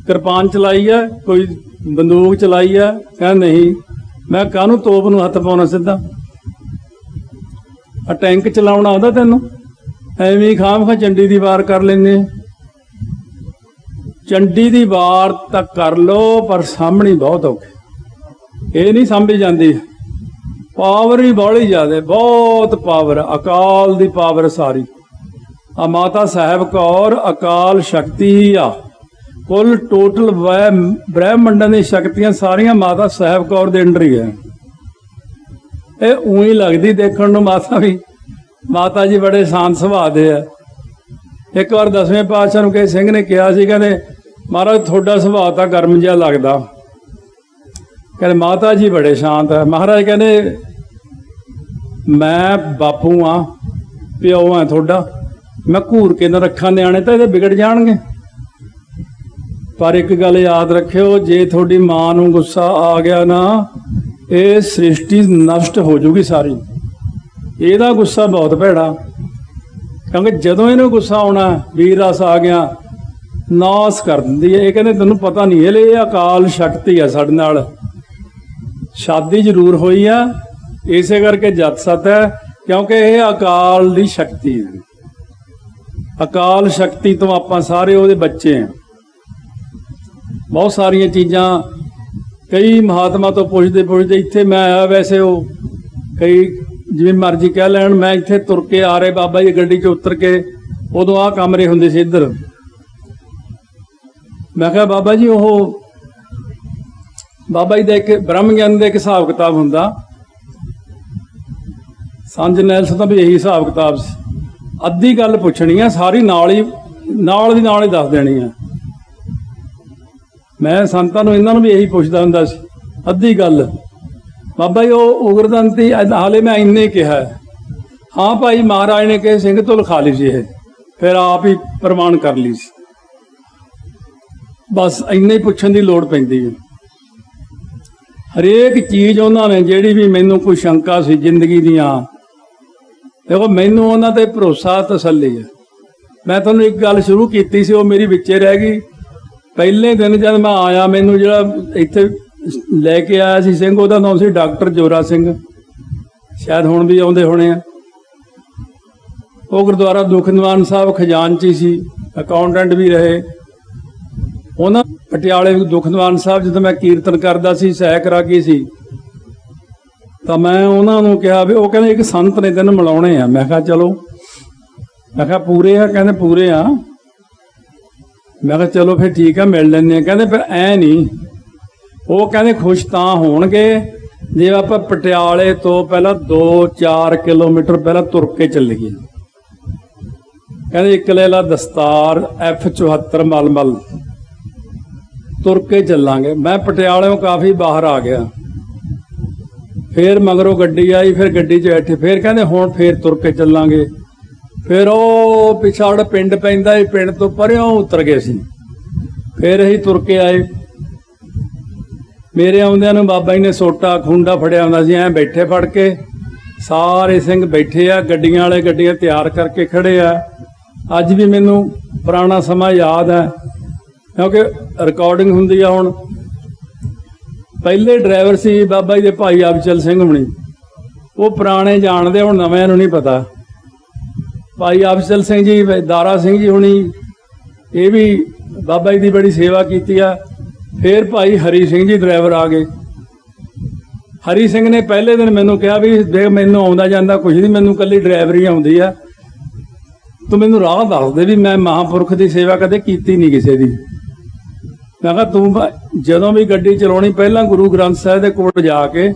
ਕਿਰਪਾਨ ਚਲਾਈ ਹੈ, ਕੋਈ ਬੰਦੂਕ ਚਲਾਈ ਹੈ, ਕਹਿੰਦਾ ਨਹੀਂ। ਮੈਂ ਕਾਹਨੂੰ ਤੋਪ ਨੂੰ ਹੱਥ ਪਾਉਣਾ ਸਿੱਧਾ? ਆ ਟੈਂਕ ਚਲਾਉਣਾ ਆਉਂਦਾ ਤੈਨੂੰ? ਐਵੇਂ ਹੀ ਖਾਮ ਚੰਡੀ ਦੀ ਵਾਰ ਕਰ ਲੈਂਦੇ। ਚੰਡੀ ਦੀ ਵਾਰ ਤਾਂ ਕਰ ਲੋ, ਪਰ ਸਾਹਮਣੀ ਬਹੁਤ ਔਖੀ, ਇਹ ਨਹੀਂ ਸਾਂਭੀ ਜਾਂਦੀ। ਪਾਵਰ ਵੀ ਬਾਹਲੀ ਜ਼ਿਆਦਾ, ਬਹੁਤ ਪਾਵਰ, ਅਕਾਲ ਦੀ ਪਾਵਰ ਸਾਰੀ। ਆ ਮਾਤਾ ਸਾਹਿਬ ਕੌਰ ਅਕਾਲ ਸ਼ਕਤੀ ਹੀ ਆ। ਕੁੱਲ ਟੋਟਲ ਬ੍ਰਹਿਮੰਡਾਂ ਦੀਆਂ ਸ਼ਕਤੀਆਂ ਸਾਰੀਆਂ ਮਾਤਾ ਸਾਹਿਬ ਕੌਰ ਦੇ ਅੰਡਰ ਹੀ ਹੈ। ਇਹ ਊਂ ਲੱਗਦੀ ਦੇਖਣ ਨੂੰ ਮਾਤਾ ਵੀ, ਮਾਤਾ ਜੀ ਬੜੇ ਸ਼ਾਂਤ ਸੁਭਾਅ ਦੇ ਆ। ਇੱਕ ਵਾਰ 10ਵੇਂ ਪਾਤਸ਼ਾਹ ਨੂੰ ਕਿਸੇ ਸਿੰਘ ਨੇ ਕਿਹਾ ਸੀ, ਕਹਿੰਦੇ ਮਹਾਰਾਜ ਤੁਹਾਡਾ ਸੁਭਾਅ ਤਾਂ ਗਰਮ ਜਿਹਾ ਲੱਗਦਾ। ਕਹਿੰਦੇ ਮਾਤਾ ਜੀ ਬੜੇ ਸ਼ਾਂਤ ਹੈ। ਮਹਾਰਾਜ ਕਹਿੰਦੇ ਮੈਂ ਬਾਪੂ ਆ, ਪਿਓ ਆ ਤੁਹਾਡਾ, ਮੈਂ ਘੂਰ ਕੇ ਨਾ ਰੱਖਾਂ ਨਿਆਣੇ ਤਾਂ ਇਹਦੇ ਵਿਗੜ ਜਾਣਗੇ। ਪਰ ਇੱਕ ਗੱਲ ਯਾਦ ਰੱਖਿਓ, ਜੇ ਤੁਹਾਡੀ ਮਾਂ ਨੂੰ ਗੁੱਸਾ ਆ ਗਿਆ ਨਾ, ਇਹ ਸ੍ਰਿਸ਼ਟੀ ਨਸ਼ਟ ਹੋ ਜੂਗੀ ਸਾਰੀ। ਇਹਦਾ ਗੁੱਸਾ ਬਹੁਤ ਭੈੜਾ, ਕਿਉਂਕਿ ਜਦੋਂ ਇਹਨੂੰ ਗੁੱਸਾ ਆਉਣਾ, ਵੀਰ ਰਸ ਆ ਗਿਆ, ਨਾਸ ਕਰ ਦਿੰਦੀ ਹੈ। ਇਹ ਕਹਿੰਦੇ ਤੈਨੂੰ ਪਤਾ ਨਹੀਂ, ਇਹ ਅਕਾਲ ਸ਼ਕਤੀ ਆ ਸਾਡੇ ਨਾਲ। ਸ਼ਾਦੀ ਜ਼ਰੂਰ ਹੋਈ ਆ, ਇਸੇ ਕਰਕੇ ਜੱਤ ਸੱਤ ਹੈ, ਕਿਉਂਕਿ ਇਹ ਅਕਾਲ ਦੀ ਸ਼ਕਤੀ ਹੈ। ਅਕਾਲ ਸ਼ਕਤੀ ਤੋਂ ਆਪਾਂ ਸਾਰੇ ਉਹਦੇ ਬੱਚੇ ਹਾਂ। ਬਹੁਤ ਸਾਰੀਆਂ ਚੀਜ਼ਾਂ ਕਈ ਮਹਾਤਮਾ ਤੋਂ ਪੁੱਛਦੇ ਪੁੱਛਦੇ ਇੱਥੇ ਮੈਂ ਆਇਆ। ਵੈਸੇ ਉਹ ਕਈ ਜਿਵੇਂ ਮਰਜ਼ੀ ਕਹਿ ਲੈਣ, ਮੈਂ ਇੱਥੇ ਤੁਰ ਕੇ ਆ ਰਹੇ ਬਾਬਾ ਜੀ ਗੱਡੀ 'ਚ ਉਤਰ ਕੇ, ਉਦੋਂ ਆਹ ਕਮਰੇ ਹੁੰਦੇ ਸੀ ਇੱਧਰ। ਮੈਂ ਕਿਹਾ ਬਾਬਾ ਜੀ ਉਹ ਬਾਬਾ ਜੀ ਦਾ ਇੱਕ ਬ੍ਰਹਮ ਗਿਆਨ ਦਾ ਇੱਕ ਹਿਸਾਬ ਕਿਤਾਬ ਹੁੰਦਾ। ਸੰਤ ਨੈਲਸਨ ਦਾ ਵੀ ਇਹੀ ਹਿਸਾਬ ਕਿਤਾਬ ਸੀ। ਅੱਧੀ ਗੱਲ ਪੁੱਛਣੀ ਆ, ਸਾਰੀ ਨਾਲ ਦੀ ਨਾਲ ਹੀ ਦੱਸ ਦੇਣੀ ਆ। ਮੈਂ ਸੰਤਾਂ ਨੂੰ ਇਹਨਾਂ ਨੂੰ ਵੀ ਇਹੀ ਪੁੱਛਦਾ ਹੁੰਦਾ ਸੀ, ਅੱਧੀ ਗੱਲ। ਬਾਬਾ ਜੀ ਉਹ ਉਗਰਦੰਤੀ ਹਾਲੇ ਮੈਂ ਇੰਨੇ ਕਿਹਾ, ਹਾਂ ਭਾਈ ਮਹਾਰਾਜ ਨੇ ਕਿਸੇ ਸਿੰਘ ਤੋਂ ਲਿਖਾ ਲਈ ਸੀ, ਇਹ ਫਿਰ ਆਪ ਹੀ ਪ੍ਰਮਾਣ ਕਰ ਲਈ ਸੀ। ਬਸ ਇੰਨੇ ਹੀ ਪੁੱਛਣ ਦੀ ਲੋੜ ਪੈਂਦੀ ਹੈ। ਹਰੇਕ ਚੀਜ਼ ਉਹਨਾਂ ਨੇ ਜਿਹੜੀ ਵੀ ਮੈਨੂੰ ਕੋਈ ਸ਼ੰਕਾ ਸੀ ਜ਼ਿੰਦਗੀ ਦੀਆਂ, ਦੇਖੋ ਮੈਨੂੰ ਉਹਨਾਂ ਤੇ ਭਰੋਸਾ ਤਸੱਲੀ ਹੈ। ਮੈਂ ਤੁਹਾਨੂੰ ਇੱਕ ਗੱਲ ਸ਼ੁਰੂ ਕੀਤੀ ਸੀ, ਉਹ ਮੇਰੀ ਵਿੱਚੇ ਰਹਿ ਗਈ। ਪਹਿਲੇ ਦਿਨ ਜਦ ਮੈਂ ਆਇਆ, ਮੈਨੂੰ ਜਿਹੜਾ ਇੱਥੇ ਲੈ ਕੇ ਆਇਆ ਸੀ ਸਿੰਘ, ਉਹਦਾ ਨਾਮ ਸੀ ਡਾਕਟਰ ਜੋਰਾ ਸਿੰਘ, ਸ਼ਾਇਦ ਹੁਣ ਵੀ ਆਉਂਦੇ ਹੋਣੇ ਆ। ਉਹ ਗੁਰਦੁਆਰਾ ਦੁਖਨਿਵਾਰਨ ਸਾਹਿਬ ਖਜ਼ਾਨਚੀ ਸੀ, ਅਕਾਊਂਟੈਂਟ ਵੀ ਰਹੇ। ਉਹਨਾਂ ਪਟਿਆਲੇ ਦੁਖਨਿਵਾਰਨ ਸਾਹਿਬ ਜਦੋਂ ਮੈਂ ਕੀਰਤਨ ਕਰਦਾ ਸੀ, ਸਹਿ ਰਾਗੀ ਸੀ, ਤਾਂ ਮੈਂ ਉਹਨਾਂ ਨੂੰ ਕਿਹਾ ਵੀ, ਉਹ ਕਹਿੰਦੇ ਇੱਕ ਸੰਤ ਨੇ ਤੈਨੂੰ ਮਿਲਾਉਣੇ ਆ। ਮੈਂ ਕਿਹਾ ਚਲੋ, ਮੈਂ ਕਿਹਾ ਪੂਰੇ ਆ? ਕਹਿੰਦੇ ਪੂਰੇ ਆ। ਮੈਂ ਕਿਹਾ ਚਲੋ ਫਿਰ ਠੀਕ ਆ, ਮਿਲ ਲੈਂਦੇ ਆ। ਕਹਿੰਦੇ ਫਿਰ ਐ ਨਹੀਂ, ਉਹ ਕਹਿੰਦੇ ਖੁਸ਼ ਤਾਂ ਹੋਣਗੇ ਜੇ ਆਪਾਂ ਪਟਿਆਲੇ ਤੋਂ ਪਹਿਲਾਂ 2-4 ਕਿਲੋਮੀਟਰ ਪਹਿਲਾਂ ਤੁਰ ਕੇ ਚੱਲੀਏ। ਕਹਿੰਦੇ ਇੱਕ ਲੈਲਾ ਦਸਤਾਰ F74 ਮਲਮਲ ਤੁਰ ਕੇ ਚੱਲਾਂਗੇ। ਮੈਂ ਪਟਿਆਲਿਓਂ ਕਾਫੀ ਬਾਹਰ ਆ ਗਿਆ, ਫਿਰ ਮਗਰੋਂ ਗੱਡੀ ਆਈ, ਫਿਰ ਗੱਡੀ 'ਚ ਬੈਠੇ, ਫਿਰ ਕਹਿੰਦੇ ਹੁਣ ਫਿਰ ਤੁਰ ਕੇ ਚੱਲਾਂਗੇ। ਫਿਰ ਉਹ ਪਿਛਾੜ ਪਿੰਡ ਪੈਂਦਾ, ਇਹ ਪਿੰਡ ਤੋਂ ਪਰਿਓਂ ਉਤਰ ਗਏ ਸੀ। ਫਿਰ ਅਸੀਂ ਤੁਰ ਕੇ ਆਏ। ਮੇਰੇ ਆਉਂਦਿਆਂ ਨੂੰ ਬਾਬਾ ਜੀ ਨੇ ਸੋਟਾ ਖੁੰਡਾ ਫੜਿਆ ਹੁੰਦਾ ਸੀ, ਐਂ ਬੈਠੇ ਫੜ ਕੇ, ਸਾਰੇ ਸਿੰਘ ਬੈਠੇ ਆ, ਗੱਡੀਆਂ ਵਾਲੇ ਗੱਡੀਆਂ ਤਿਆਰ ਕਰਕੇ ਖੜੇ ਆ। ਅੱਜ ਵੀ ਮੈਨੂੰ ਪੁਰਾਣਾ ਸਮਾਂ ਯਾਦ ਹੈ, ਕਿਉਂਕਿ ਰਿਕਾਰਡਿੰਗ ਹੁੰਦੀ ਆ। ਹੁਣ ਪਹਿਲੇ ਡਰਾਈਵਰ ਸੀ ਬਾਬਾ ਜੀ ਦੇ ਭਾਈ ਅਬਚਲ ਸਿੰਘ ਹੁਣੀ, ਉਹ ਪੁਰਾਣੇ ਜਾਣਦੇ, ਹੁਣ ਨਵਿਆਂ ਨੂੰ ਨਹੀਂ ਪਤਾ। ਭਾਈ ਅਬਚਲ ਸਿੰਘ ਜੀ, ਦਾਰਾ ਸਿੰਘ ਜੀ ਹੁਣੀ, ਇਹ ਵੀ ਬਾਬਾ ਜੀ ਦੀ ਬੜੀ ਸੇਵਾ ਕੀਤੀ ਆ। ਫਿਰ ਭਾਈ ਹਰੀ ਸਿੰਘ ਜੀ ਡਰਾਈਵਰ ਆ ਗਏ। ਹਰੀ ਸਿੰਘ ਨੇ ਪਹਿਲੇ ਦਿਨ ਮੈਨੂੰ ਕਿਹਾ ਵੀ ਦੇਖ, ਮੈਨੂੰ ਆਉਂਦਾ ਜਾਂਦਾ ਕੁਝ ਨਹੀਂ, ਮੈਨੂੰ ਇਕੱਲੀ ਡਰਾਈਵਰੀ ਆਉਂਦੀ ਆ, ਤੂੰ ਮੈਨੂੰ ਰਾਹ ਦੱਸ ਦੇ ਵੀ ਮੈਂ ਮਹਾਂਪੁਰਖ ਦੀ ਸੇਵਾ ਕਦੇ ਕੀਤੀ ਨਹੀਂ ਕਿਸੇ ਦੀ। ਮੈਂ ਕਿਹਾ ਤੂੰ ਜਦੋਂ ਵੀ ਗੱਡੀ ਚਲਾਉਣੀ, ਪਹਿਲਾਂ ਗੁਰੂ ਗ੍ਰੰਥ ਸਾਹਿਬ ਦੇ ਕੋਲ ਜਾ ਕੇ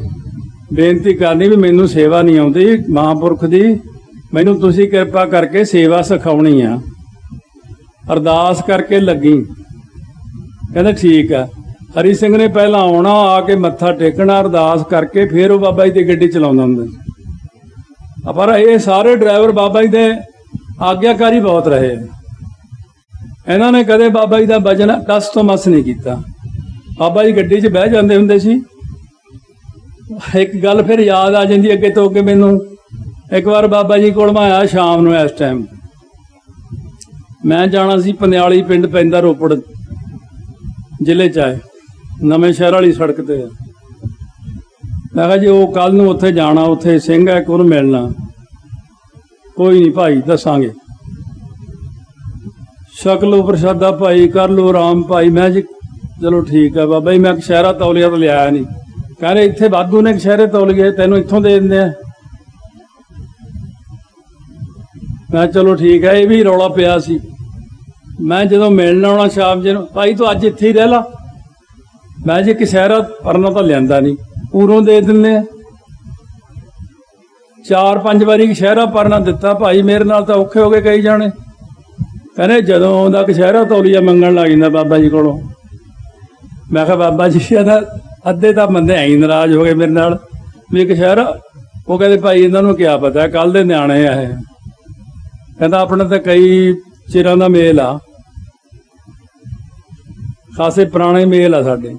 ਬੇਨਤੀ ਕਰਨੀ ਵੀ ਮੈਨੂੰ ਸੇਵਾ ਨਹੀਂ ਆਉਂਦੀ ਮਹਾਂਪੁਰਖ ਦੀ, ਮੈਨੂੰ ਤੁਸੀਂ ਕਿਰਪਾ ਕਰਕੇ ਸੇਵਾ ਸਿਖਾਉਣੀ ਆ। ਅਰਦਾਸ ਕਰਕੇ ਲੱਗੀ। ਕਹਿੰਦੇ ਠੀਕ ਆ। ਹਰੀ ਸਿੰਘ ਨੇ ਪਹਿਲਾਂ ਆਉਣਾ, ਆ ਕੇ ਮੱਥਾ ਟੇਕਣਾ, ਅਰਦਾਸ ਕਰਕੇ ਫਿਰ ਉਹ ਬਾਬਾ ਜੀ ਦੀ ਗੱਡੀ ਚਲਾਉਂਦਾ ਹੁੰਦਾ ਸੀ। ਪਰ ਇਹ ਸਾਰੇ ਡਰਾਈਵਰ ਬਾਬਾ ਜੀ ਦੇ ਆਗਿਆਕਾਰੀ ਬਹੁਤ ਰਹੇ। ਇਹਨਾਂ ਨੇ ਕਦੇ ਬਾਬਾ ਜੀ ਦਾ ਵਜਨ ਟਸ ਤੋਂ ਮਸ ਨਹੀਂ ਕੀਤਾ। ਬਾਬਾ ਜੀ ਗੱਡੀ 'ਚ ਬਹਿ ਜਾਂਦੇ ਹੁੰਦੇ ਸੀ। ਇੱਕ ਗੱਲ ਫਿਰ ਯਾਦ ਆ ਜਾਂਦੀ ਅੱਗੇ ਤੋਂ ਅੱਗੇ ਮੈਨੂੰ। ਇੱਕ ਵਾਰ ਬਾਬਾ ਜੀ ਕੋਲ ਮੈਂ ਆਇਆ ਸ਼ਾਮ ਨੂੰ, ਇਸ ਟਾਈਮ ਮੈਂ ਜਾਣਾ ਸੀ ਪਨਿਆਲੀ, ਪਿੰਡ ਪੈਂਦਾ ਰੋਪੜ ਜ਼ਿਲ੍ਹੇ 'ਚ ਆਏ, ਨਵੇਂ ਸ਼ਹਿਰ ਵਾਲੀ ਸੜਕ ਤੇ। ਮੈਂ ਕਿਹਾ ਜੀ ਉਹ ਕੱਲ ਨੂੰ ਉੱਥੇ ਜਾਣਾ, ਉੱਥੇ ਸਿੰਘ ਹੈ, ਉਹਨੂੰ ਮਿਲਣਾ। ਕੋਈ ਨਹੀਂ ਭਾਈ, ਦੱਸਾਂਗੇ। ਛਕ ਲਓ ਪ੍ਰਸ਼ਾਦਾ ਭਾਈ, ਕਰ ਲਓ ਆਰਾਮ ਭਾਈ। ਮੈਂ ਜੀ ਚਲੋ ਠੀਕ ਹੈ ਬਾਬਾ ਜੀ, ਮੈਂ ਕਸ਼ਹਿਰਾ ਤੌਲੀਆ ਤਾਂ ਲਿਆਇਆ ਨਹੀਂ। ਕਹਿੰਦੇ ਇੱਥੇ ਵਾਧੂ ਨੇ ਕਸ਼ਹਿਰੇ ਤੌਲੀਏ, ਤੈਨੂੰ ਇੱਥੋਂ ਦੇ ਦਿੰਦੇ ਆ। ਮੈਂ ਚਲੋ ਠੀਕ ਹੈ। ਇਹ ਵੀ ਰੌਲਾ ਪਿਆ ਸੀ। ਮੈਂ ਜਦੋਂ ਮਿਲਣ ਆਉਣਾ ਸ਼ਾਮ ਜੀ ਨੂੰ, ਭਾਈ ਤੂੰ ਅੱਜ ਇੱਥੇ ਹੀ ਰਹਿ ਲਾ। ਮੈਂ ਜੀ ਕਸ਼ਹਿਰਾ ਪਰਨਾ ਤਾਂ ਲਿਆਂਦਾ ਨਹੀਂ, ਪੂਰੋਂ ਦੇ ਦਿੰਦੇ ਆ। 4-5 ਵਾਰੀ ਕਸ਼ਹਿਰਾ ਪਰਨਾ ਦਿੱਤਾ ਭਾਈ, ਮੇਰੇ ਨਾਲ ਤਾਂ ਔਖੇ ਹੋ ਗਏ ਕਈ ਜਾਣੇ। ਕਹਿੰਦੇ ਜਦੋਂ ਆਉਂਦਾ ਕਸ਼ਹਿਰਾ ਤੌਲੀਆ ਮੰਗਣ ਲੱਗ ਜਾਂਦਾ ਬਾਬਾ ਜੀ ਕੋਲੋਂ। ਮੈਂ ਕਿਹਾ ਬਾਬਾ ਜੀ ਇਹਦਾ ਅੱਧੇ ਤਾਂ ਬੰਦੇ ਐਂ ਨਾਰਾਜ਼ ਹੋ ਗਏ ਮੇਰੇ ਨਾਲ ਵੀ ਕਸ਼ਹਿਰਾ। ਉਹ ਕਹਿੰਦੇ ਭਾਈ ਇਹਨਾਂ ਨੂੰ ਕਿਆ ਪਤਾ, ਕੱਲ ਦੇ ਨਿਆਣੇ ਆ ਇਹ। ਕਹਿੰਦਾ ਆਪਣੇ ਤਾਂ ਕਈ ਚਿਰਾਂ ਦਾ ਮੇਲ ਆ, ਖਾਸੇ ਪੁਰਾਣੇ ਮੇਲ ਆ ਸਾਡੇ।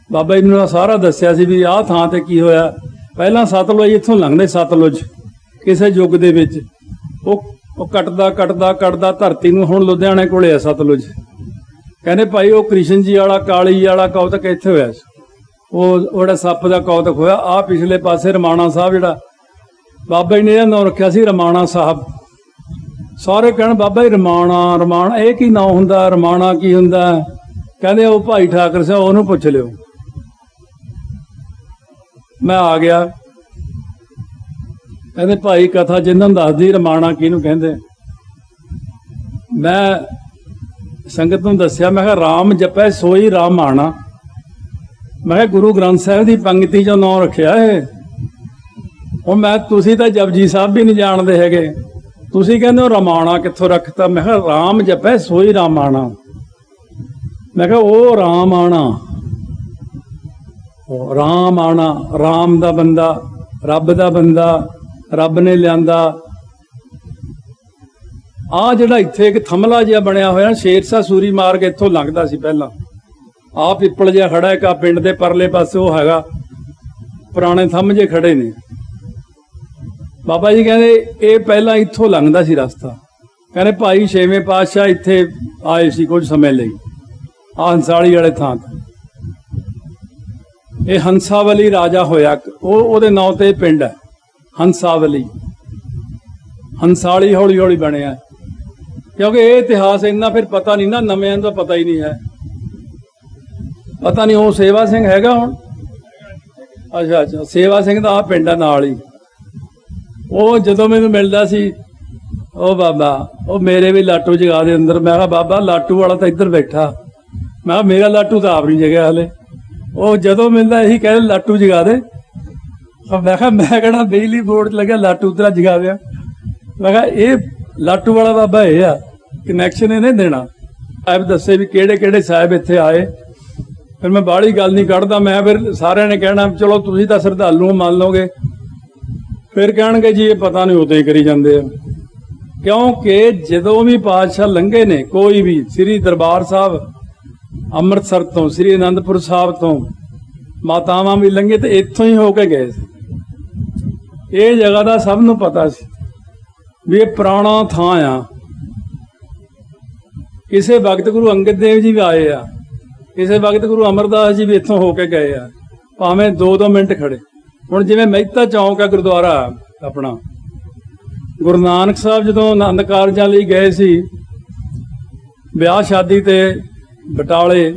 ਬਾਬਾ ਜੀ ਨੂੰ ਸਾਰਾ ਦੱਸਿਆ ਸੀ ਵੀ ਆਹ ਥਾਂ ਤੇ ਕੀ ਹੋਇਆ। ਪਹਿਲਾਂ ਸਤਲੁਜ ਇੱਥੋਂ ਲੰਘਦੇ, ਸਤਲੁਜ ਕਿਸੇ ਯੁੱਗ ਦੇ ਵਿੱਚ ਉਹ ਕੱਟਦਾ ਧਰਤੀ ਨੂੰ, ਹੁਣ ਲੁਧਿਆਣੇ ਕੋਲੇ ਆ ਸਤਲੁਜ। ਕਹਿੰਦੇ ਭਾਈ ਉਹ ਕ੍ਰਿਸ਼ਨ ਜੀ ਵਾਲਾ, ਕਾਲੀ ਵਾਲਾ ਕੌਤਕ ਇੱਥੇ ਹੋਇਆ ਸੀ। ਉਹ ਜਿਹੜਾ ਸੱਪ ਦਾ ਕੌਤਕ ਹੋਇਆ। ਆਹ ਪਿਛਲੇ ਪਾਸੇ ਰਮਾਣਾ ਸਾਹਿਬ, ਜਿਹੜਾ ਬਾਬਾ ਜੀ ਨੇ ਇਹਦਾ ਨਾਂ ਰੱਖਿਆ ਸੀ ਰਮਾਣਾ ਸਾਹਿਬ। ਸਾਰੇ ਕਹਿਣ ਬਾਬਾ ਜੀ ਰਮਾਣਾ ਇਹ ਕੀ ਨਾਂ ਹੁੰਦਾ, ਰਮਾਣਾ ਕੀ ਹੁੰਦਾ? ਕਹਿੰਦੇ ਉਹ ਭਾਈ ਠਾਕਰ ਸਿੰਘ, ਉਹਨੂੰ ਪੁੱਛ ਲਿਓ। ਮੈਂ ਆ ਗਿਆ। ਕਹਿੰਦੇ ਭਾਈ ਕਥਾ ਜਿੰਨਾਂ ਨੂੰ ਦੱਸਦੀ, ਰਮਾਣਾ ਕਿਹਨੂੰ ਕਹਿੰਦੇ? ਮੈਂ ਸੰਗਤ ਨੂੰ ਦੱਸਿਆ। ਮੈਂ ਕਿਹਾ ਰਾਮ ਜਪੈ ਸੋਈ ਰਾਮ ਆਣਾ। मैं किहा गुरु ग्रंथ साहिब की पंक्ति चों नाम रखिया है। हुण मैं तुसीं तां जपजी साहब भी नहीं जानते हैगे, तुसीं कहंदे हो रामायणा कित्थों रखता। मैं किहा राम जपै सोई रामायणा। मैं किहा ओ राम आना, राम आना, राम दा बंदा, रब दा बंदा, रब ने लियांदा। आ जिहड़ा इत्थे एक थमला जिहा बनया होया शेरशाह सूरी मार्ग इत्थों लंघदा सी पहलां। आ पिपल जिहा खड़ा एक पिंड दे परले पासे वो हैगा, पुराने थंम जे खड़े ने। बाबा जी कहंदे ये पहलां इत्थों लंघदा सी रस्ता। कहंदे भाई छेवें पातशाह इत्थे आए सी कुछ समय लई, आ हंसाली वाले थां ते। ये हंसावली राजा होया, ਉਹਦੇ ਨਾਂ ਤੇ पिंड है हंसावली। हंसाली हौली हौली बनया क्योंकि ये इतिहास इन्ना फिर पता नहीं ना, नव्या का पता ही नहीं है। पता नहीं वो सेवा सिंह हैगा हुण। अच्छा अच्छा, सेवा सिंह का आ पिंड है नाल ही। वो जदों मैनूं मिलदा सी, ओ बाबा ओ मेरे भी लाटू जगा दे अंदर। मैं कहा बाबा लाटू वाला तो इधर बैठा। मैं कहा मेरा लाटू तो आप नहीं जगह हले। वो जदों मिलता यही कह लाटू जगा दे। मैं कहा मैं कहना बिजली बोर्ड लगे लाटू उधर जगा दिया। मैं कहा ये लाटू वाला बाबा ये आ, कनैक्शन इन्हें देना। साहब दसे भी केड़े केड़े साहब इत्थे आए। फिर मैं बाहली गल नहीं कढ़दा। मैं फिर सारे ने कहना चलो तुसीं तां श्रद्धालू मान लोगे, फिर कहणगे जी ये पता नहीं उदों ही करी जांदे आ। क्योंकि जदों भी पातशाह लंघे ने कोई भी, श्री दरबार साहब ਅੰਮ੍ਰਿਤਸਰ ਤੋਂ, ਸ੍ਰੀ ਅਨੰਦਪੁਰ ਸਾਹਿਬ ਤੋਂ ਮਾਤਾਵਾਂ ਵੀ ਲੰਘੇ ਤੇ ਇੱਥੋਂ ਹੀ ਹੋ ਕੇ ਗਏ ਸੀ। ਇਹ ਜਗ੍ਹਾ ਦਾ ਸਭ ਨੂੰ ਪਤਾ ਸੀ ਵੀ ਇਹ ਪੁਰਾਣਾ ਥਾਂ ਆ। ਕਿਸੇ ਵਕਤ ਗੁਰੂ ਅੰਗਦ ਦੇਵ ਜੀ ਵੀ ਆਏ ਆ, ਕਿਸੇ ਵਕਤ ਗੁਰੂ ਅਮਰਦਾਸ ਜੀ ਵੀ ਇੱਥੋਂ ਹੋ ਕੇ ਗਏ ਆ, ਭਾਵੇਂ 2-2 ਮਿੰਟ ਖੜੇ। ਹੁਣ ਜਿਵੇਂ ਮਹਿਤਾ ਚੌਂਕ ਆ ਗੁਰਦੁਆਰਾ ਆਪਣਾ, ਗੁਰੂ ਨਾਨਕ ਸਾਹਿਬ ਜਦੋਂ ਆਨੰਦ ਕਾਰਜਾਂ ਲਈ ਗਏ ਸੀ ਵਿਆਹ ਸ਼ਾਦੀ ਤੇ ਬਟਾਲੇ,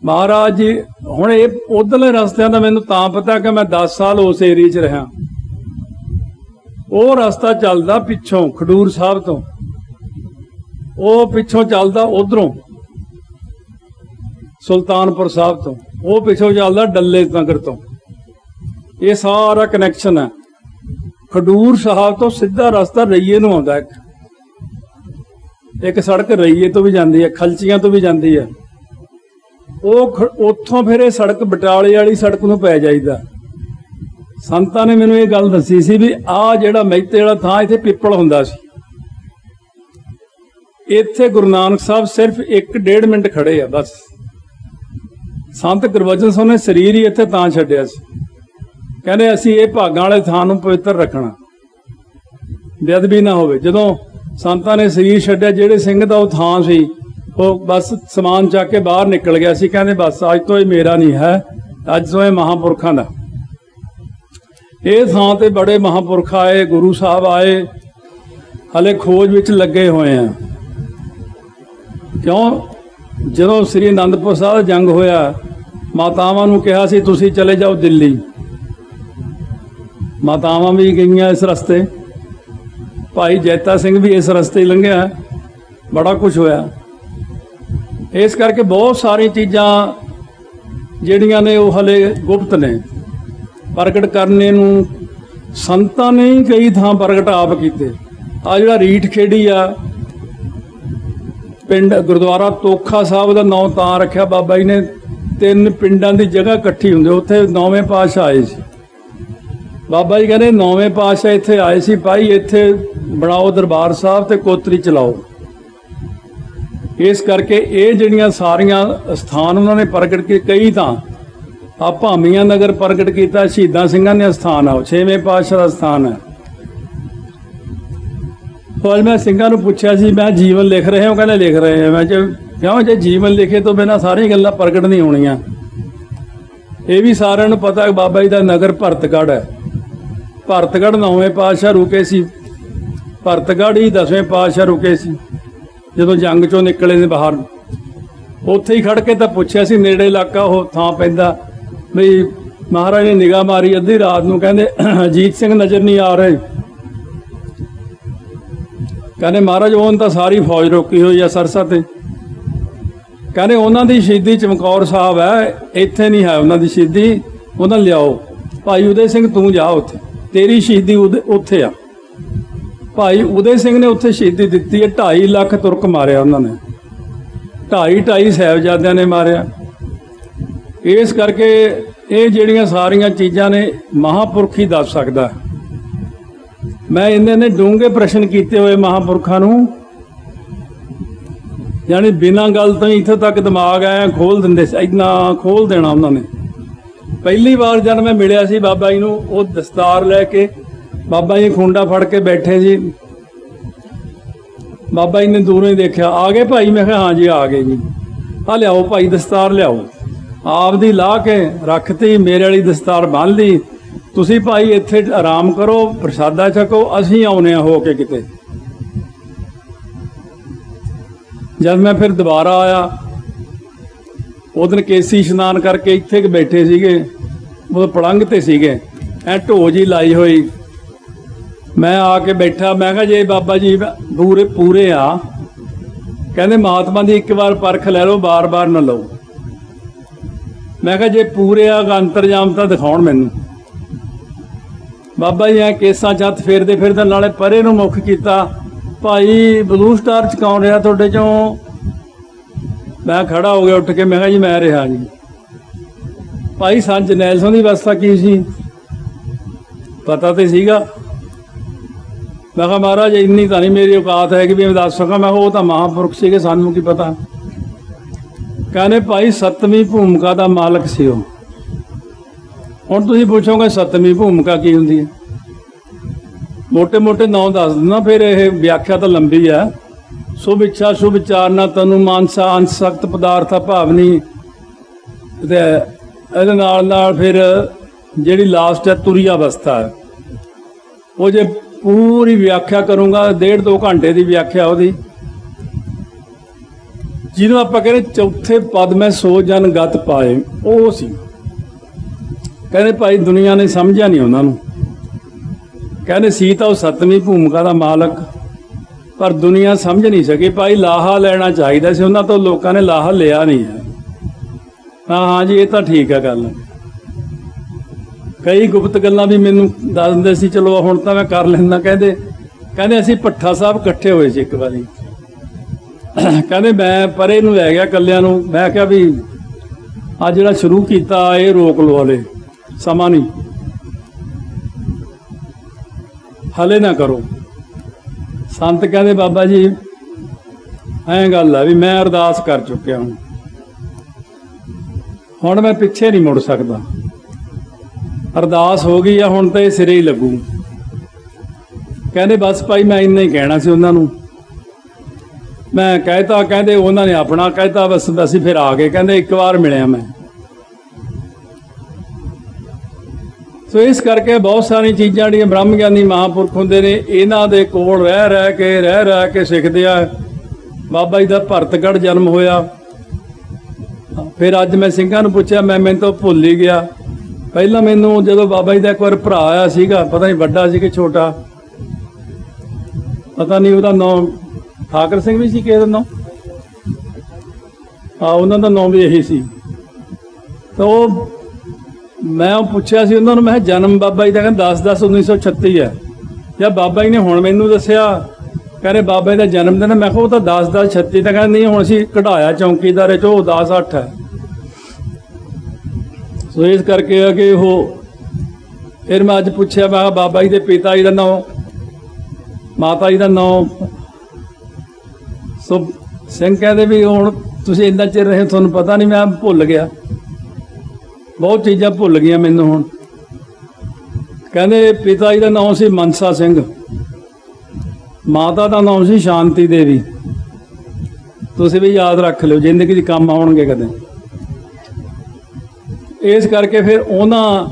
ਮਹਾਰਾਜ ਜੀ ਹੁਣ ਇਹ ਉਧਰਲੇ ਰਸਤਿਆਂ ਦਾ ਮੈਨੂੰ ਤਾਂ ਪਤਾ ਕਿ ਮੈਂ 10 ਸਾਲ ਉਸ ਏਰੀਏ 'ਚ ਰਿਹਾ। ਉਹ ਰਸਤਾ ਚੱਲਦਾ ਪਿੱਛੋਂ ਖਡੂਰ ਸਾਹਿਬ ਤੋਂ, ਉਹ ਪਿੱਛੋਂ ਚੱਲਦਾ ਉਧਰੋਂ ਸੁਲਤਾਨਪੁਰ ਸਾਹਿਬ ਤੋਂ, ਉਹ ਪਿੱਛੋਂ ਚੱਲਦਾ ਡੱਲੇ ਨਗਰ ਤੋਂ। ਇਹ ਸਾਰਾ ਕਨੈਕਸ਼ਨ ਹੈ। ਖਡੂਰ ਸਾਹਿਬ ਤੋਂ ਸਿੱਧਾ ਰਸਤਾ ਰਈਏ ਨੂੰ ਆਉਂਦਾ। ਇੱਕ ਸੜਕ ਰਈਏ ਤੋਂ ਵੀ ਜਾਂਦੀ ਹੈ, ਖਲਚੀਆਂ ਤੋਂ ਵੀ ਜਾਂਦੀ ਹੈ। ਉਹ ਉੱਥੋਂ ਫਿਰ ਇਹ ਸੜਕ ਬਟਾਲੇ ਵਾਲੀ ਸੜਕ ਨੂੰ ਪੈ ਜਾਈਦਾ। ਸੰਤਾਂ ਨੇ ਮੈਨੂੰ ਇਹ ਗੱਲ ਦੱਸੀ ਸੀ ਵੀ ਆਹ ਜਿਹੜਾ ਮਹਿਤੇ ਵਾਲਾ ਥਾਂ ਇੱਥੇ ਪਿੱਪਲ ਹੁੰਦਾ ਸੀ। ਇੱਥੇ ਗੁਰੂ ਨਾਨਕ ਸਾਹਿਬ ਸਿਰਫ 1-1.5 ਮਿੰਟ ਖੜੇ ਆ ਬਸ। ਸੰਤ ਗੁਰਬਚਨ ਸਿੰਘ ਨੇ ਸਰੀਰ ਹੀ ਇੱਥੇ ਤਾਂ ਛੱਡਿਆ ਸੀ। ਕਹਿੰਦੇ ਅਸੀਂ ਇਹ ਭਾਗਾਂ ਵਾਲੇ ਥਾਂ ਨੂੰ ਪਵਿੱਤਰ ਰੱਖਣਾ, ਬੇਅਦਬੀ ਨਾ ਹੋਵੇ। ਜਦੋਂ ਸੰਤਾਂ ਨੇ ਸਰੀਰ ਛੱਡਿਆ, ਜਿਹੜੇ ਸਿੰਘ ਦਾ ਉਹ ਥਾਂ ਸੀ ਉਹ ਬਸ ਸਮਾਨ ਚੱਕ ਕੇ ਬਾਹਰ ਨਿਕਲ ਗਿਆ ਸੀ। ਕਹਿੰਦੇ ਬਸ ਅੱਜ ਤੋਂ ਇਹ ਮੇਰਾ ਨਹੀਂ ਹੈ, ਅੱਜ ਤੋਂ ਇਹ ਮਹਾਂਪੁਰਖਾਂ ਦਾ। ਇਹ ਥਾਂ ਤੇ ਬੜੇ ਮਹਾਂਪੁਰਖ ਆਏ, ਗੁਰੂ ਸਾਹਿਬ ਆਏ, ਹਲੇ ਖੋਜ ਵਿੱਚ ਲੱਗੇ ਹੋਏ ਆ। ਕਿਉਂ ਜਦੋਂ ਸ੍ਰੀ ਅਨੰਦਪੁਰ ਸਾਹਿਬ ਜੰਗ ਹੋਇਆ, ਮਾਤਾਵਾਂ ਨੂੰ ਕਿਹਾ ਸੀ ਤੁਸੀਂ ਚਲੇ ਜਾਓ ਦਿੱਲੀ। ਮਾਤਾਵਾਂ ਵੀ ਗਈਆਂ ਇਸ ਰਸਤੇ, ਭਾਈ ਜੈਤਾ ਸਿੰਘ ਵੀ ਇਸ ਰਸਤੇ ਲੰਘਿਆ, ਬੜਾ ਕੁਝ ਹੋਇਆ। ਇਸ ਕਰਕੇ ਬਹੁਤ ਸਾਰੀਆਂ ਚੀਜ਼ਾਂ ਜਿਹੜੀਆਂ ਨੇ ਉਹ ਹਲੇ ਗੁਪਤ ਨੇ। ਪ੍ਰਗਟ ਕਰਨੇ ਨੂੰ ਸੰਤਾਂ ਨੇ ਹੀ ਕਈ ਥਾਂ ਪ੍ਰਗਟ ਆਪ ਕੀਤੇ। ਆ ਜਿਹੜਾ ਰੀਠ ਖੇੜੀ ਆ ਪਿੰਡ, ਗੁਰਦੁਆਰਾ ਤੋਖਾ ਸਾਹਿਬ ਦਾ ਨਾਂ ਤਾਂ ਰੱਖਿਆ ਬਾਬਾ ਜੀ ਨੇ, 3 ਪਿੰਡਾਂ ਦੀ ਜਗ੍ਹਾ ਇਕੱਠੀ ਹੁੰਦੀ, ਉੱਥੇ 9ਵੇਂ ਪਾਤਸ਼ਾਹ ਆਏ ਸੀ। ਬਾਬਾ ਜੀ ਕਹਿੰਦੇ 9ਵੇਂ ਪਾਤਸ਼ਾਹ ਇੱਥੇ ਆਏ ਸੀ, ਭਾਈ ਇੱਥੇ ਬਣਾਓ ਦਰਬਾਰ ਸਾਹਿਬ ਤੇ ਕੋਤਰੀ ਚਲਾਓ। ਇਸ ਕਰਕੇ ਇਹ ਜਿਹੜੀਆਂ ਸਾਰੀਆਂ ਸਥਾਨ ਉਹਨਾਂ ਨੇ ਪ੍ਰਗਟ ਕੀਤੇ। ਕਈ ਤਾਂ ਆ ਭਾਮੀਆਂ ਨਗਰ ਪ੍ਰਗਟ ਕੀਤਾ, ਸ਼ਹੀਦਾਂ ਸਿੰਘਾਂ ਦੇ ਸਥਾਨ ਆ, 6ਵੇਂ ਪਾਤਸ਼ਾਹ ਦਾ ਸਥਾਨ ਹੈ। ਅੱਜ ਮੈਂ ਸਿੰਘਾਂ ਨੂੰ ਪੁੱਛਿਆ ਸੀ, ਮੈਂ ਜੀਵਨ ਲਿਖ ਰਹੇ ਹਾਂ? ਕਹਿੰਦੇ ਲਿਖ ਰਹੇ ਹਾਂ। ਮੈਂ ਕਿਉਂ? ਜੇ ਜੀਵਨ ਲਿਖੇ ਤੋਂ ਬਿਨਾਂ ਸਾਰੀਆਂ ਗੱਲਾਂ ਪ੍ਰਗਟ ਨਹੀਂ ਹੋਣੀਆਂ। ਇਹ ਵੀ ਸਾਰਿਆਂ ਨੂੰ ਪਤਾ ਬਾਬਾ ਜੀ ਦਾ ਨਗਰ ਭਰਤਗੜ੍ਹ ਹੈ। ਭਰਤਗੜ੍ਹ 9ਵੇਂ ਪਾਤਸ਼ਾਹ ਰੁਕੇ ਸੀ, ਭਰਤਗੜ੍ਹ ਹੀ 10ਵੇਂ ਪਾਤਸ਼ਾਹ ਰੁਕੇ ਸੀ ਜਦੋਂ ਜੰਗ ਚੋਂ ਨਿਕਲੇ ਨੇ ਬਾਹਰ। ਉੱਥੇ ਹੀ ਖੜ ਕੇ ਤਾਂ ਪੁੱਛਿਆ ਸੀ, ਨੇੜੇ ਇਲਾਕਾ ਉਹ ਥਾਂ ਪੈਂਦਾ ਬਈ। ਮਹਾਰਾਜ ਨੇ ਨਿਗਾਹ ਮਾਰੀ ਅੱਧੀ ਰਾਤ ਨੂੰ, ਕਹਿੰਦੇ ਅਜੀਤ ਸਿੰਘ ਨਜ਼ਰ ਨਹੀਂ ਆ ਰਹੇ। ਕਹਿੰਦੇ ਮਹਾਰਾਜ ਉਹਨ ਤਾਂ ਸਾਰੀ ਫੌਜ ਰੋਕੀ ਹੋਈ ਆ ਸਰਸਾ ਤੇ। ਕਹਿੰਦੇ ਉਹਨਾਂ ਦੀ ਸ਼ਹੀਦੀ ਚਮਕੌਰ ਸਾਹਿਬ ਹੈ, ਇੱਥੇ ਨਹੀਂ ਹੈ ਉਹਨਾਂ ਦੀ ਸ਼ਹੀਦੀ, ਉਹਨਾਂ ਲਿਆਓ। ਭਾਈ ਉਦੇ ਸਿੰਘ ਤੂੰ ਜਾ ਉੱਥੇ, ਤੇਰੀ ਸ਼ਹੀਦੀ ਉੱਥੇ ਆ। ਭਾਈ ਉਦੇ ਸਿੰਘ ਨੇ ਉੱਥੇ ਸ਼ਹੀਦੀ ਦਿੱਤੀ ਹੈ। 2.5 ਲੱਖ ਤੁਰਕ ਮਾਰਿਆ ਉਹਨਾਂ ਨੇ, 2.5 ਸਾਹਿਬਜ਼ਾਦਿਆਂ ਨੇ ਮਾਰਿਆ। ਇਸ ਕਰਕੇ ਇਹ ਜਿਹੜੀਆਂ ਸਾਰੀਆਂ ਚੀਜ਼ਾਂ ਨੇ ਮਹਾਂਪੁਰਖ ਹੀ ਦੱਸ ਸਕਦਾ। ਮੈਂ ਇੰਨੇ ਨੇ ਡੂੰਘੇ ਪ੍ਰਸ਼ਨ ਕੀਤੇ ਹੋਏ ਮਹਾਂਪੁਰਖਾਂ ਨੂੰ, ਯਾਨੀ ਬਿਨਾਂ ਗੱਲ ਤੋਂ ਇੱਥੋਂ ਤੱਕ ਦਿਮਾਗ ਆਇਆ ਖੋਲ ਦਿੰਦੇ ਸੀ, ਇੰਨਾ ਖੋਲ ਦੇਣਾ ਉਹਨਾਂ ਨੇ। ਪਹਿਲੀ ਵਾਰ ਜਦ ਮੈਂ ਮਿਲਿਆ ਸੀ ਬਾਬਾ ਜੀ ਨੂੰ, ਉਹ ਦਸਤਾਰ ਲੈ ਕੇ ਬਾਬਾ ਜੀ ਖੁੰਡਾ ਫੜ ਕੇ ਬੈਠੇ ਸੀ। ਬਾਬਾ ਜੀ ਨੇ ਦੂਰੋਂ ਹੀ ਦੇਖਿਆ, ਆ ਗਏ ਭਾਈ? ਮੈਂ ਕਿਹਾ ਹਾਂ ਜੀ ਆ ਗਏ ਜੀ। ਆ ਲਿਆਓ ਭਾਈ ਦਸਤਾਰ ਲਿਆਓ। ਆਪਦੀ ਲਾ ਕੇ ਰੱਖਤੀ, ਮੇਰੇ ਵਾਲੀ ਦਸਤਾਰ ਬੰਨ੍ਹ ਲਈ। ਤੁਸੀਂ ਭਾਈ ਇੱਥੇ ਆਰਾਮ ਕਰੋ, ਪ੍ਰਸ਼ਾਦਾ ਛਕੋ, ਅਸੀਂ ਆਉਨੇ ਆ ਹੋ ਕੇ ਕਿਤੇ। ਜਦ ਮੈਂ ਫਿਰ ਦੁਬਾਰਾ ਆਇਆ, ਉਹ ਦਿਨ ਕੇਸੀ ਇਸ਼ਨਾਨ ਕਰਕੇ ਇੱਥੇ ਬੈਠੇ ਸੀਗੇ, ਉਹ ਪਲੰਘ ਤੇ ਸੀਗੇ, ਐ ਢੋ ਜੀ ਲਾਈ ਹੋਈ। ਮੈਂ ਆ ਕੇ ਬੈਠਾ, ਮੈਂ ਕਿਹਾ ਜੇ ਬਾਬਾ ਜੀ ਪੂਰੇ ਆ, ਕਹਿੰਦੇ ਮਹਾਤਮਾ ਦੀ ਇੱਕ ਵਾਰ ਪਰਖ ਲੈ ਲਓ, ਬਾਰ-ਬਾਰ ਨਾ ਲਓ। ਮੈਂ ਕਿਹਾ ਜੇ ਪੂਰੇ ਆ ਅੰਤਰਜਾਮ ਤਾਂ ਦਿਖਾਉਣ ਮੈਨੂੰ। ਬਾਬਾ ਜੀ ਐ ਕੇਸਾਂ 'ਚ ਹੱਥ ਫੇਰਦੇ ਫਿਰਦੇ ਨਾਲੇ ਪਰੇ ਨੂੰ ਮੁੱਖ ਕੀਤਾ, ਭਾਈ ਬਲੂ ਸਟਾਰ ਚ ਕੌਣ ਰਿਹਾ ਤੁਹਾਡੇ ਚੋਂ? ਮੈਂ ਖੜਾ ਹੋ ਗਿਆ ਉੱਠ ਕੇ, ਮੈਂ ਕਿਹਾ ਜੀ ਮੈਂ ਰਿਹਾ ਜੀ। ਭਾਈ ਸੰਤ ਜਰਨੈਲ ਸਿੰਘ ਦੀ ਅਵਸਥਾ ਕੀ ਸੀ? ਪਤਾ ਤੇ ਸੀਗਾ। ਮੈਂ ਕਿਹਾ ਮਹਾਰਾਜ ਇੰਨੀ ਤਾਂ ਨਹੀਂ ਮੇਰੀ ਔਕਾਤ ਹੈ ਕਿ ਵੀ ਮੈਂ ਦੱਸ ਸਕਾਂ। ਮੈਂ ਕਿਹਾ ਉਹ ਤਾਂ ਮਹਾਂਪੁਰਖ ਸੀਗੇ, ਸਾਨੂੰ ਕੀ ਪਤਾ। ਕਹਿੰਦੇ ਭਾਈ 7ਵੀਂ ਭੂਮਿਕਾ ਦਾ ਮਾਲਕ ਸੀ ਉਹ। ਹੁਣ ਤੁਸੀਂ ਪੁੱਛੋਗੇ 7ਵੀਂ ਭੂਮਿਕਾ ਕੀ ਹੁੰਦੀ ਹੈ? ਮੋਟੇ ਨਾਂ ਦੱਸ ਦਿੰਦਾ, ਫਿਰ ਇਹ ਵਿਆਖਿਆ ਤਾਂ ਲੰਬੀ ਹੈ। ਸ਼ੁਭ ਇੱਛਾ ਸ਼ੁਭ ਵਿਚਾਰਨਾ ਤਨੂ ਮਾਨਸਾ ਅਨਸਕਤ ਪਦਾਰਥਾ ਭਾਵਨੀ, ਤੇ ਇਹਦੇ ਨਾਲ ਫਿਰ ਜਿਹੜੀ ਲਾਸਟ ਹੈ ਤੁਰੀ ਅਵਸਥਾ ਹੈ। ਉਹ ਜੇ ਪੂਰੀ ਵਿਆਖਿਆ ਕਰੂੰਗਾ 1.5-2 ਘੰਟੇ ਦੀ ਵਿਆਖਿਆ ਉਹਦੀ, ਜਿਹਨੂੰ ਆਪਾਂ ਕਹਿੰਦੇ ਚੌਥੇ ਪਦ ਮੈਂ ਸੋ ਜਨ ਗਤ ਪਾਏ, ਉਹ ਸੀ। ਕਹਿੰਦੇ ਭਾਈ ਦੁਨੀਆ ਨੇ ਸਮਝਿਆ ਨਹੀਂ ਉਹਨਾਂ ਨੂੰ। ਕਹਿੰਦੇ ਸੀ ਤਾਂ ਉਹ 7ਵੀਂ ਭੂਮਿਕਾ ਦਾ ਮਾਲਕ, ਪਰ ਦੁਨੀਆ ਸਮਝ ਨਹੀਂ ਸਕੀ। ਭਾਈ ਲਾਹਾ ਲੈਣਾ ਚਾਹੀਦਾ ਸੀ ਉਹਨਾਂ ਤੋਂ, ਲੋਕਾਂ ਨੇ ਲਾਹਾ ਲਿਆ ਨਹੀਂ ਹੈ। ਹਾਂ ਜੀ ਇਹ ਤਾਂ ਠੀਕ ਹੈ ਗੱਲ। ਕਈ ਗੁਪਤ ਗੱਲਾਂ ਵੀ ਮੈਨੂੰ ਦੱਸ ਦਿੰਦੇ ਸੀ, ਚਲੋ ਹੁਣ ਤਾਂ ਮੈਂ ਕਰ ਲੈਂਦਾ। ਕਹਿੰਦੇ ਅਸੀਂ ਭੱਠਾ ਸਾਹਿਬ ਇਕੱਠੇ ਹੋਏ ਸੀ ਇੱਕ ਵਾਰੀ। ਕਹਿੰਦੇ ਮੈਂ ਪਰੇ ਨੂੰ ਲੈ ਗਿਆ ਇਕੱਲਿਆਂ ਨੂੰ। ਮੈਂ ਕਿਹਾ ਵੀ ਆ ਜਿਹੜਾ ਸ਼ੁਰੂ ਕੀਤਾ ਇਹ ਰੋਕ ਲਓ, ਹਲੇ ਸਮਾਂ ਨਹੀਂ, ਹਲੇ ਨਾ ਕਰੋ। ਸੰਤ ਕਹਿੰਦੇ ਬਾਬਾ ਜੀ ਐਂ ਗੱਲ ਆ ਵੀ ਮੈਂ ਅਰਦਾਸ ਕਰ ਚੁੱਕਿਆ, ਹੁਣ ਮੈਂ ਪਿੱਛੇ ਨਹੀਂ ਮੁੜ ਸਕਦਾ। ਅਰਦਾਸ ਹੋ ਗਈ ਆ, ਹੁਣ ਤਾਂ ਇਹ ਸਿਰੇ ਹੀ ਲੱਗੂ। ਕਹਿੰਦੇ ਬਸ ਭਾਈ ਮੈਂ ਇੰਨਾ ਹੀ ਕਹਿਣਾ ਸੀ ਉਹਨਾਂ ਨੂੰ। ਮੈਂ ਕਹਿਤਾ, ਕਹਿੰਦੇ ਉਹਨਾਂ ਨੇ ਆਪਣਾ ਕਹਿਤਾ, ਬਸ ਅਸੀਂ ਫਿਰ ਆ ਗਏ। ਕਹਿੰਦੇ ਇੱਕ ਵਾਰ ਮਿਲਿਆ ਮੈਂ। ਸੋ ਇਸ ਕਰਕੇ ਬਹੁਤ ਸਾਰੀਆਂ ਚੀਜ਼ਾਂ ਜਿਹੜੀਆਂ ਬ੍ਰਹਮ ਗਿਆਨੀ ਮਹਾਂਪੁਰਖ ਹੁੰਦੇ ਨੇ, ਇਹਨਾਂ ਦੇ ਕੋਲ ਰਹਿ ਕੇ ਸਿੱਖਦੇ ਆ। ਬਾਬਾ ਜੀ ਦਾ ਭਰਤਗੜ੍ਹ ਜਨਮ ਹੋਇਆ। ਫਿਰ ਅੱਜ ਮੈਂ ਸਿੰਘਾਂ ਨੂੰ ਪੁੱਛਿਆ, ਮੈਨੂੰ ਤਾਂ ਭੁੱਲ ਹੀ ਗਿਆ। ਪਹਿਲਾਂ ਮੈਨੂੰ ਜਦੋਂ ਬਾਬਾ ਜੀ ਦਾ ਇੱਕ ਵਾਰ ਭਰਾ ਆਇਆ ਸੀਗਾ, ਪਤਾ ਨਹੀਂ ਵੱਡਾ ਸੀ ਕਿ ਛੋਟਾ, ਪਤਾ ਨਹੀਂ ਉਹਦਾ ਨਾਂ ਠਾਕਰ ਸਿੰਘ ਵੀ ਸੀ ਕਿਸੇ ਦਾ ਨਾਂ, ਉਹਨਾਂ ਦਾ ਨਾਂ ਵੀ ਇਹੀ ਸੀ। ਤਾਂ ਉਹ ਮੈਂ ਪੁੱਛਿਆ ਸੀ ਉਹਨਾਂ ਨੂੰ, ਮੈਂ ਜਨਮ ਬਾਬਾ ਜੀ ਦਾ ਕਹਿੰਦਾ 10/10/1936 ਹੈ। ਜਾਂ ਬਾਬਾ ਜੀ ਨੇ ਹੁਣ ਮੈਨੂੰ ਦੱਸਿਆ, ਕਹਿੰਦੇ ਬਾਬਾ ਜੀ ਦਾ ਜਨਮ ਦਿਨ। ਮੈਂ ਕਿਹਾ ਉਹ ਤਾਂ 10/10/36 ਤਾਂ ਕਹਿੰਦੇ ਨਹੀਂ, ਹੁਣ ਅਸੀਂ ਕਢਾਇਆ ਚੌਂਕੀਦਾਰ 'ਚ, ਉਹ 10/8 ਹੈ। ਸੋ ਇਸ ਕਰਕੇ ਆ ਕਿ ਉਹ ਫਿਰ ਮੈਂ ਅੱਜ ਪੁੱਛਿਆ, ਮੈਂ ਕਿਹਾ ਬਾਬਾ ਜੀ ਦੇ ਪਿਤਾ ਜੀ ਦਾ ਨਾਂ, ਮਾਤਾ ਜੀ ਦਾ ਨਾਂ। ਸੋ ਸਿੰਘ ਕਹਿੰਦੇ ਵੀ ਹੁਣ ਤੁਸੀਂ ਇੰਨਾ ਚਿਰ ਰਹੇ, ਤੁਹਾਨੂੰ ਪਤਾ ਨਹੀਂ, ਮੈਂ ਭੁੱਲ ਗਿਆ, ਬਹੁਤ ਚੀਜ਼ਾਂ ਭੁੱਲ ਗਈਆਂ ਮੈਨੂੰ ਹੁਣ। ਕਹਿੰਦੇ ਪਿਤਾ ਜੀ ਦਾ ਨਾਮ ਸੀ ਮਨਸਾ ਸਿੰਘ, ਮਾਤਾ ਦਾ ਨਾਮ ਸੀ ਸ਼ਾਂਤੀ ਦੇਵੀ। ਤੁਸੀਂ ਵੀ ਯਾਦ ਰੱਖ ਲਿਓ, ਜ਼ਿੰਦਗੀ 'ਚ ਕੰਮ ਆਉਣਗੇ ਕਦੇ। ਇਸ ਕਰਕੇ ਫਿਰ ਉਹਨਾਂ,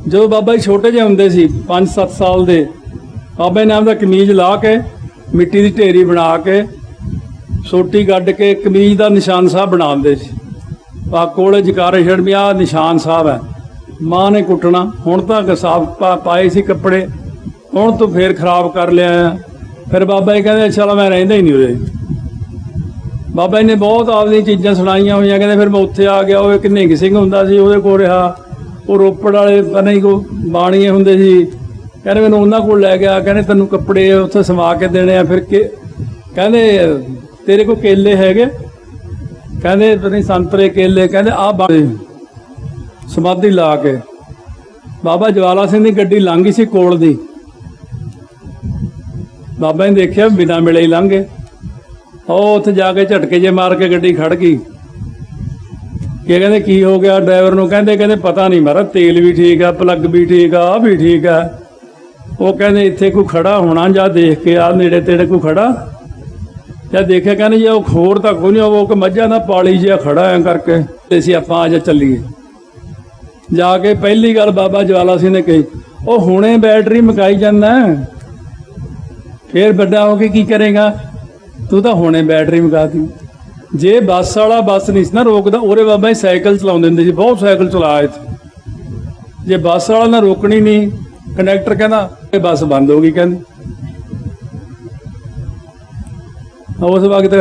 ਜਦੋਂ ਬਾਬਾ ਜੀ ਛੋਟੇ ਜਿਹੇ ਹੁੰਦੇ ਸੀ 5-7 ਸਾਲ ਦੇ, ਬਾਬਾ ਜੀ ਨਾਮ ਦਾ ਕਮੀਜ਼ ਲਾ ਕੇ ਮਿੱਟੀ ਦੀ ਢੇਰੀ ਬਣਾ ਕੇ ਸੋਟੀ ਗੱਡ ਕੇ ਕਮੀਜ਼ ਦਾ ਨਿਸ਼ਾਨ ਸਾਹਿਬ ਬਣਾ ਦਿੰਦੇ ਸੀ। ਪਾ ਕੋਲੇ ਜਕਾਰੇ ਛੱਡ ਵੀ ਆਹ ਨਿਸ਼ਾਨ ਸਾਹਿਬ ਹੈ। ਮਾਂ ਨੇ ਕੁੱਟਣਾ, ਹੁਣ ਤਾਂ ਸਾਫ ਪਾਏ ਸੀ ਕੱਪੜੇ, ਹੁਣ ਤੂੰ ਫੇਰ ਖਰਾਬ ਕਰ ਲਿਆ। ਫਿਰ ਬਾਬਾ ਜੀ ਕਹਿੰਦੇ ਚਲੋ ਮੈਂ ਰਹਿੰਦਾ ਹੀ ਨਹੀਂ ਉਰੇ, ਬਾਬਾ ਜੀ ਨੇ ਬਹੁਤ ਆਪਦੀਆਂ ਚੀਜ਼ਾਂ ਸੁਣਾਈਆਂ ਹੋਈਆਂ। ਕਹਿੰਦੇ ਫਿਰ ਮੈਂ ਉੱਥੇ ਆ ਗਿਆ। ਉਹ ਇੱਕ ਨਿਹੰਗ ਸਿੰਘ ਹੁੰਦਾ ਸੀ, ਉਹਦੇ ਕੋਲ ਰਿਹਾ। ਉਹ ਰੋਪੜ ਵਾਲੇ ਪਤਾ ਨਹੀਂ ਕੋ ਬਾਣੀਏ ਹੁੰਦੇ ਸੀ। ਕਹਿੰਦੇ ਮੈਨੂੰ ਉਹਨਾਂ ਕੋਲ ਲੈ ਗਿਆ। ਕਹਿੰਦੇ ਤੈਨੂੰ ਕੱਪੜੇ ਉੱਥੇ ਸਵਾ ਕੇ ਦੇਣੇ ਆ। ਫਿਰ ਕਹਿੰਦੇ ਤੇਰੇ ਕੋਲ ਕੇਲੇ ਹੈਗੇ? ਕਹਿੰਦੇ ਪਤਾ ਨਹੀਂ ਸੰਤਰੇ ਕੇਲੇ। ਕਹਿੰਦੇ ਆਹ ਸਮਾਧੀ ਲਾ ਕੇ ਬਾਬਾ ਜਵਾਲਾ ਸਿੰਘ ਦੀ ਗੱਡੀ ਲੰਘ ਗਈ ਸੀ ਕੋਲ ਦੀ। ਬਾਬਾ ਨੇ ਦੇਖਿਆ ਬਿਨਾਂ ਮਿਲੇ ਹੀ ਲੰਘ ਗਏ। ਉਹ ਉੱਥੇ ਜਾ ਕੇ ਝਟਕੇ ਜੇ ਮਾਰ ਕੇ ਗੱਡੀ ਖੜ ਗਈ। ਕਿ ਕਹਿੰਦੇ ਕੀ ਹੋ ਗਿਆ ਡਰਾਈਵਰ ਨੂੰ? ਕਹਿੰਦੇ ਪਤਾ ਨਹੀਂ ਮਹਾਰਾਜ, ਤੇਲ ਵੀ ਠੀਕ ਆ, ਪਲੱਗ ਵੀ ਠੀਕ ਆ, ਆਹ ਵੀ ਠੀਕ ਆ। ਉਹ ਕਹਿੰਦੇ ਇੱਥੇ ਕੋਈ ਖੜਾ ਹੋਣਾ, ਜਾਂ ਦੇਖ ਕੇ ਆ ਨੇੜੇ ਤੇੜੇ ਕੋਈ ਖੜਾ। ਜਦ ਦੇਖਿਆ ਕਹਿੰਦੇ ਜੇ ਉਹ ਖੋਰ ਤਾਂ ਕੋਈ ਨਹੀਂ, ਉਹ ਕਿ ਮੱਝਾਂ ਦਾ ਪਾਲੀ ਜਿਹਾ ਖੜਾ ਐ ਕਰਕੇ। ਤੇ ਅਸੀਂ ਆਪਾਂ ਆ ਜਾ ਚੱਲੀਏ। ਜਾ ਕੇ ਪਹਿਲੀ ਗੱਲ ਬਾਬਾ ਜਵਾਲਾ ਸਿੰਘ ਨੇ ਕਹੀ, ਉਹ ਹੁਣੇ ਬੈਟਰੀ ਮਕਾਈ ਜਾਂਦਾ, ਫਿਰ ਵੱਡਾ ਹੋ ਕੇ ਕੀ ਕਰੇਗਾ? ਤੂੰ ਤਾਂ ਹੁਣੇ ਬੈਟਰੀ ਮਕਾਤੀ। ਜੇ ਬੱਸ ਵਾਲਾ ਬੱਸ ਨਹੀਂ ਸੀ ਨਾ ਰੋਕਦਾ, ਉਹਦੇ ਬਾਬਾ ਜੀ ਸਾਈਕਲ ਚਲਾਉਂਦੇ ਹੁੰਦੇ ਸੀ, ਬਹੁਤ ਸਾਈਕਲ ਚਲਾ ਇੱਥੇ। ਜੇ ਬੱਸ ਵਾਲਾ ਨਾ ਰੋਕਣੀ ਨਹੀਂ, ਕੰਡਕਟਰ ਕਹਿੰਦਾ ਇਹ ਬੱਸ ਬੰਦ ਹੋ ਗਈ। ਕਹਿੰਦੇ ਉਸ ਵਕਤ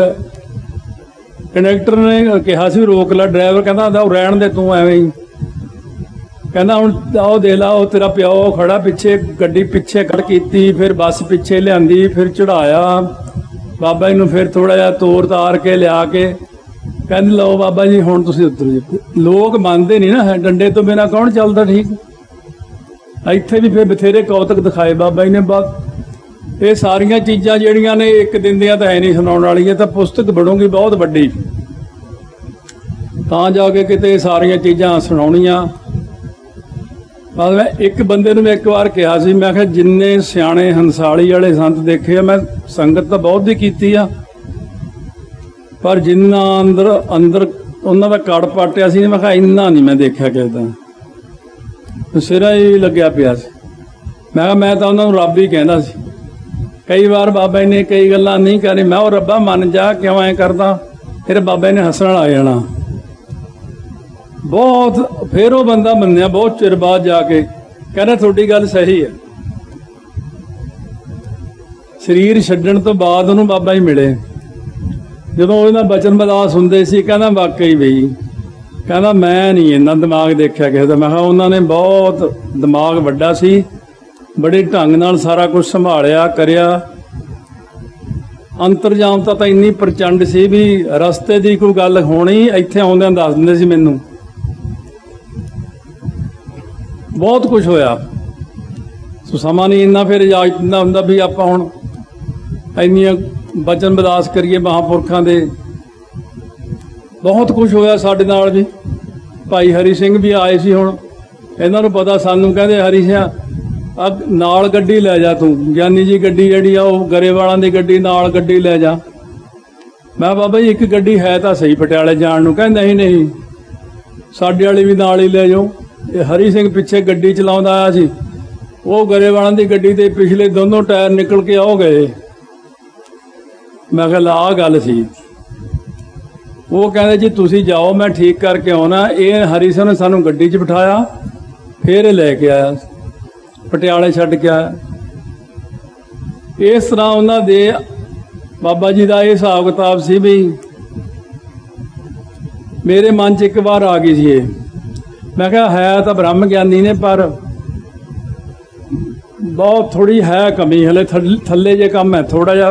ਕੰਡਕਟਰ ਨੇ ਕਿਹਾ ਸੀ ਰੋਕ ਲੈ। ਡਰਾਈਵਰ ਕਹਿੰਦਾ ਉਹ ਰਹਿਣ ਦੇ ਤੂੰ ਐਵੇਂ ਹੀ। ਕਹਿੰਦਾ ਹੁਣ ਉਹ ਦੇਖ ਲਾ, ਉਹ ਤੇਰਾ ਪਿਓ ਖੜਾ ਪਿੱਛੇ, ਗੱਡੀ ਪਿੱਛੇ ਖੜ ਕੀਤੀ, ਫਿਰ ਬੱਸ ਪਿੱਛੇ ਲਿਆਂਦੀ, ਫਿਰ ਚੜਾਇਆ ਬਾਬਾ ਜੀ ਨੂੰ, ਫਿਰ ਥੋੜਾ ਜਿਹਾ ਤੋਰ ਤਾਰ ਕੇ ਲਿਆ ਕੇ ਕਹਿੰਦੇ ਲਓ ਬਾਬਾ ਜੀ ਹੁਣ ਤੁਸੀਂ ਉਤਰ ਜੀ। ਲੋਕ ਮੰਨਦੇ ਨਹੀਂ ਨਾ, ਡੰਡੇ ਤੋਂ ਬਿਨਾਂ ਕੌਣ ਚੱਲਦਾ ਠੀਕ। ਇੱਥੇ ਵੀ ਫਿਰ ਬਥੇਰੇ ਕੌਤਕ ਦਿਖਾਏ ਬਾਬਾ ਜੀ ਨੇ। ਇਹ ਸਾਰੀਆਂ ਚੀਜ਼ਾਂ ਜਿਹੜੀਆਂ ਨੇ ਇੱਕ ਦਿਨ ਦੀਆਂ ਤਾਂ ਹੈ ਨਹੀਂ ਸੁਣਾਉਣ ਵਾਲੀਆਂ, ਤਾਂ ਪੁਸਤਕ ਬਣੂਗੀ ਬਹੁਤ ਵੱਡੀ, ਤਾਂ ਜਾ ਕੇ ਕਿਤੇ ਸਾਰੀਆਂ ਚੀਜ਼ਾਂ ਸੁਣਾਉਣੀਆਂ। ਮੈਂ ਇੱਕ ਬੰਦੇ ਨੂੰ ਮੈਂ ਇੱਕ ਵਾਰ ਕਿਹਾ ਸੀ, ਮੈਂ ਕਿਹਾ ਜਿੰਨੇ ਸਿਆਣੇ ਹੰਸਾਲੀ ਵਾਲੇ ਸੰਤ ਦੇਖੇ ਆ, ਮੈਂ ਸੰਗਤ ਤਾਂ ਬਹੁਤ ਦੀ ਕੀਤੀ ਆ, ਪਰ ਜਿੰਨਾ ਅੰਦਰ ਉਹਨਾਂ ਦਾ ਕੜ ਪਾਟਿਆ ਸੀ, ਮੈਂ ਕਿਹਾ ਇੰਨਾ ਨਹੀਂ ਮੈਂ ਦੇਖਿਆ ਕਿਸੇ ਦਾ। ਸਿਰਾ ਹੀ ਲੱਗਿਆ ਪਿਆ ਸੀ। ਮੈਂ ਕਿਹਾ ਮੈਂ ਤਾਂ ਉਹਨਾਂ ਨੂੰ ਰੱਬ ਹੀ ਕਹਿੰਦਾ ਸੀ। ਕਈ ਵਾਰ ਬਾਬਾ ਜੀ ਨੇ ਕਈ ਗੱਲਾਂ ਨਹੀਂ ਕਰੀ, ਮੈਂ ਉਹ ਰੱਬਾ ਮੰਨ ਜਾ, ਕਿਉਂ ਐਂ ਕਰਦਾ? ਫਿਰ ਬਾਬਾ ਜੀ ਨੇ ਹੱਸਣ ਆ ਜਾਣਾ ਬਹੁਤ। ਫਿਰ ਉਹ ਬੰਦਾ ਮੰਨਿਆ ਬਹੁਤ ਚਿਰ ਬਾਅਦ ਜਾ ਕੇ, ਕਹਿੰਦਾ ਤੁਹਾਡੀ ਗੱਲ ਸਹੀ ਹੈ। ਸਰੀਰ ਛੱਡਣ ਤੋਂ ਬਾਅਦ ਉਹਨੂੰ ਬਾਬਾ ਜੀ ਮਿਲੇ, ਜਦੋਂ ਉਹਦੇ ਨਾਲ ਬਚਨ ਬਦਾਸ ਹੁੰਦੇ ਸੀ। ਕਹਿੰਦਾ ਵਾਕਈ ਬਈ, ਕਹਿੰਦਾ ਮੈਂ ਨਹੀਂ ਇੰਨਾ ਦਿਮਾਗ ਦੇਖਿਆ ਕਿਸੇ ਦਾ। ਮੈਂ ਕਿਹਾ ਉਹਨਾਂ ਨੇ ਬਹੁਤ ਦਿਮਾਗ ਵੱਡਾ ਸੀ, ਬੜੇ ਢੰਗ ਨਾਲ ਸਾਰਾ ਕੁਝ ਸੰਭਾਲਿਆ ਕਰਿਆ। ਅੰਤਰਜਾਮਤਾ ਤਾਂ ਇੰਨੀ ਪ੍ਰਚੰਡ ਸੀ ਵੀ ਰਸਤੇ ਦੀ ਕੋਈ ਗੱਲ ਹੋਣੀ, ਇੱਥੇ ਆਉਂਦਿਆਂ ਦੱਸ ਦਿੰਦੇ ਸੀ ਮੈਨੂੰ। ਬਹੁਤ ਕੁਝ ਹੋਇਆ। ਸੋ ਸਮਾਂ ਨਹੀਂ ਇੰਨਾ ਫਿਰ ਇਜਾਜ਼ਤ ਦਿੰਦਾ ਹੁੰਦਾ ਵੀ ਆਪਾਂ ਹੁਣ ਇੰਨੀਆਂ ਬਚਨ ਬਦਾਸ ਕਰੀਏ ਮਹਾਂਪੁਰਖਾਂ ਦੇ। ਬਹੁਤ ਕੁਝ ਹੋਇਆ ਸਾਡੇ ਨਾਲ ਵੀ। ਭਾਈ ਹਰੀ ਸਿੰਘ ਵੀ ਆਏ ਸੀ। ਹੁਣ ਇਹਨਾਂ ਨੂੰ ਪਤਾ, ਸਾਨੂੰ ਕਹਿੰਦੇ ਹਰੀ ਸਿੰਘ ਨਾਲ ਗੱਡੀ ਲੈ ਜਾ ਤੂੰ, ਗਿਆਨੀ ਜੀ ਗੱਡੀ ਜਿਹੜੀ ਆ ਉਹ ਗਰੇਵਾਲਾਂ ਦੀ ਗੱਡੀ, ਨਾਲ ਗੱਡੀ ਲੈ ਜਾ। ਮੈਂ ਬਾਬਾ ਜੀ ਇੱਕ ਗੱਡੀ ਹੈ ਤਾਂ ਸਹੀ ਪਟਿਆਲੇ ਜਾਣ ਨੂੰ। ਕਹਿੰਦੇ ਨਹੀਂ ਸਾਡੇ ਵਾਲੀ ਵੀ ਨਾਲ ਹੀ ਲੈ ਜਾਓ। ਇਹ ਹਰੀ ਸਿੰਘ ਪਿੱਛੇ ਗੱਡੀ ਚਲਾਉਂਦਾ ਆਇਆ ਸੀ, ਉਹ ਗਰੇਵਾਲਾਂ ਦੀ ਗੱਡੀ ਦੇ ਪਿਛਲੇ ਦੋਨੋਂ ਟਾਇਰ ਨਿਕਲ ਕੇ ਆ ਗਏ। ਮੈਂ ਕਿਹਾ ਆਹ ਗੱਲ ਸੀ। ਉਹ ਕਹਿੰਦੇ ਜੀ ਤੁਸੀਂ ਜਾਓ, ਮੈਂ ਠੀਕ ਕਰਕੇ ਆਉਣਾ। ਇਹ ਹਰੀ ਸਿੰਘ ਨੇ ਸਾਨੂੰ ਗੱਡੀ 'ਚ ਬਿਠਾਇਆ, ਫਿਰ ਇਹ ਲੈ ਕੇ ਆਇਆ, ਪਟਿਆਲੇ ਛੱਡ ਕੇ ਆਇਆ। ਇਸ ਤਰ੍ਹਾਂ ਉਹਨਾਂ ਦੇ ਬਾਬਾ ਜੀ ਦਾ ਇਹ ਹਿਸਾਬ ਕਿਤਾਬ ਸੀ ਵੀ ਮੇਰੇ ਮਨ 'ਚ ਇੱਕ ਵਾਰ ਆ ਗਈ ਸੀ ਇਹ। ਮੈਂ ਕਿਹਾ ਹੈ ਤਾਂ ਬ੍ਰਹਮ ਗਿਆਨੀ ਨੇ, ਪਰ ਬਹੁਤ ਥੋੜੀ ਹੈ ਕਮੀ, ਹਲੇ ਥੱਲੇ ਜੇ ਕੰਮ ਹੈ ਥੋੜਾ ਜਿਹਾ,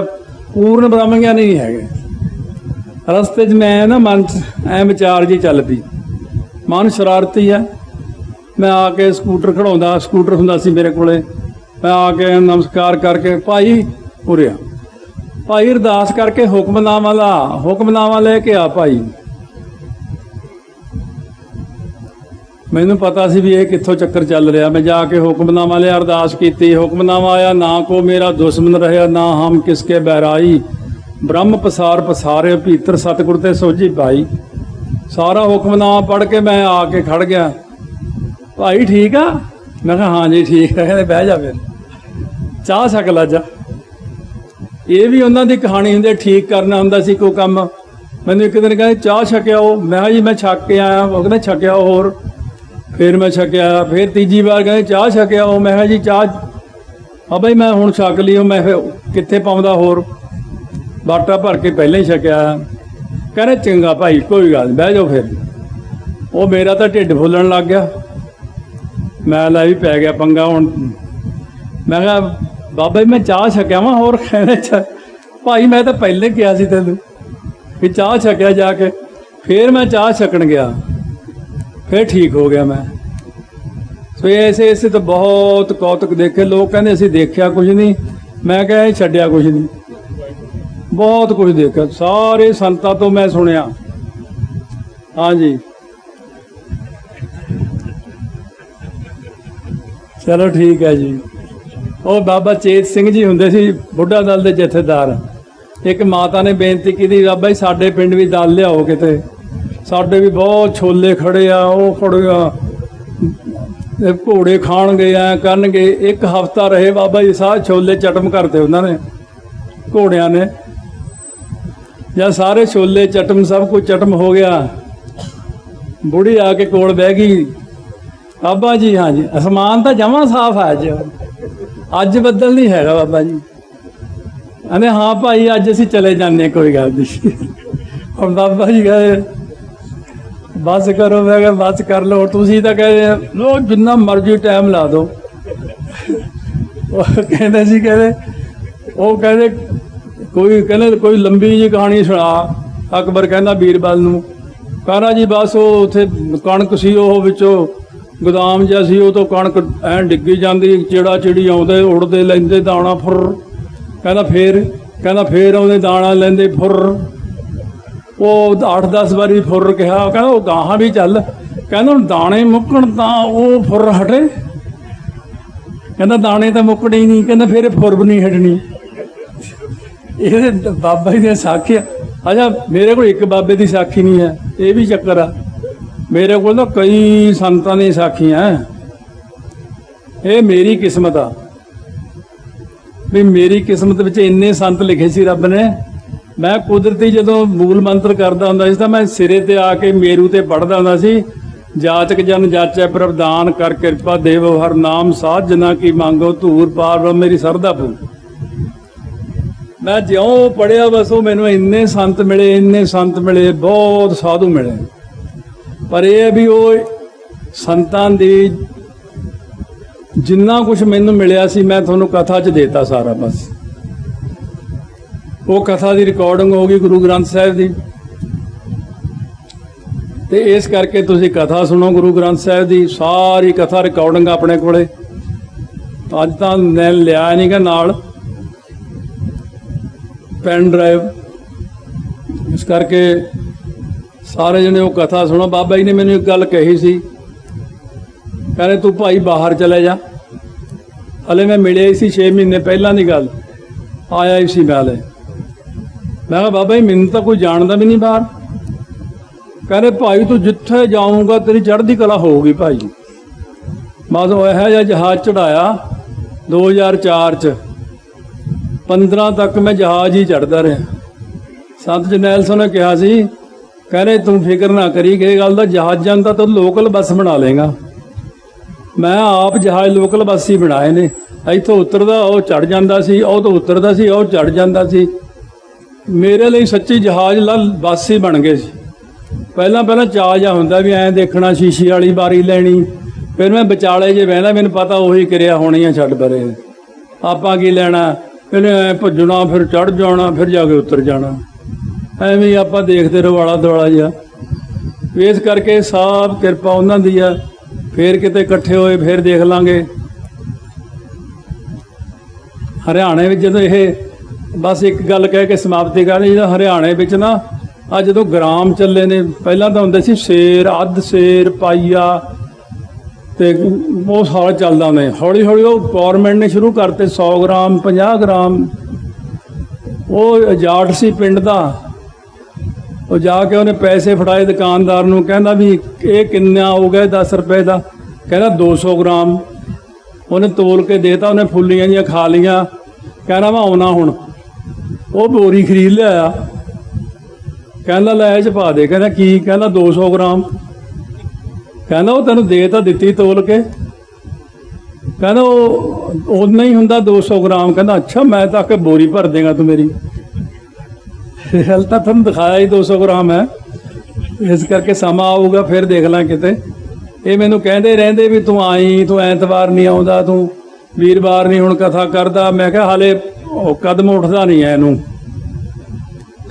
ਪੂਰਨ ਬ੍ਰਹਮ ਗਿਆਨੀ ਨਹੀਂ ਹੈਗੇ। ਰਸਤੇ 'ਚ ਮੈਂ ਨਾ ਮਨ 'ਚ ਐ ਵਿਚਾਰ ਜੀ ਚੱਲ ਪਈ, ਮਨ ਸ਼ਰਾਰਤੀ ਹੈ। ਮੈਂ ਆ ਕੇ ਸਕੂਟਰ ਖੜਾਉਂਦਾ, ਸਕੂਟਰ ਹੁੰਦਾ ਸੀ ਮੇਰੇ ਕੋਲੇ, ਮੈਂ ਆ ਕੇ ਨਮਸਕਾਰ ਕਰਕੇ ਭਾਈ ਉਰਿਆ, ਭਾਈ ਅਰਦਾਸ ਕਰਕੇ ਹੁਕਮਨਾਮਾ ਲੈ ਕੇ ਆ ਭਾਈ। ਮੈਨੂੰ ਪਤਾ ਸੀ ਵੀ ਇਹ ਕਿੱਥੋਂ ਚੱਕਰ ਚੱਲ ਰਿਹਾ। ਮੈਂ ਜਾ ਕੇ ਹੁਕਮਨਾਮਾ ਲਿਆ, ਅਰਦਾਸ ਕੀਤੀ, ਹੁਕਮਨਾਮਾ ਆਇਆ, ਨਾ ਕੋ ਮੇਰਾ ਦੁਸ਼ਮਨ ਰਹਿਆ, ਨਾ ਹਮ ਕਿਸਕੇ ਬਹਿਰਾਈ, ਬ੍ਰਹਮ ਪਸਾਰ ਪਸਾਰੇ ਭੀਤਰ ਸਤਿਗੁਰ ਤੇ ਸੋਝੀ ਪਾਈ। ਸਾਰਾ ਹੁਕਮਨਾਮਾ ਪੜ੍ਹ ਕੇ ਮੈਂ ਆ ਕੇ ਖੜ ਗਿਆ। ਭਾਈ ਠੀਕ ਆ? ਮੈਂ ਕਿਹਾ ਹਾਂ ਜੀ ਠੀਕ ਹੈ। ਕਹਿੰਦੇ ਬਹਿ ਜਾ, ਫਿਰ ਚਾਹ ਛਕ ਲਾ ਜਾ। ਇਹ ਵੀ ਉਹਨਾਂ ਦੀ ਕਹਾਣੀ ਹੁੰਦੀ, ਠੀਕ ਕਰਨਾ ਹੁੰਦਾ ਸੀ ਕੋਈ ਕੰਮ। ਮੈਨੂੰ ਇੱਕ ਦਿਨ ਕਹਿੰਦੇ ਚਾਹ ਛਕਿਆ ਉਹ, ਮੈਂ ਕਿਹਾ ਜੀ ਮੈਂ ਛਕ ਕੇ ਆਇਆ। ਉਹ ਕਹਿੰਦੇ ਛਕਿਆ ਹੋਰ? ਫਿਰ ਮੈਂ ਛਕਿਆ। ਫਿਰ ਤੀਜੀ ਵਾਰ ਕਹਿੰਦੇ ਚਾਹ ਛਕਿਆ ਉਹ, ਮੈਂ ਕਿਹਾ ਜੀ ਚਾਹ ਬਈ ਮੈਂ ਹੁਣ ਛਕ ਲਈ। ਮੈਂ ਫਿਰ ਕਿੱਥੇ ਪਾਉਂਦਾ ਹੋਰ, ਬਾਟਾ ਭਰ ਕੇ ਪਹਿਲਾਂ ਹੀ ਛਕਿਆ। ਕਹਿੰਦੇ ਚੰਗਾ ਭਾਈ ਕੋਈ ਗੱਲ ਨਹੀਂ, ਬਹਿ ਜਾਓ। ਫਿਰ ਉਹ ਮੇਰਾ ਤਾਂ ਢਿੱਡ ਫੁੱਲਣ ਲੱਗ ਗਿਆ। ਮੈਂ ਲੈ ਵੀ ਪੈ ਗਿਆ ਪੰਗਾ। ਹੁਣ ਮੈਂ ਕਿਹਾ ਬਾਬਾ ਜੀ ਮੈਂ ਚਾਹ ਛਕਿਆ ਵਾਂ। ਹੋਰ ਕਹਿੰਦੇ ਭਾਈ ਮੈਂ ਤਾਂ ਪਹਿਲੇ ਕਿਹਾ ਸੀ ਤੈਨੂੰ ਕਿ ਚਾਹ ਛਕਿਆ ਜਾ ਕੇ। ਫਿਰ ਮੈਂ ਚਾਹ ਛਕਣ ਗਿਆ, ਫਿਰ ਠੀਕ ਹੋ ਗਿਆ ਮੈਂ। ਸੋ ਐਸੇ ਤਾਂ ਬਹੁਤ ਕੌਤਕ ਦੇਖੇ। ਲੋਕ ਕਹਿੰਦੇ ਅਸੀਂ ਦੇਖਿਆ ਕੁਝ ਨਹੀਂ, ਮੈਂ ਕਿਹਾ ਛੱਡਿਆ ਕੁਝ ਨਹੀਂ, ਬਹੁਤ ਕੁਝ ਦੇਖਿਆ। ਸਾਰੇ ਸੰਤਾਂ ਤੋਂ ਮੈਂ ਸੁਣਿਆ। ਹਾਂਜੀ ਚਲੋ ਠੀਕ ਹੈ ਜੀ। ਉਹ ਬਾਬਾ ਚੇਤ ਸਿੰਘ ਜੀ ਹੁੰਦੇ ਸੀ ਬੁੱਢਾ ਦਲ ਦੇ ਜਥੇਦਾਰ। ਇੱਕ ਮਾਤਾ ਨੇ ਬੇਨਤੀ ਕੀਤੀ, ਬਾਬਾ ਜੀ ਸਾਡੇ ਪਿੰਡ ਵੀ ਦਲ ਲਿਆਓ ਕਿਤੇ, ਸਾਡੇ ਵੀ ਬਹੁਤ ਛੋਲੇ ਖੜੇ ਆ, ਉਹ ਖੜੇ ਆ, ਘੋੜੇ ਖਾਣਗੇ ਐ ਕਰਨਗੇ। ਇੱਕ ਹਫ਼ਤਾ ਰਹੇ ਬਾਬਾ ਜੀ, ਸਾਰੇ ਛੋਲੇ ਚਟਮ ਕਰਤੇ ਉਹਨਾਂ ਨੇ, ਘੋੜਿਆਂ ਨੇ। ਜਦ ਸਾਰੇ ਛੋਲੇ ਚਟਮ ਸਭ ਕੁਝ ਚਟਮ ਹੋ ਗਿਆ, ਬੁੜੀ ਆ ਕੇ ਕੋਲ ਬਹਿ ਗਈ, ਬਾਬਾ ਜੀ ਹਾਂਜੀ ਅਸਮਾਨ ਤਾਂ ਜਮਾਂ ਸਾਫ਼ ਹੈ ਅੱਜ ਬੱਦਲ ਨਹੀਂ ਹੈਗਾ ਬਾਬਾ ਜੀ। ਕਹਿੰਦੇ ਹਾਂ ਭਾਈ ਅੱਜ ਅਸੀਂ ਚਲੇ ਜਾਂਦੇ, ਕੋਈ ਗੱਲ ਨਹੀਂ। ਹੁਣ ਬਾਬਾ ਜੀ ਕਹੇ ਬਸ ਕਰੋ। ਮੈਂ ਕਿਹਾ ਬਸ ਕਰ ਲਓ, ਤੁਸੀਂ ਤਾਂ ਕਹਿੰਦੇ ਲੋ ਜਿੰਨਾ ਮਰਜ਼ੀ ਟਾਈਮ ਲਾ ਦਿਓ। ਉਹ ਕਹਿੰਦੇ ਸੀ ਕਹਿੰਦੇ ਕੋਈ ਲੰਬੀ ਜਿਹੀ ਕਹਾਣੀ ਸੁਣਾ। ਅਕਬਰ ਕਹਿੰਦਾ ਬੀਰਬਲ ਨੂੰ, ਕਹਿੰਦਾ ਜੀ ਬਸ ਉਹ ਉੱਥੇ ਕਣਕ ਸੀ, ਉਹ ਵਿੱਚੋਂ ਗੋਦਾਮ ਜਿਹਾ ਸੀ, ਉਹ ਤੋਂ ਕਣਕ ਐਂ ਡਿੱਗੀ ਜਾਂਦੀ, ਚਿੜਾ ਚਿੜੀ ਆਉਂਦੇ ਉੜਦੇ ਲੈਂਦੇ ਦਾਣਾ ਫੁਰ। ਕਹਿੰਦਾ ਫੇਰ ਆਉਂਦੇ ਦਾਣਾ ਲੈਂਦੇ ਫੁਰ। ਉਹ 8-10 ਵਾਰੀ ਫੁਰ ਕਿਹਾ। ਕਹਿੰਦਾ ਉਹ ਗਾਹਾਂ ਵੀ ਚੱਲ। ਕਹਿੰਦਾ ਹੁਣ ਦਾਣੇ ਮੁੱਕਣ ਤਾਂ ਉਹ ਫੁਰ ਹਟੇ। ਕਹਿੰਦਾ ਦਾਣੇ ਤਾਂ ਮੁੱਕਣੇ ਹੀ ਨਹੀਂ। ਕਹਿੰਦਾ ਫਿਰ ਫੁਰ ਵੀ ਨਹੀਂ ਹਟਣੀ। ਇਹਦੇ ਬਾਬਾ ਜੀ ਦੀਆਂ ਸਾਖੀਆਂ। ਅੱਛਾ ਮੇਰੇ ਕੋਲ ਇੱਕ ਬਾਬੇ ਦੀ ਸਾਖੀ ਨਹੀਂ ਹੈ, ਇਹ ਵੀ ਚੱਕਰ ਆ। ਮੇਰੇ ਕੋਲ ਤਾਂ ਕਈ ਸੰਤਾਂ ਦੀਆਂ ਸਾਖੀਆਂ। ਇਹ ਮੇਰੀ ਕਿਸਮਤ ਆ ਵੀ ਮੇਰੀ ਕਿਸਮਤ ਵਿੱਚ ਇੰਨੇ ਸੰਤ ਲਿਖੇ ਸੀ ਰੱਬ ਨੇ। ਮੈਂ ਕੁਦਰਤੀ ਜਦੋਂ ਮੂਲ ਮੰਤਰ ਕਰਦਾ ਹੁੰਦਾ ਸੀ ਤਾਂ ਮੈਂ ਸਿਰੇ ਤੇ ਆ ਕੇ ਮੇਰੂ ਤੇ ਪੜ੍ਹਦਾ ਹੁੰਦਾ ਸੀ, ਜਾਚਕ ਜਨ ਜਾਚੈ ਪ੍ਰਵਦਾਨ ਕਰ ਕਿਰਪਾ ਦੇਵੋ ਹਰ ਨਾਮ ਸਾਧ ਜਨਾ ਕੀ ਮੰਗੋ ਧੂਰ ਪਾਰ ਮੇਰੀ ਸਰਦਾ ਪੂ। ਮੈਂ ਜਿਉਂ ਪੜ੍ਹਿਆ ਬਸ ਉਹ ਮੈਨੂੰ ਇੰਨੇ ਸੰਤ ਮਿਲੇ, ਬਹੁਤ ਸਾਧੂ ਮਿਲੇ। ਪਰ ਇਹ ਹੈ ਵੀ ਉਹ ਸੰਤਾਂ ਦੀ ਜਿੰਨਾ ਕੁਝ ਮੈਨੂੰ ਮਿਲਿਆ ਸੀ ਮੈਂ ਤੁਹਾਨੂੰ ਕਥਾ 'ਚ ਦੇਤਾ ਸਾਰਾ। ਬਸ ਉਹ ਕਥਾ ਦੀ ਰਿਕਾਰਡਿੰਗ ਹੋ ਗਈ ਗੁਰੂ ਗ੍ਰੰਥ ਸਾਹਿਬ ਦੀ, ਤੇ ਇਸ ਕਰਕੇ ਤੁਸੀਂ ਕਥਾ ਸੁਣੋ ਗੁਰੂ ਗ੍ਰੰਥ ਸਾਹਿਬ ਦੀ। ਸਾਰੀ ਕਥਾ ਰਿਕਾਰਡਿੰਗ ਆਪਣੇ ਕੋਲੇ। ਅੱਜ ਤਾਂ ਮੈਂ ਲਿਆ ਨਹੀਂ ਗਾ ਨਾਲ ਪੈਨ ਡਰਾਈਵ, ਇਸ ਕਰਕੇ ਸਾਰੇ ਜਣੇ ਉਹ ਕਥਾ ਸੁਣੋ। ਬਾਬਾ ਜੀ ਨੇ ਮੈਨੂੰ ਇੱਕ ਗੱਲ ਕਹੀ ਸੀ, ਕਹਿੰਦੇ ਤੂੰ ਭਾਈ ਬਾਹਰ ਚਲੇ ਜਾ। ਹਲੇ ਮੈਂ ਮਿਲਿਆ ਹੀ ਸੀ 6 ਮਹੀਨੇ ਪਹਿਲਾਂ ਦੀ ਗੱਲ, ਆਇਆ ਹੀ ਸੀ ਮੈਂ ਕਿਹਾ ਬਾਬਾ ਜੀ ਮੈਨੂੰ ਤਾਂ ਕੋਈ ਜਾਣਦਾ ਵੀ ਨਹੀਂ ਬਾਹਰ। ਕਹਿੰਦੇ ਭਾਈ ਤੂੰ ਜਿੱਥੇ ਜਾਊਂਗਾ ਤੇਰੀ ਚੜ੍ਹਦੀ ਕਲਾ ਹੋਊਗੀ ਭਾਈ। ਬਸ ਉਹ ਇਹੋ ਜਿਹਾ ਜਹਾਜ਼ ਚੜ੍ਹਾਇਆ 2004 'ਚ। 15 ਤੱਕ ਮੈਂ ਜਹਾਜ਼ ਹੀ ਚੜ੍ਹਦਾ ਰਿਹਾ। ਸੰਤ ਜਰਨੈਲ ਸਿੰਘ ਨੇ ਕਿਹਾ ਸੀ, ਕਹਿੰਦੇ ਤੂੰ ਫਿਕਰ ਨਾ ਕਰੀ ਕਿ ਗੱਲ ਦਾ, ਜਹਾਜ਼ਾਂ ਦਾ ਤੂੰ ਲੋਕਲ ਬੱਸ ਬਣਾ ਲੇਗਾ। ਮੈਂ ਆਪ ਜਹਾਜ਼ ਲੋਕਲ ਬੱਸ ਹੀ ਬਣਾਏ ਨੇ। ਇੱਥੋਂ ਉਤਰਦਾ ਉਹ ਚੜ੍ਹ ਜਾਂਦਾ ਸੀ, ਉਹ ਤੋਂ ਉਤਰਦਾ ਸੀ ਉਹ ਚੜ੍ਹ ਜਾਂਦਾ ਸੀ। ਮੇਰੇ ਲਈ ਸੱਚੀ ਜਹਾਜ਼ ਬੱਸ ਹੀ ਬਣ ਗਏ ਸੀ। ਪਹਿਲਾਂ ਚਾਅ ਜਿਹਾ ਹੁੰਦਾ ਵੀ ਐਂ ਦੇਖਣਾ, ਸ਼ੀਸ਼ੇ ਵਾਲੀ ਬਾਰੀ ਲੈਣੀ। ਫਿਰ ਮੈਂ ਵਿਚਾਲੇ ਜੇ ਬਹਿੰਦਾ, ਮੈਨੂੰ ਪਤਾ ਉਹੀ ਕਿਰਿਆ ਹੋਣੀ ਆ, ਛੱਡ ਪਰੇ ਆਪਾਂ ਕੀ ਲੈਣਾ। ਇਹਨੇ ਐਂ ਭੱਜਣਾ, ਫਿਰ ਚੜ੍ਹ ਜਾਣਾ, ਫਿਰ ਜਾ ਕੇ ਉਤਰ ਜਾਣਾ। ਐਵੇਂ ਹੀ ਆਪਾਂ ਦੇਖਦੇ ਰਹੋ ਆਲਾ ਦੁਆਲਾ ਜਿਹਾ। ਇਸ ਕਰਕੇ ਸਭ ਕਿਰਪਾ ਉਹਨਾਂ ਦੀ ਆ। ਫਿਰ ਕਿਤੇ ਇਕੱਠੇ ਹੋਏ ਫਿਰ ਦੇਖ ਲਾਂਗੇ। ਹਰਿਆਣੇ ਵਿੱਚ ਜਦੋਂ ਇਹ ਬਸ ਇੱਕ ਗੱਲ ਕਹਿ ਕੇ ਸਮਾਪਤੀ ਕਰਨੀ, ਜਿਹੜਾ ਹਰਿਆਣੇ ਵਿੱਚ ਨਾ ਆ ਜਦੋਂ ਗ੍ਰਾਮ ਚੱਲੇ ਨੇ, ਪਹਿਲਾਂ ਤਾਂ ਹੁੰਦੇ ਸੀ ਸੇਰ, ਅੱਧ ਸੇਰ, ਪਾਈਆ, ਤੇ ਉਹ ਸਾਲ ਚੱਲਦਾ ਨੇ। ਹੌਲੀ ਹੌਲੀ ਉਹ ਗੌਰਮੈਂਟ ਨੇ ਸ਼ੁਰੂ ਕਰਤੇ 100 ਗ੍ਰਾਮ 50 ਗ੍ਰਾਮ। ਉਹ ਜਾਟ ਸੀ ਪਿੰਡ ਦਾ, ਉਹ ਜਾ ਕੇ ਉਹਨੇ ਪੈਸੇ ਫੜਾਏ ਦੁਕਾਨਦਾਰ ਨੂੰ, ਕਹਿੰਦਾ ਵੀ ਇਹ ਕਿੰਨਾ ਹੋ ਗਿਆ 10 ਰੁਪਏ ਦਾ। ਕਹਿੰਦਾ 200 ਗ੍ਰਾਮ। ਉਹਨੇ ਤੋਲ ਕੇ ਦੇਤਾ, ਉਹਨੇ ਫੁੱਲੀਆਂ ਜਿਹੀਆਂ ਖਾ ਲਈਆਂ। ਕਹਿੰਦਾ ਮੈਂ ਆਉਣਾ ਹੁਣ। ਉਹ ਬੋਰੀ ਖਰੀਦ ਲਿਆਇਆ। ਕਹਿੰਦਾ ਲੈ ਇਹ 'ਚ ਪਾ ਦੇ। ਕਹਿੰਦਾ ਕੀ? ਕਹਿੰਦਾ 200 ਗ੍ਰਾਮ। ਕਹਿੰਦਾ ਉਹ ਤੈਨੂੰ ਦੇ ਤਾਂ ਦਿੱਤੀ ਤੋਲ ਕੇ। ਕਹਿੰਦਾ ਉਹ ਓਨਾ ਹੀ ਹੁੰਦਾ 200 ਗ੍ਰਾਮ। ਕਹਿੰਦਾ ਅੱਛਾ, ਮੈਂ ਤਾਂ ਕਿ ਬੋਰੀ ਭਰ ਦੇਗਾ ਤੂੰ ਮੇਰੀ। हल तो तुम दिखाया ही 200 ग्राम है, इस करके समा आऊगा फिर देख ਲਾਂ किते। ये मैनू कहते रहते भी तू आई, तू ऐतवार नहीं आउंदा, तू वीरवार नहीं हुण कथा करदा। मैं कहा हाले कदम उठदा नहीं है इनू,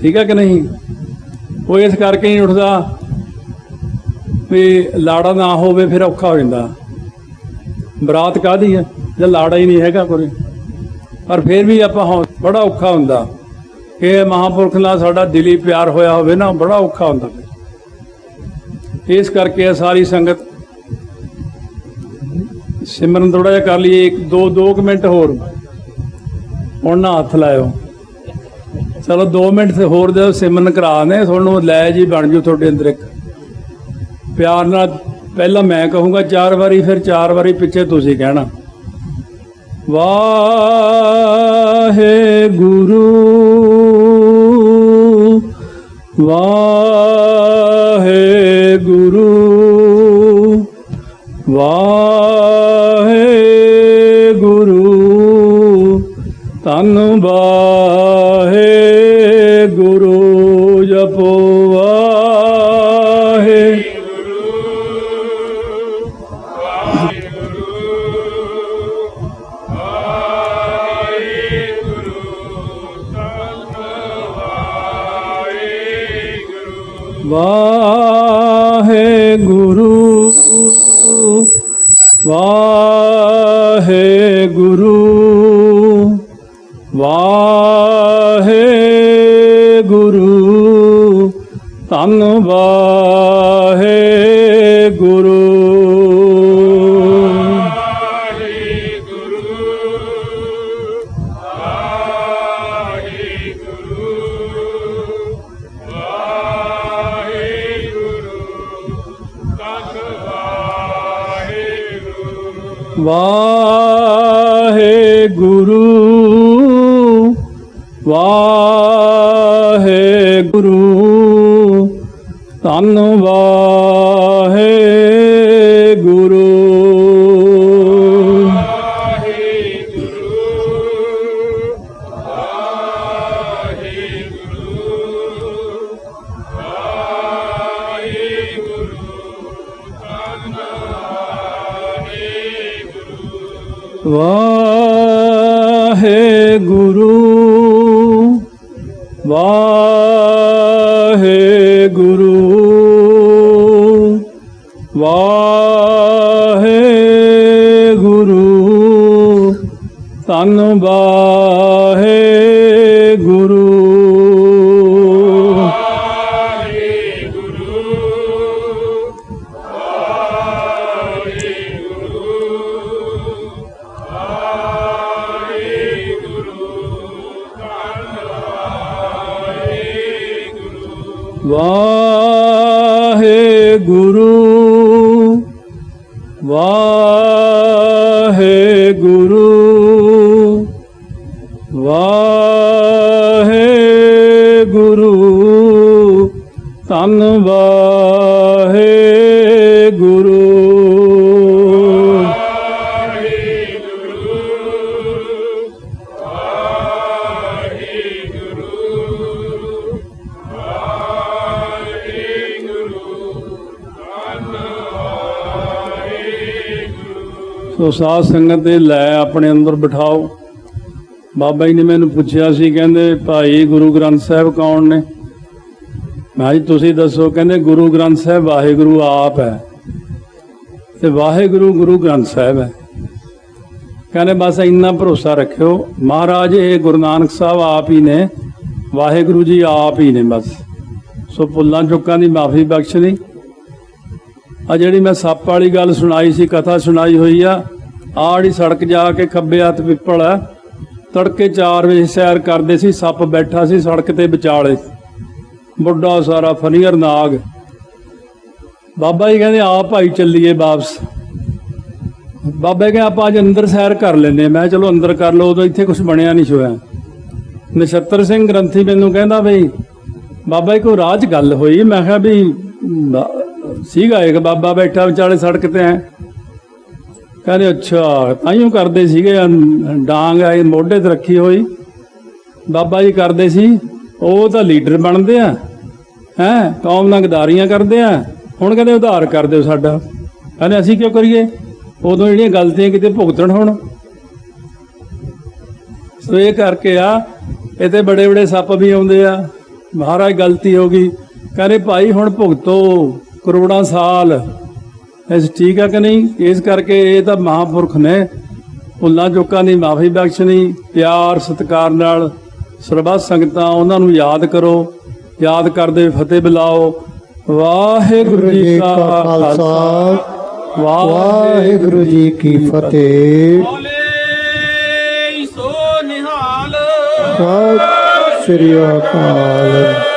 ठीक है कि नहीं। वो इस करके नहीं उठदा भी लाड़ा ना होवे फिर औखा हो जांदा। बरात काहदी है जब लाड़ा ही नहीं हैगा कोई, पर फिर भी आपां बड़ा औखा हुंदा कि महापुरख नाल साडा दिली प्यार होया होवे ना, बड़ा औखा हुंदा। इस करके सारी संगत सिमरन थोड़ा जिहा कर लीए, 2 मिनट होर हुण ना हत्थ लाओ। चलो 2 मिनट से होर जो सिमरन करा ने तुहानूं लै जी बन जू तुहाडे अंदर एक प्यार नाल। पहला मैं कहूँगा 4 वारी, फिर 4 वारी पिछे तुसीं कहना वाहेगुरु वाहेगुरु वाहेगुरु धन वाहेगुरु जपो वाहेगुरु वाहेगुरु वाहेगुरु धन वाहेगुरु वाहेगुरु वाहेगुरु धन वाहेगुरु वाहेगुरु वाहेगुरु वाहेगुरु धन वाहेगुरु वाहेगुरु वाहेगुरु वाहेगुरु धन वाहेगुरु तो साध संगत दे लै अपने अंदर बिठाओ। बाबा जी ने मैनू पुछया सी, कहंदे भाई गुरु ग्रंथ साहिब कौन ने? मैं जी तुसीं दसो। कहंदे गुरु ग्रंथ साहिब वाहिगुरु आप है, ते वाहिगुरु गुरु ग्रंथ साहिब है। कहने बस इन्ना भरोसा रखियो, महाराज ये गुरु नानक साहब आप ही ने, वाहिगुरु जी आप ही ने। बस सो भुल्लां चुक्कां दी माफ़ी बख्श दी। आ जिहड़ी मैं सप वाली गल सुनाई सी, कथा सुनाई हुई आड़ी सड़क जाके खब्बे हत्थ पिपल है। तड़के 4 वजे सैर करते सी, सप बैठा सी सड़क ते विचाले, बुढ़ा सारा फनीअर नाग। बाबा जी कहते आप भाई चलीए वापस। बाबा जी कहते आप अज अंदर सैर कर लें। मैं चलो अंदर कर लो, उदों इत्थे कुछ बनया नहीं छोया। नछत्तर सिंह ग्रंथी मैनू कहता बई बाबा जी कोई राह च गल हुई। मैं कहा भी सीगा एक बाबा बैठा विचाले सड़क ते है। कहते अच्छा ताइयों करते सीगे, डांग आई मोढे ते रखी हुई। बाबा जी करते सी, ਉਹ ਤਾਂ ਲੀਡਰ ਬਣਦੇ ਆ, ਹੈਂ, ਕੌਮ ਨਾਲ ਗਦਾਰੀਆਂ ਕਰਦੇ ਆ। ਹੁਣ ਕਹਿੰਦੇ ਉਧਾਰ ਕਰ ਦਿਓ ਸਾਡਾ, ਕਹਿੰਦੇ ਅਸੀਂ ਕਿਉਂ ਕਰੀਏ? ਉਦੋਂ ਜਿਹੜੀਆਂ ਗਲਤੀਆਂ ਕਿਤੇ ਭੁਗਤਣ ਹੁਣ। ਸੋ ਇਹ ਕਰਕੇ ਆ, ਇੱਥੇ ਬੜੇ ਬੜੇ ਸੱਪ ਵੀ ਆਉਂਦੇ ਆ। ਮਹਾਰਾਜ ਗਲਤੀ ਹੋ ਗਈ, ਕਹਿੰਦੇ ਭਾਈ ਹੁਣ ਭੁਗਤੋ ਕਰੋੜਾਂ ਸਾਲ। ਇਸ ਠੀਕ ਆ ਕਿ ਨਹੀਂ? ਇਸ ਕਰਕੇ ਇਹ ਤਾਂ ਮਹਾਂਪੁਰਖ ਨੇ, ਭੁੱਲਾਂ ਚੁੱਕਾਂ ਦੀ ਮਾਫੀ ਬਖਸ਼ਣੀ। ਪਿਆਰ ਸਤਿਕਾਰ ਨਾਲ ਸਰਬੱਤ ਸੰਗਤਾਂ ਉਹਨਾਂ ਨੂੰ ਯਾਦ ਕਰੋ, ਯਾਦ ਕਰਦੇ ਫਤਿਹ ਬੁਲਾਓ। ਵਾਹਿਗੁਰੂ ਜੀ ਕਾ ਖਾਲਸਾ, ਵਾਹਿਗੁਰੂ ਜੀ ਕੀ ਫਤਿਹ। ਸੋ ਨਿਹਾਲ। ਸਤਿ ਸ੍ਰੀ ਅਕਾਲ।